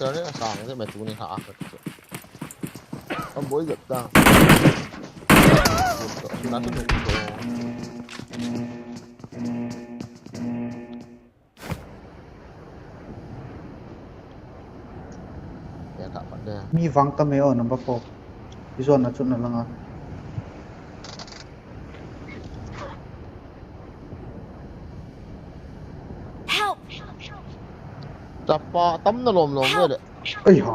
Cho nên là sòng cái mày tụi này họ không bối giật ra nó tiếp tục mi vang ta me o number 4 iso na chun na langa chập tấm nó lồm rồi đấy ơi hả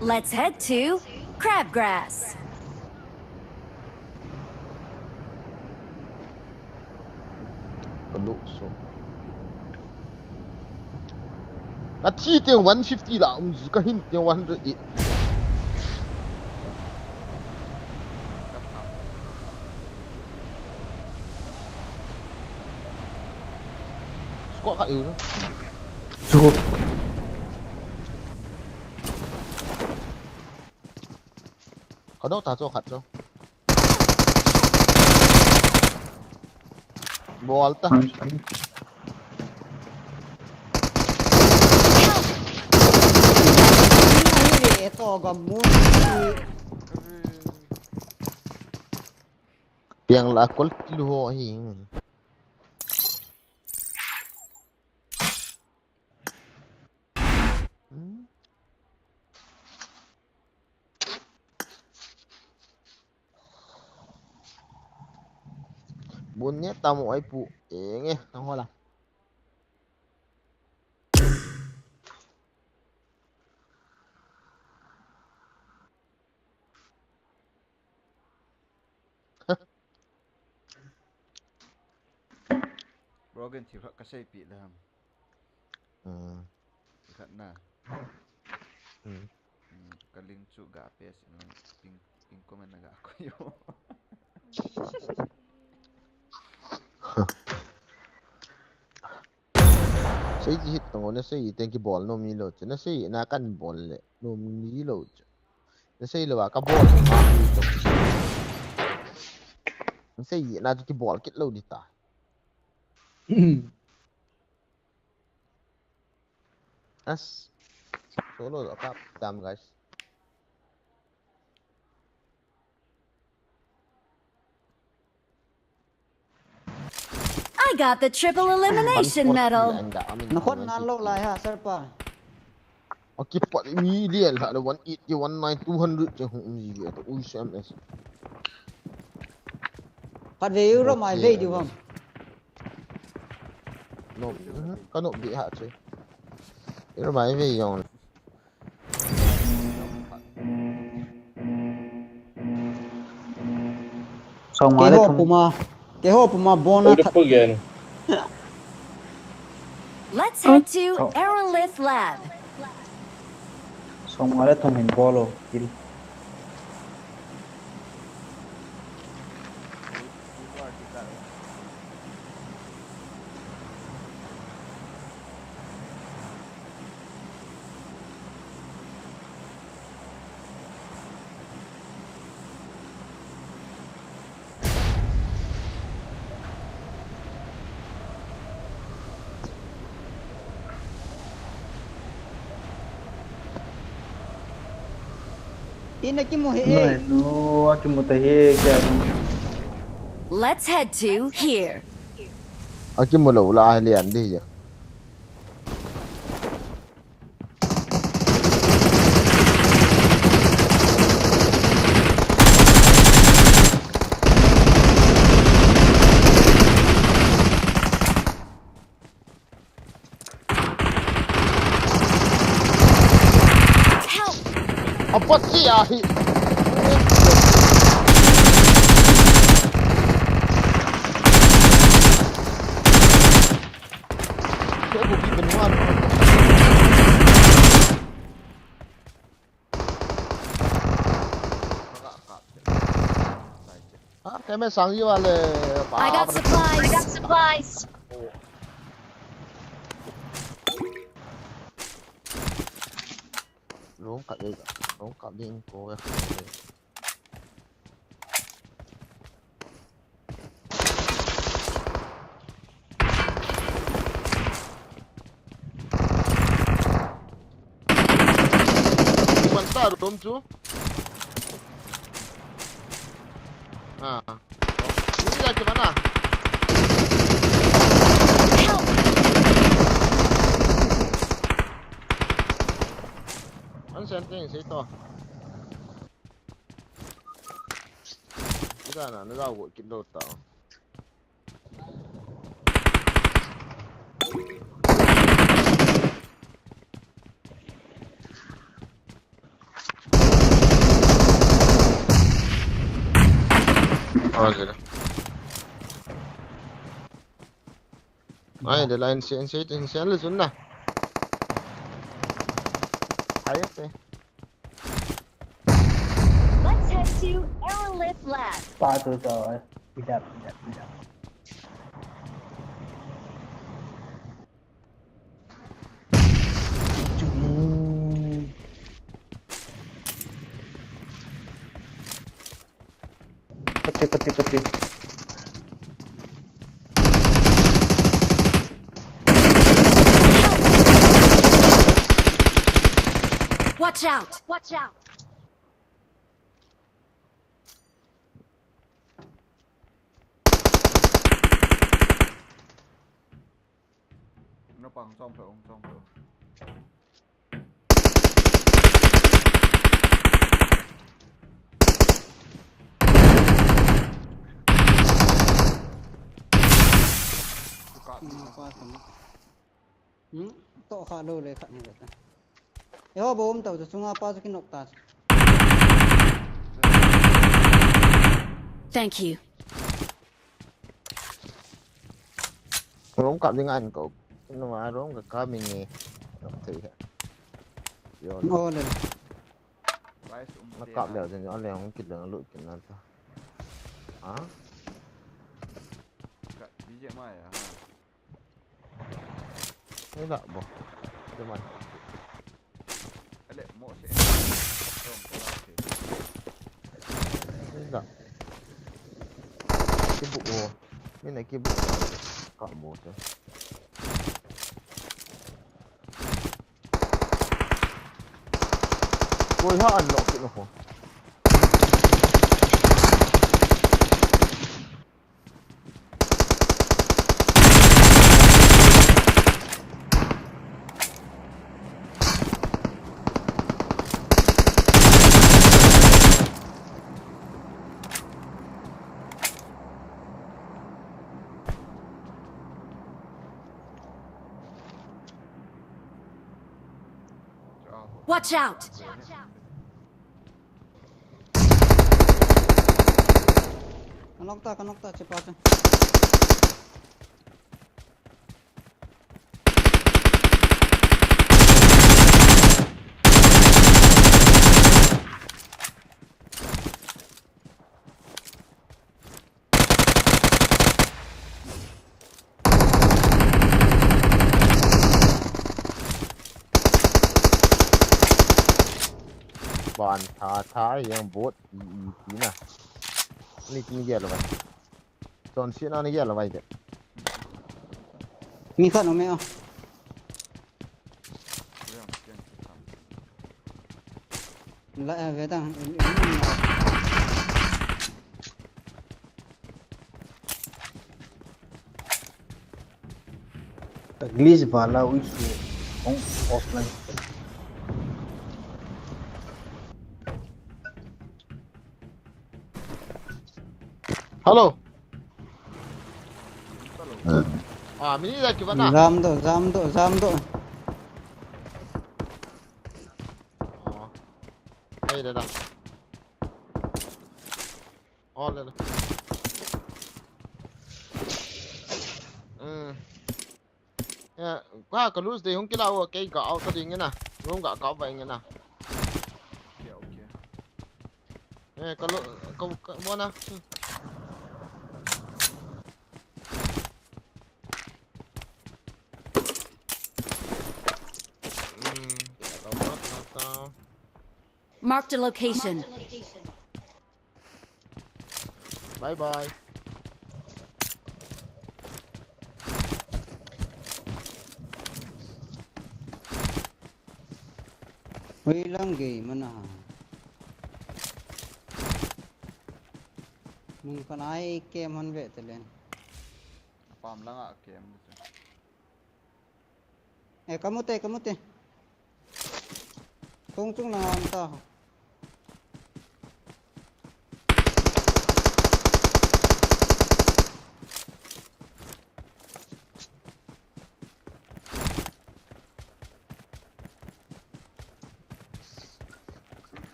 Let's head to Crabgrass. à chi tiền 150 là ông chỉ có hình tiền 108 có cả yếu đó chụp có đâu ta cho khát cho ball ta to gamu yang là có kilo hình buồn nhé tao một ai phụ nghe không hoa là Brogan thì họ cái bị làm khẩn nè cái link chủ gà PS ping ping comment là gà có yêu xây gì tao nó xây tên cái ball nó mi lột nó xây na căn ball lệ nó mi lột nó xây là cái ball nó xây na cái ball kết lâu đi ta as solo là các damn guys I got the triple elimination medal. nó khuất nan lâu lại ha Serpa okay pot mi dia lah ada 180 19 200 je hung gì vậy ui xem này phát về euro mày về được không no có nộp bị hạ chứ euro mày về rồi xong cái rồi hộp mà bona Let's head to Aerolith Lab. xong rồi thông hình bolo kill Ini kimo he. No, aqui muta he kya. Let's head to here. Aki mo lo la lian đi giờ. Apa sih ya? Cái mấy sáng như là I got supplies. I got supplies. Đúng cặp đi, đúng cặp đi cô ấy. Quanto đúng chú? À, ini dah ke mana? Anh xem cái gì to? Cái này nó ra của kinh đô tàu. Rồi. Ai để lại sẽ là xuống nào. Thấy thế. Let's head to Airlift Lab. Pa tu rồi. Tidak. Peti. Watch out! Watch out! Nó bằng trong phải không? Trong phải. To kha lo le khat ni ta. Yo bom tàu sunga pa sa kinok ta. Thank you. Đúng cặp tiếng Anh cậu. Nhưng mà đúng cái cá mình nghe. Thì ô lên. Nó cặp đều thì nó leo không kịp được nó lụi kịp nó ta. Hả? Ví dụ mày à? Thế là bỏ. Cái mày. Cái lệ mộ sẽ Thế là cái bộ bên này kia bộ cọ một rồi. Ôi ha ăn lọ kỹ nó không. Watch out! Kanok ta cepat. Bọn thả yang bốt tí nè. Ini tinggi lah, Pak. Tuan si nak ni lah, Pak. Mi khat nó mẹ. lại về tầng glitch वाला issue on offline Halo. Mini lagi mana? Jam tuh. Đây đây đây. Đây đây. Qua cái lúc gì không cái nào cái gạo cái gì nghe nè, không gạo vậy nghe nè. Cái lúc cái mua nè. Marked a location. Bye bye. Huy lắm gì mà nào mình còn ai kem hơn vậy lên Pam lang ạ kem. kamu teh tung là ta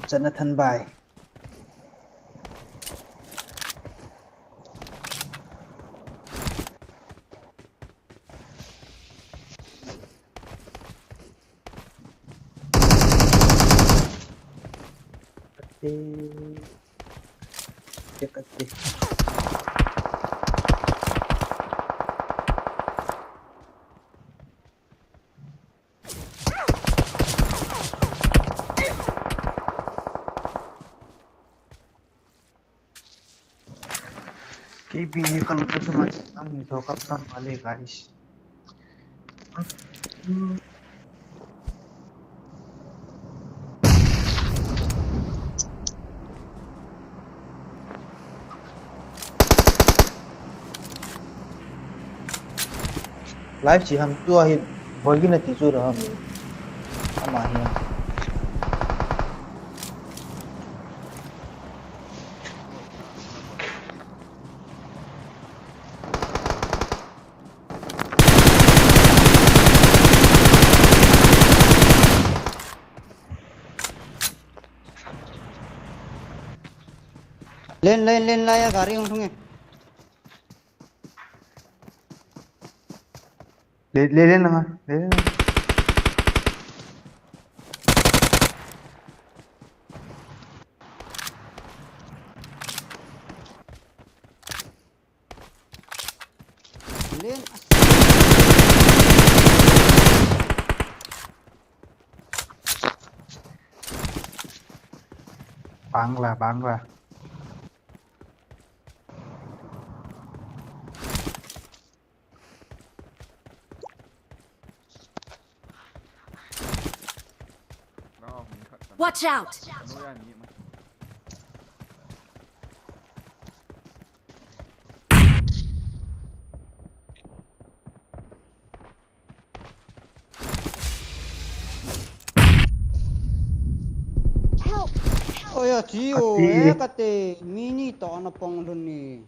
Jonathan bài cái vehicle को तो हम धोखा कम वाले guys live chỉ हम तो ही वही ना तीसरा रहा हम आही lên lại gaari không nghe ले ना lên Bangla Watch out! ôi ya chiu kate mini to na pong dun ni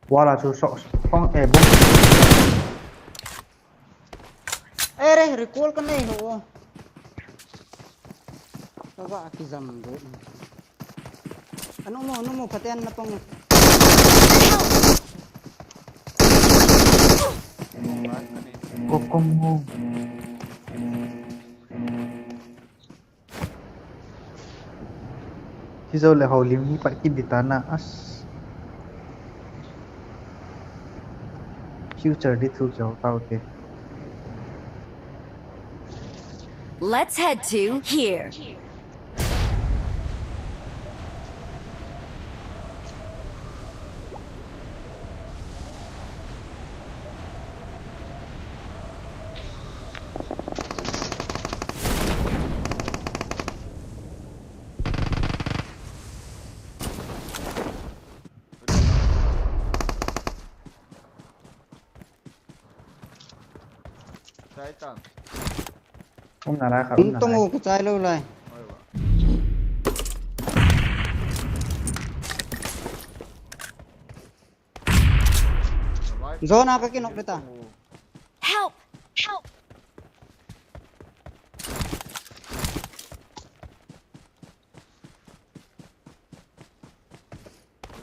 wala su sok phong bom re recall kan nahi ho coba ki jam do anu mo paten na pong kokomo Hizo le haulim ni pat kin ditana as future di thu jaw tao te Let's head to here. trái tầng อุ้มนาราครับ tung ngủ cái trái lâu này ôi vợ gió nào cái nóc đấy ta Help! Help!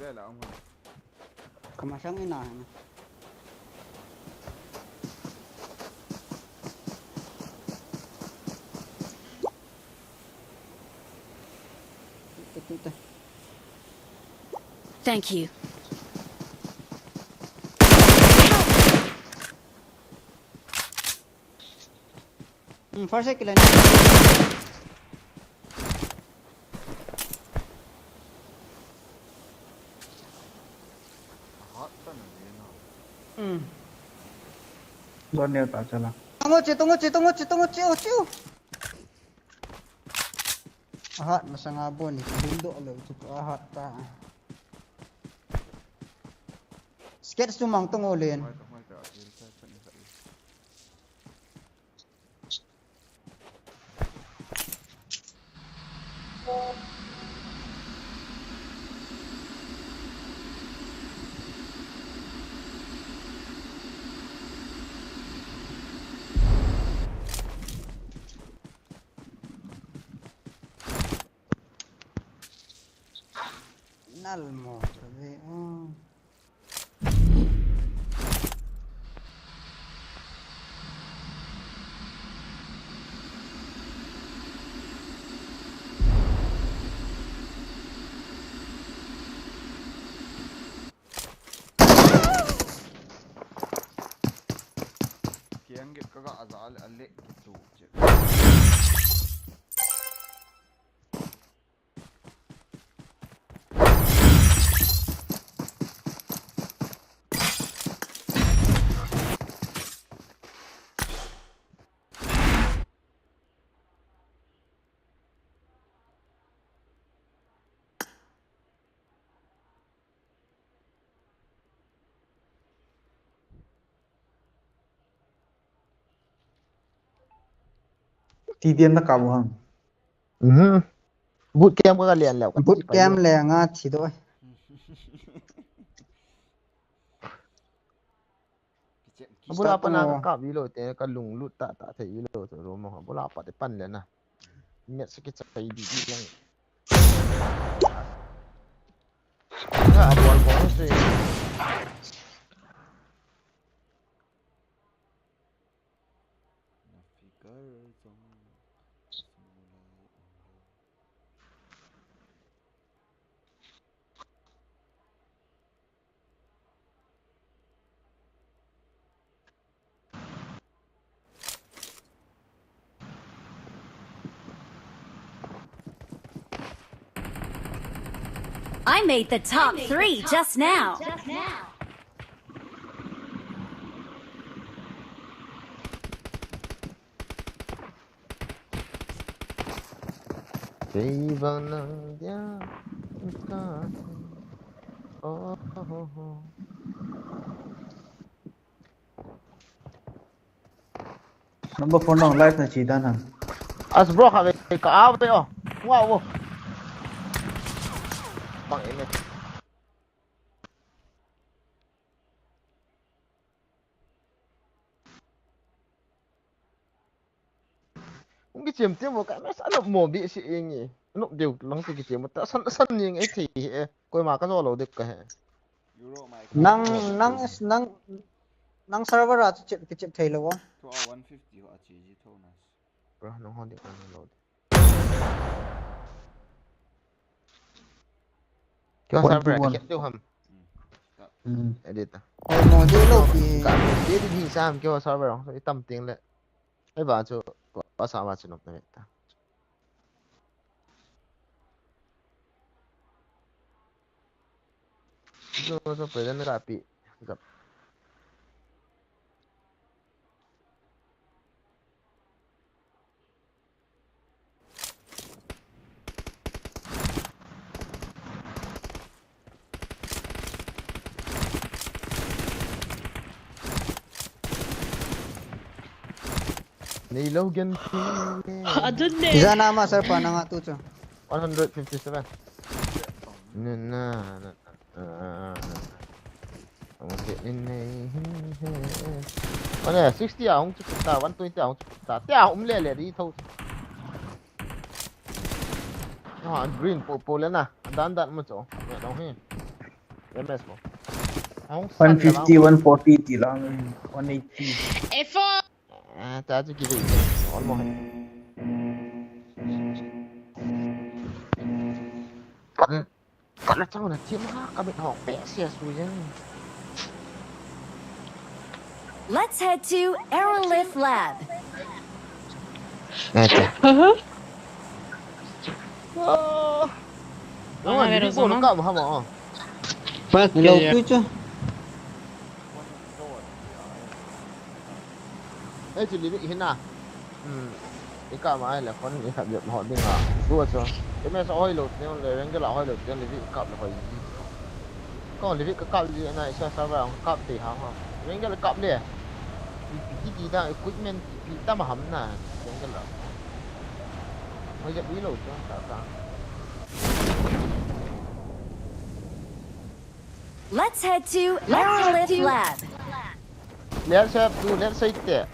đây là ông hả cầm sáng cái nào Thank you. First second line hot tên là gì nào Đón nêu tạo cho là tunggu chiu ahat masa ngabon ni dunduk lo cukup ahat ta sketch cuma tunggu len Nalmo sabi kiang git kaga azal alle gitu Ti tiêm nó cầu không boot camp có liền lẹo boot camp lẹ nga chỉ thôi bola pa na ka bilo te ka lung lut ta the ilo to ro mo bola pa te pan le na met sa kit sa di lang na bol bol se I made the top 3 just now. number phone dong live na chỉ đan hằng as bro ha ve ka ave o wow bang ini cái chiếm tiêu một cái mess nó mồm bị xị nhỉ nó đều lắng từ cái chiếm một sân sân như ấy thì coi mà cái do lẩu được cái nang server at chip thay lo to 150 họ chỉ thôi nè bro nó hon được nó lẩu cái server cái tiêu hầm edit một đi lâu thì cả một đi đi xem cái server đó cái tầm tiếng lệ cái vào chỗ có sao mà chỉ nộp này ta rồi phải lên cái bị gặp Nilogan. Isa nama sir pa na nga tuto. 157. Mana 60 ah, 120 ah, tia le đi thôi. Green po lên à, dan một chỗ, mẹ đâu hết. MS mo. 150 140 tilang 180 F4. Ta chỉ kịp on mo. Còn là trong là chiếm các bạn họ bé xe xui chứ. Let's head to Aerolift Lab. Đúng rồi, đi bộ nó cậu mà không bỏ. Lâu cứ chứ. Ê, chỉ lý bị thế nào? Cái cậu mà ai là con những thằng họ bên nào đua cho. Cái mẹ sao hơi lột nhưng là cái lão hơi lột cho lý vị cậu là phải gì? Còn lý vị cái cậu gì này sao vào cậu thì hả không? Cái là cậu đi. Cái gì ta equipment ta mà hầm nè, cái là mới gặp bí lột cho cả. Let's head to Aerolift Lab. Let's have to let's say there.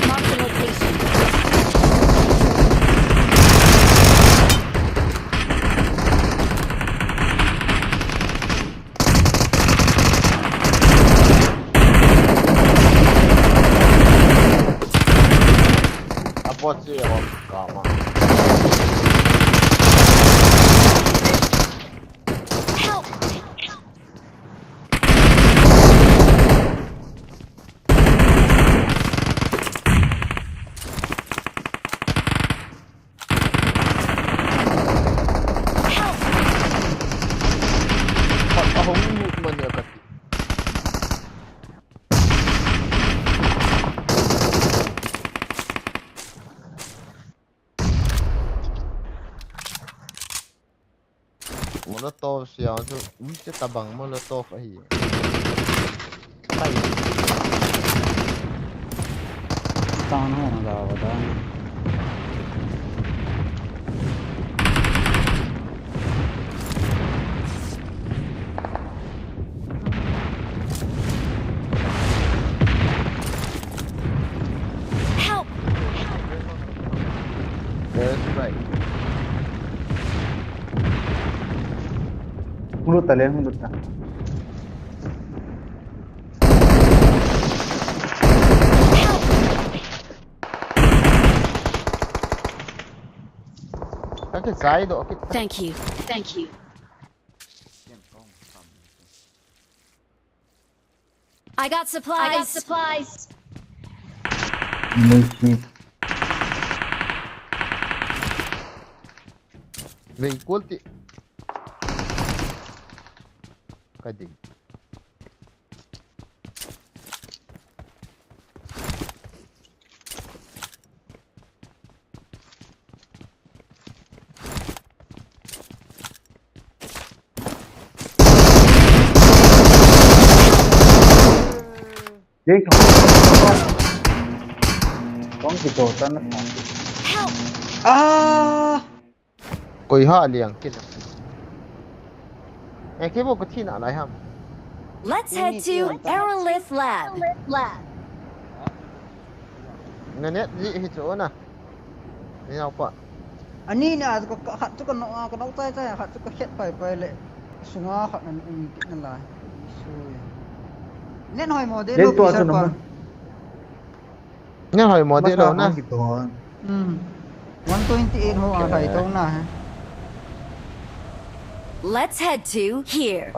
Mark the location. What's here? Come on. Help! Molotov siya so bisa tabang molotov ay. Tao nó là vào đó. Help! That's right. Mulut ta lên mulut ta. Cái trái độ cái Thank you. Thank you. I got supplies. I got supplies. về cuốn thì cái gì Đấy con cái tổ ta nó coi họ liền kia này cái bộ cái thi nào lại hả Let's head to Aerolift Lab. này nét gì hết chỗ nèนี่เอาปะ อันนี้เนี่ยก็ขัดจุกนก็ต้องใจขัดจุกเข็ดไปเลยสุงาขัดนั่นนั่นแหละเนี่ยหน่อยโมเดลลูกพิเศษก่อนเนี่ยหอยโมเดลนะ128หัวอะไรตรงน่ะ Let's head to here.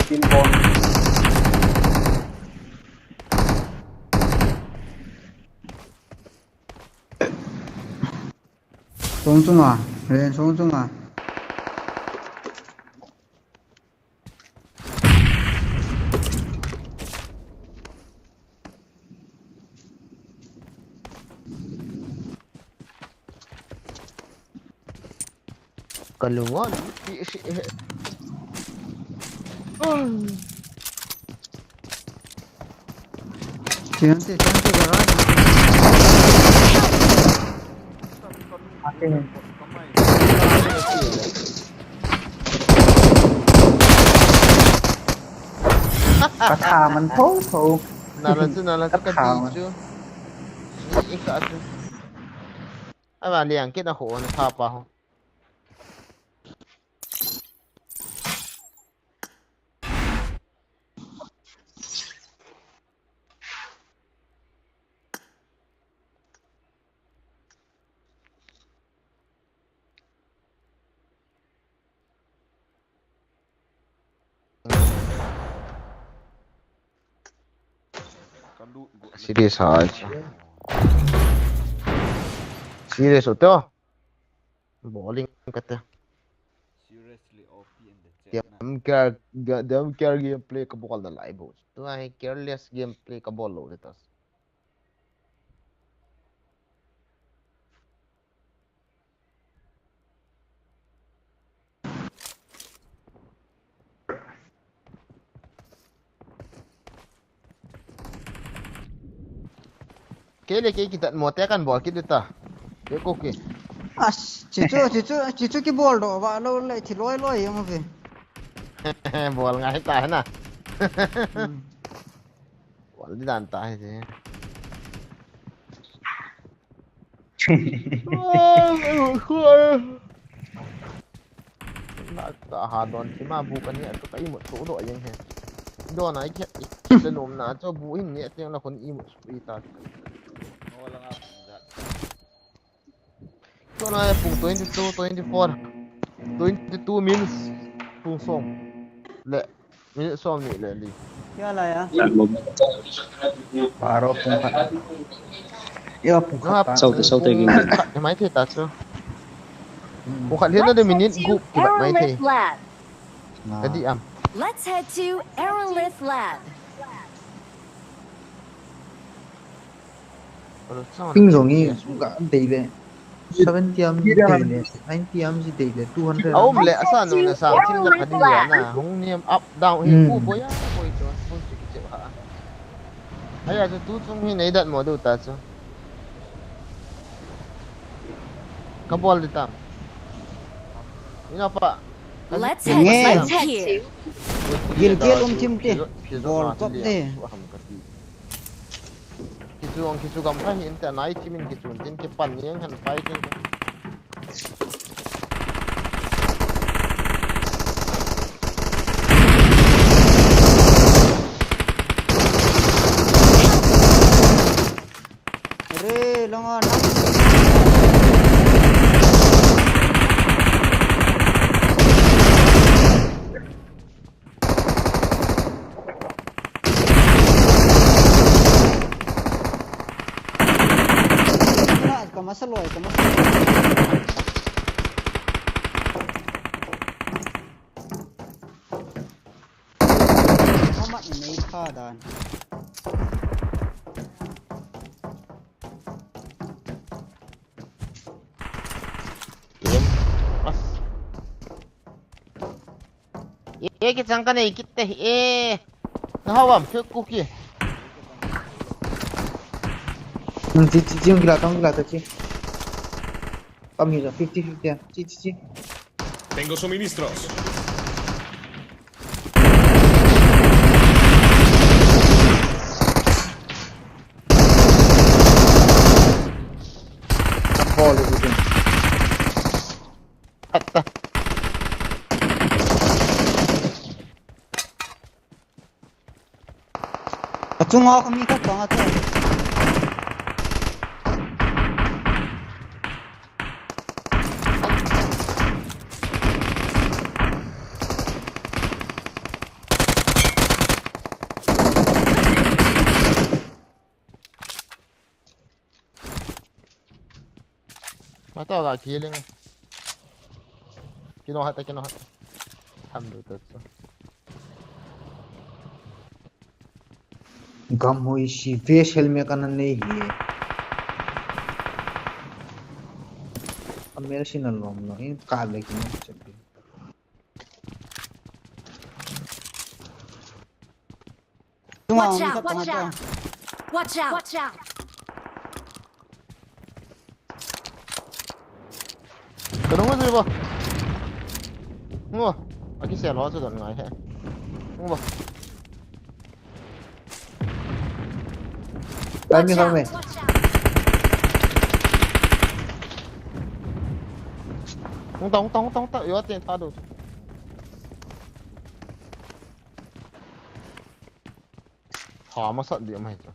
Tin con xuống chung à lên xuống chung à kalungan. Siente garage. Kata man po. Nalan ka dito. Ni ika ito. Ay maliang kita ko na papa ho. Serious aja. Serious itu. Bowling kata. Seriously OP in the chat. Dem care gameplay ka bukal na live host. Tu ay careless gameplay ka bolo ditas. Kele kita mau tekan bol kita ta. Dekho ke. Chichu ki bol do ba lo le chi loi yung ve. Bol ngai ta na. Bol di dan ta je. Ta ha don chi ma bu kan ni to kai mo so do yang he. Do na ke le nom na cho bu hin ni tiang la kon i mo su i ta. Wala nga punjat. So na pung 22, 24, 22 minutes pung som. Le minute som ni le li. Kya la ya? Paro pungkat. Yo pungkat. Saute game. Mai the ta cho. Pungkat le na de minute group ki ba mai the. Jadi am. Let's head to Aerolith Lab. Ping zongi suka daily 70 am daily 90 am si daily 200 Aum le asa no na sa chin la khadiya na hong niam up down hi ku boya boy cho pun chi ki ha aya cho tu chung hi nei dat mo du ta cho ka bol di tam ina pa Let's head here. Gil tim te. Bol top te. Kisu kam pa hin ta nai chimin kisu tin ke pan yang han pai ke Re longa Kamasaloy. How much may car dan? Ye ki changka nei kitte na hawam thek ku ki Cium gila tu. Kami dah 50-50 ya. Cici. Tengo suministros. Boleh gitu. Kacunga kami kat banget ya. Mata lah killing. Kino hat. Alhamdulillah. Gam हुई सी face hello में कन नहीं है मेरा सिनल रोम लो इन car लेकिन चल Watch out! Watch out! Watch out! Watch out! Cái đúng rồi bố. Ngô. Ở cái xe nó cho tận ngoài thế. Ngô bố. Đánh như không mày. Không tông, yếu tiền tha đủ. Thỏ mà sợ điểm hay chứ.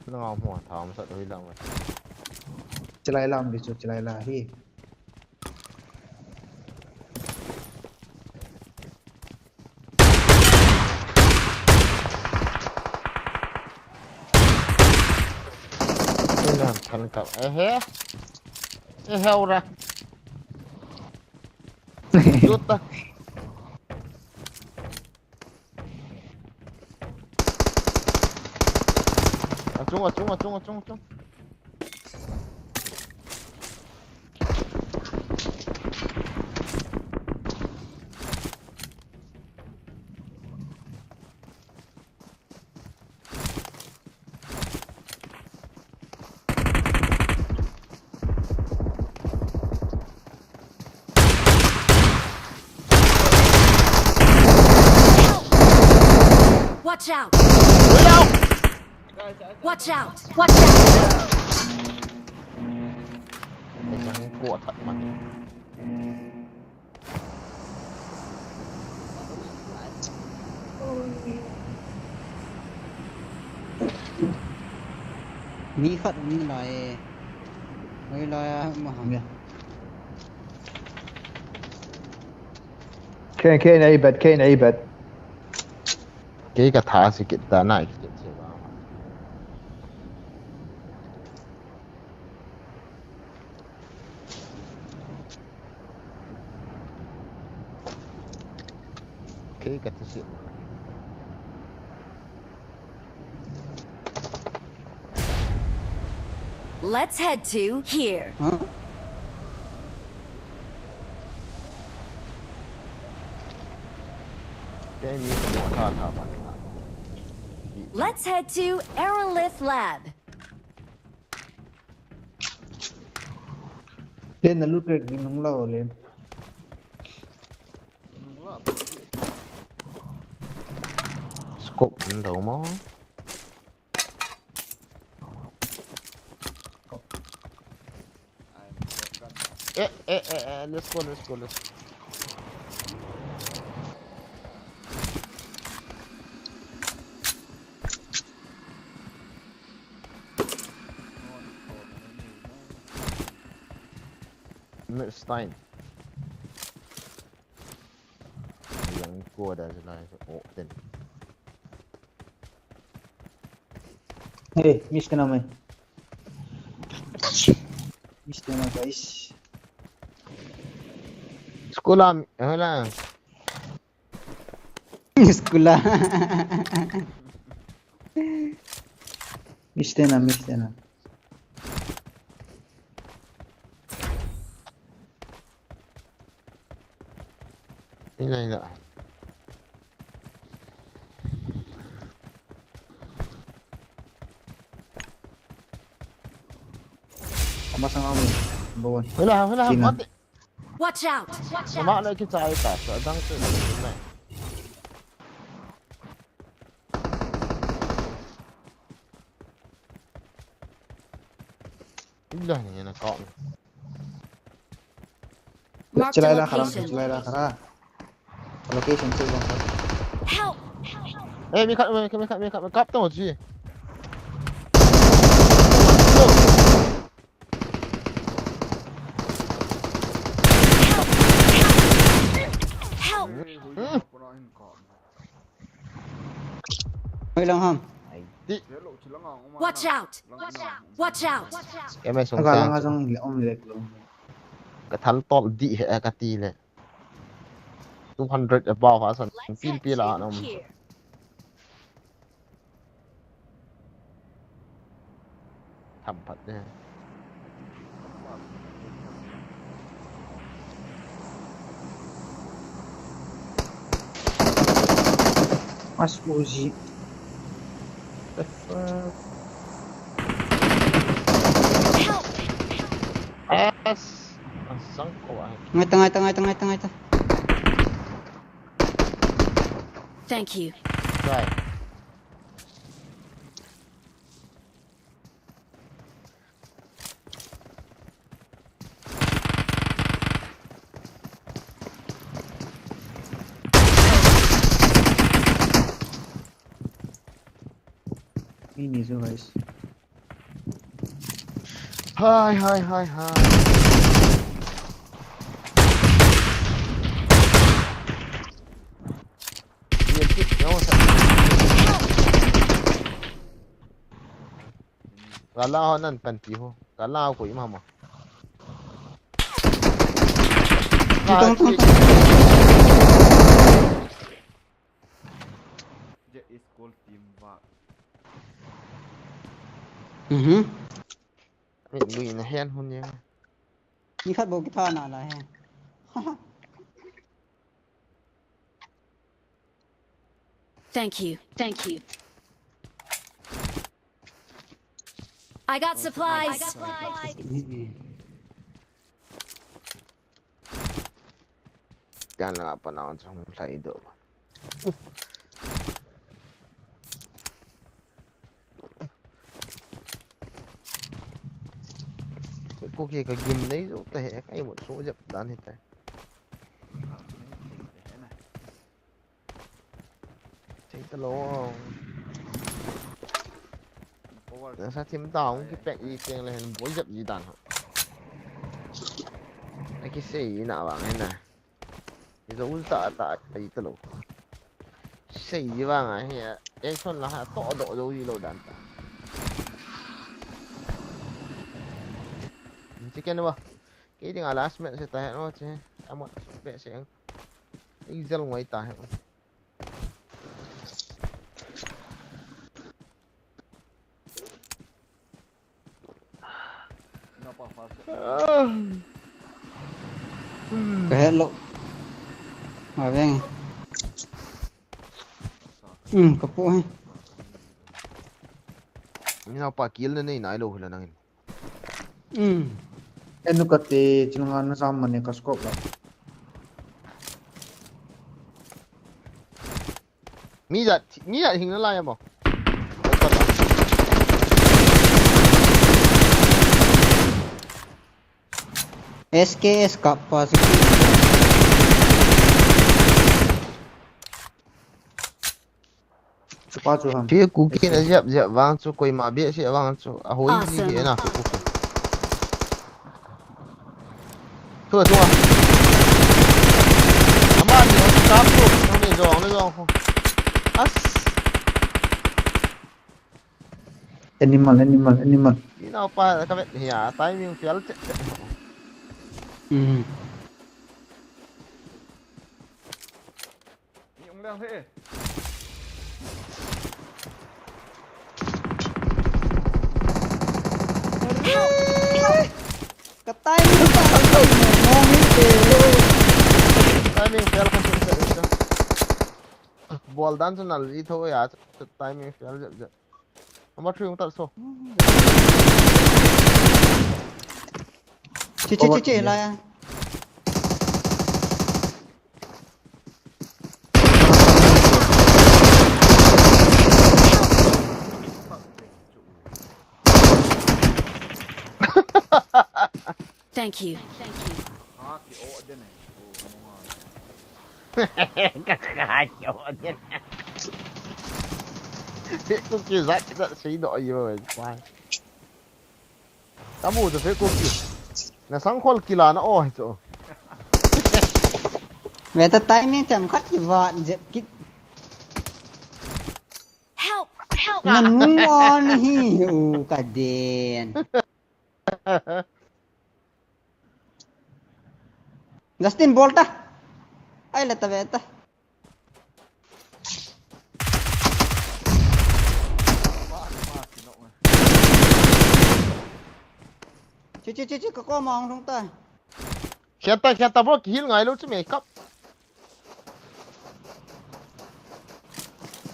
Nó ngon mà thỏ mà sợ đôi lòng rồi. Chilai lam đi chú chilai la hi. Thành cậu hé heo ra rút ta chung Watch out! Watch out! Watch out! Chẳng của thật mà Mỹ phật như loại mấy loại mà hỏng Kino NA A bed. cái thả sự kiện ta này cái sự Let's head to here. cái gì cũng thả Let's head to Aerolith Lab. Lên là lúc cái nóng lâu lên. Scope đầu mó. Let's go. Stein. Yang gua dah selesai. Oh, ten. Hey, miss ka naman. Miss ka na guys. Sekolah, lah. Sekolah. Miss ka na. Ini. Masang kami. Bawan. Wala, mati. Watch out! Sama na kita ay ta, so dang to na. Illa ni na ka. Chilai la khara. Location check bang. Help! Mi kap to ji. Mấy lần không? Watch out! Watch out! Em ai sống Agak lang ông lek lo. Cái thằng to đi hệ cái tì này. 200 above asan Let's pil head pila to nam here. thampat ne Mas Uzi. the fuck Help! asang ko ay Ngait. Thank you. right Ini so guys. hi dia tip yo sa gala ho nan panti ho gala ko imama Tong. That is called teamwork. mình lui na hen hon yang Ni khat bo ki tha na la he. Thank you. I got supplies. Yan lang apa na sa saido. Cô kia cái game đấy rồi tệ cái một số dập đạn hết tay. Chạy tao lố. Nó sao thêm tao cái bẹt gì tiền là bối dập gì đạn hả? Cái gì nào bạn này nè. Cái dấu tạ cái tao lố. Gì vàng à hè. Em son là to độ dấu gì lô đạn. Chicken ba? Cái tiếng last minute sẽ tay nó chứ. Amat bẹ sẽ. Cái giờ ngoài tay. Cái hello. Mà veng. Kapo he. Ni na pa kill na nai lo hula nangin. Eno kate chunga na sama ne kaskop la. Mi da hình nó lai mo. SKS kappa se. Chupa chu ham. Phía cú kia nó dẹp vang cho quay mà biết sẽ vang cho hối gì thế nào phía cú kia. Thua. Aman ni nó cáp luôn, nó đi rồi không. As. Animal. Đi nào pa các bạn hả tay mình phéo chết. Ông đang thế. Cái tay nó tao ngon hết Timing fail kan ball dan so nal i tho ya timing fail jap number 3 tar so Chị lại. Thank you. Cô kia dắt xí đội gì rồi quay ta mua được cô kia là sáng khoan kỳ là nó ôi chỗ Mẹ ta tay miếng chầm khắt gì vạn dẹp kít. Help! Ngon ngon hiu cả đèn. Justin Bolta. ai là ta chứ có mong không ta Khian ta bro kill ngai lo chu me kap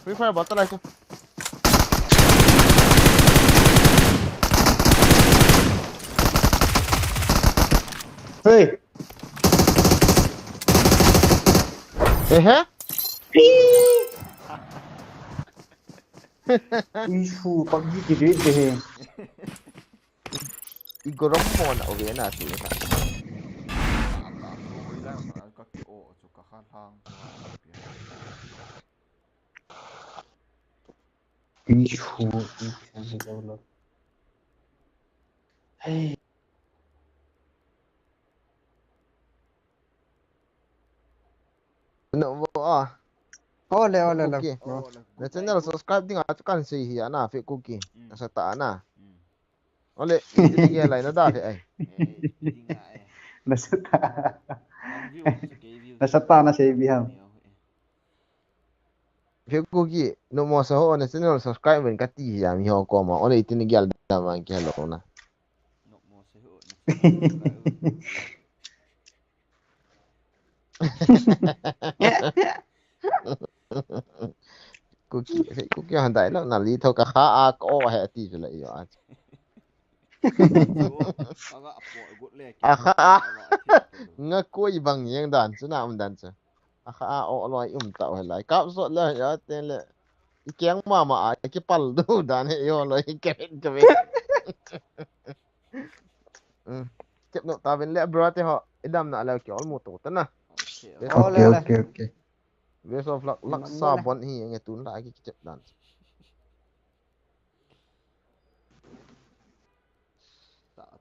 Free Fire bot lại chứ Hey. hả Isu PUBG ki date de he. Igorong mo na okay na si ta Isu Hey. no bo ole okay na channel subscribe ding at kan si hi ana fe cookie sa ta na ole ini ge lai na da fe ai Nasata. Nasata na siya ibihang. fe cookie no mo sa ho na channel subscribe ben ka ti ya mi ho ko ma ole itini ge al da man ke lo na cookie han dai lo na li tho ka kha a ko he ti ju lai yo nga koi bang yang dan chu na dan chu a kha o loi ta he lai kap so la ya ten le ikyang ma a ki pal du dan he yo loi ke ke chep no ta ben le bro te ho idam na la ki ol mu to ta na Okay. best of luck sa bon hi nge tun la ki chep dan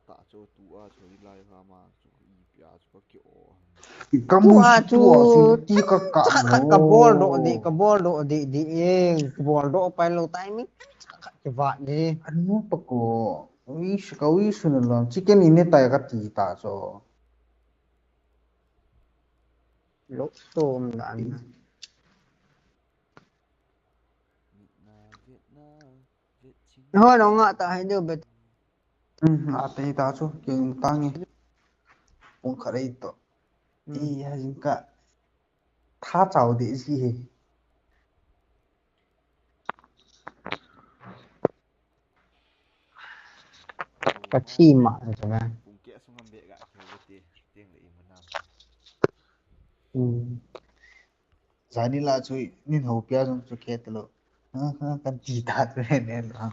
ta cho tu a choi lai ha ma chu i pya chu ki o Kamu chu ti ka ka bol do di eng bol do pai lo timing cái vạn đi anu pa ko wish na lang chicken ini tay ka ti ta so lỗ tôm đạn thôi nó ngạ tại đưa về ate ta so king tangi pung khare to i hajin ka tha chau de si he cả chi mà rồi mà Zani la chui nin ho pya jong chu khet lo. Ha kan ti ta tu ne lo.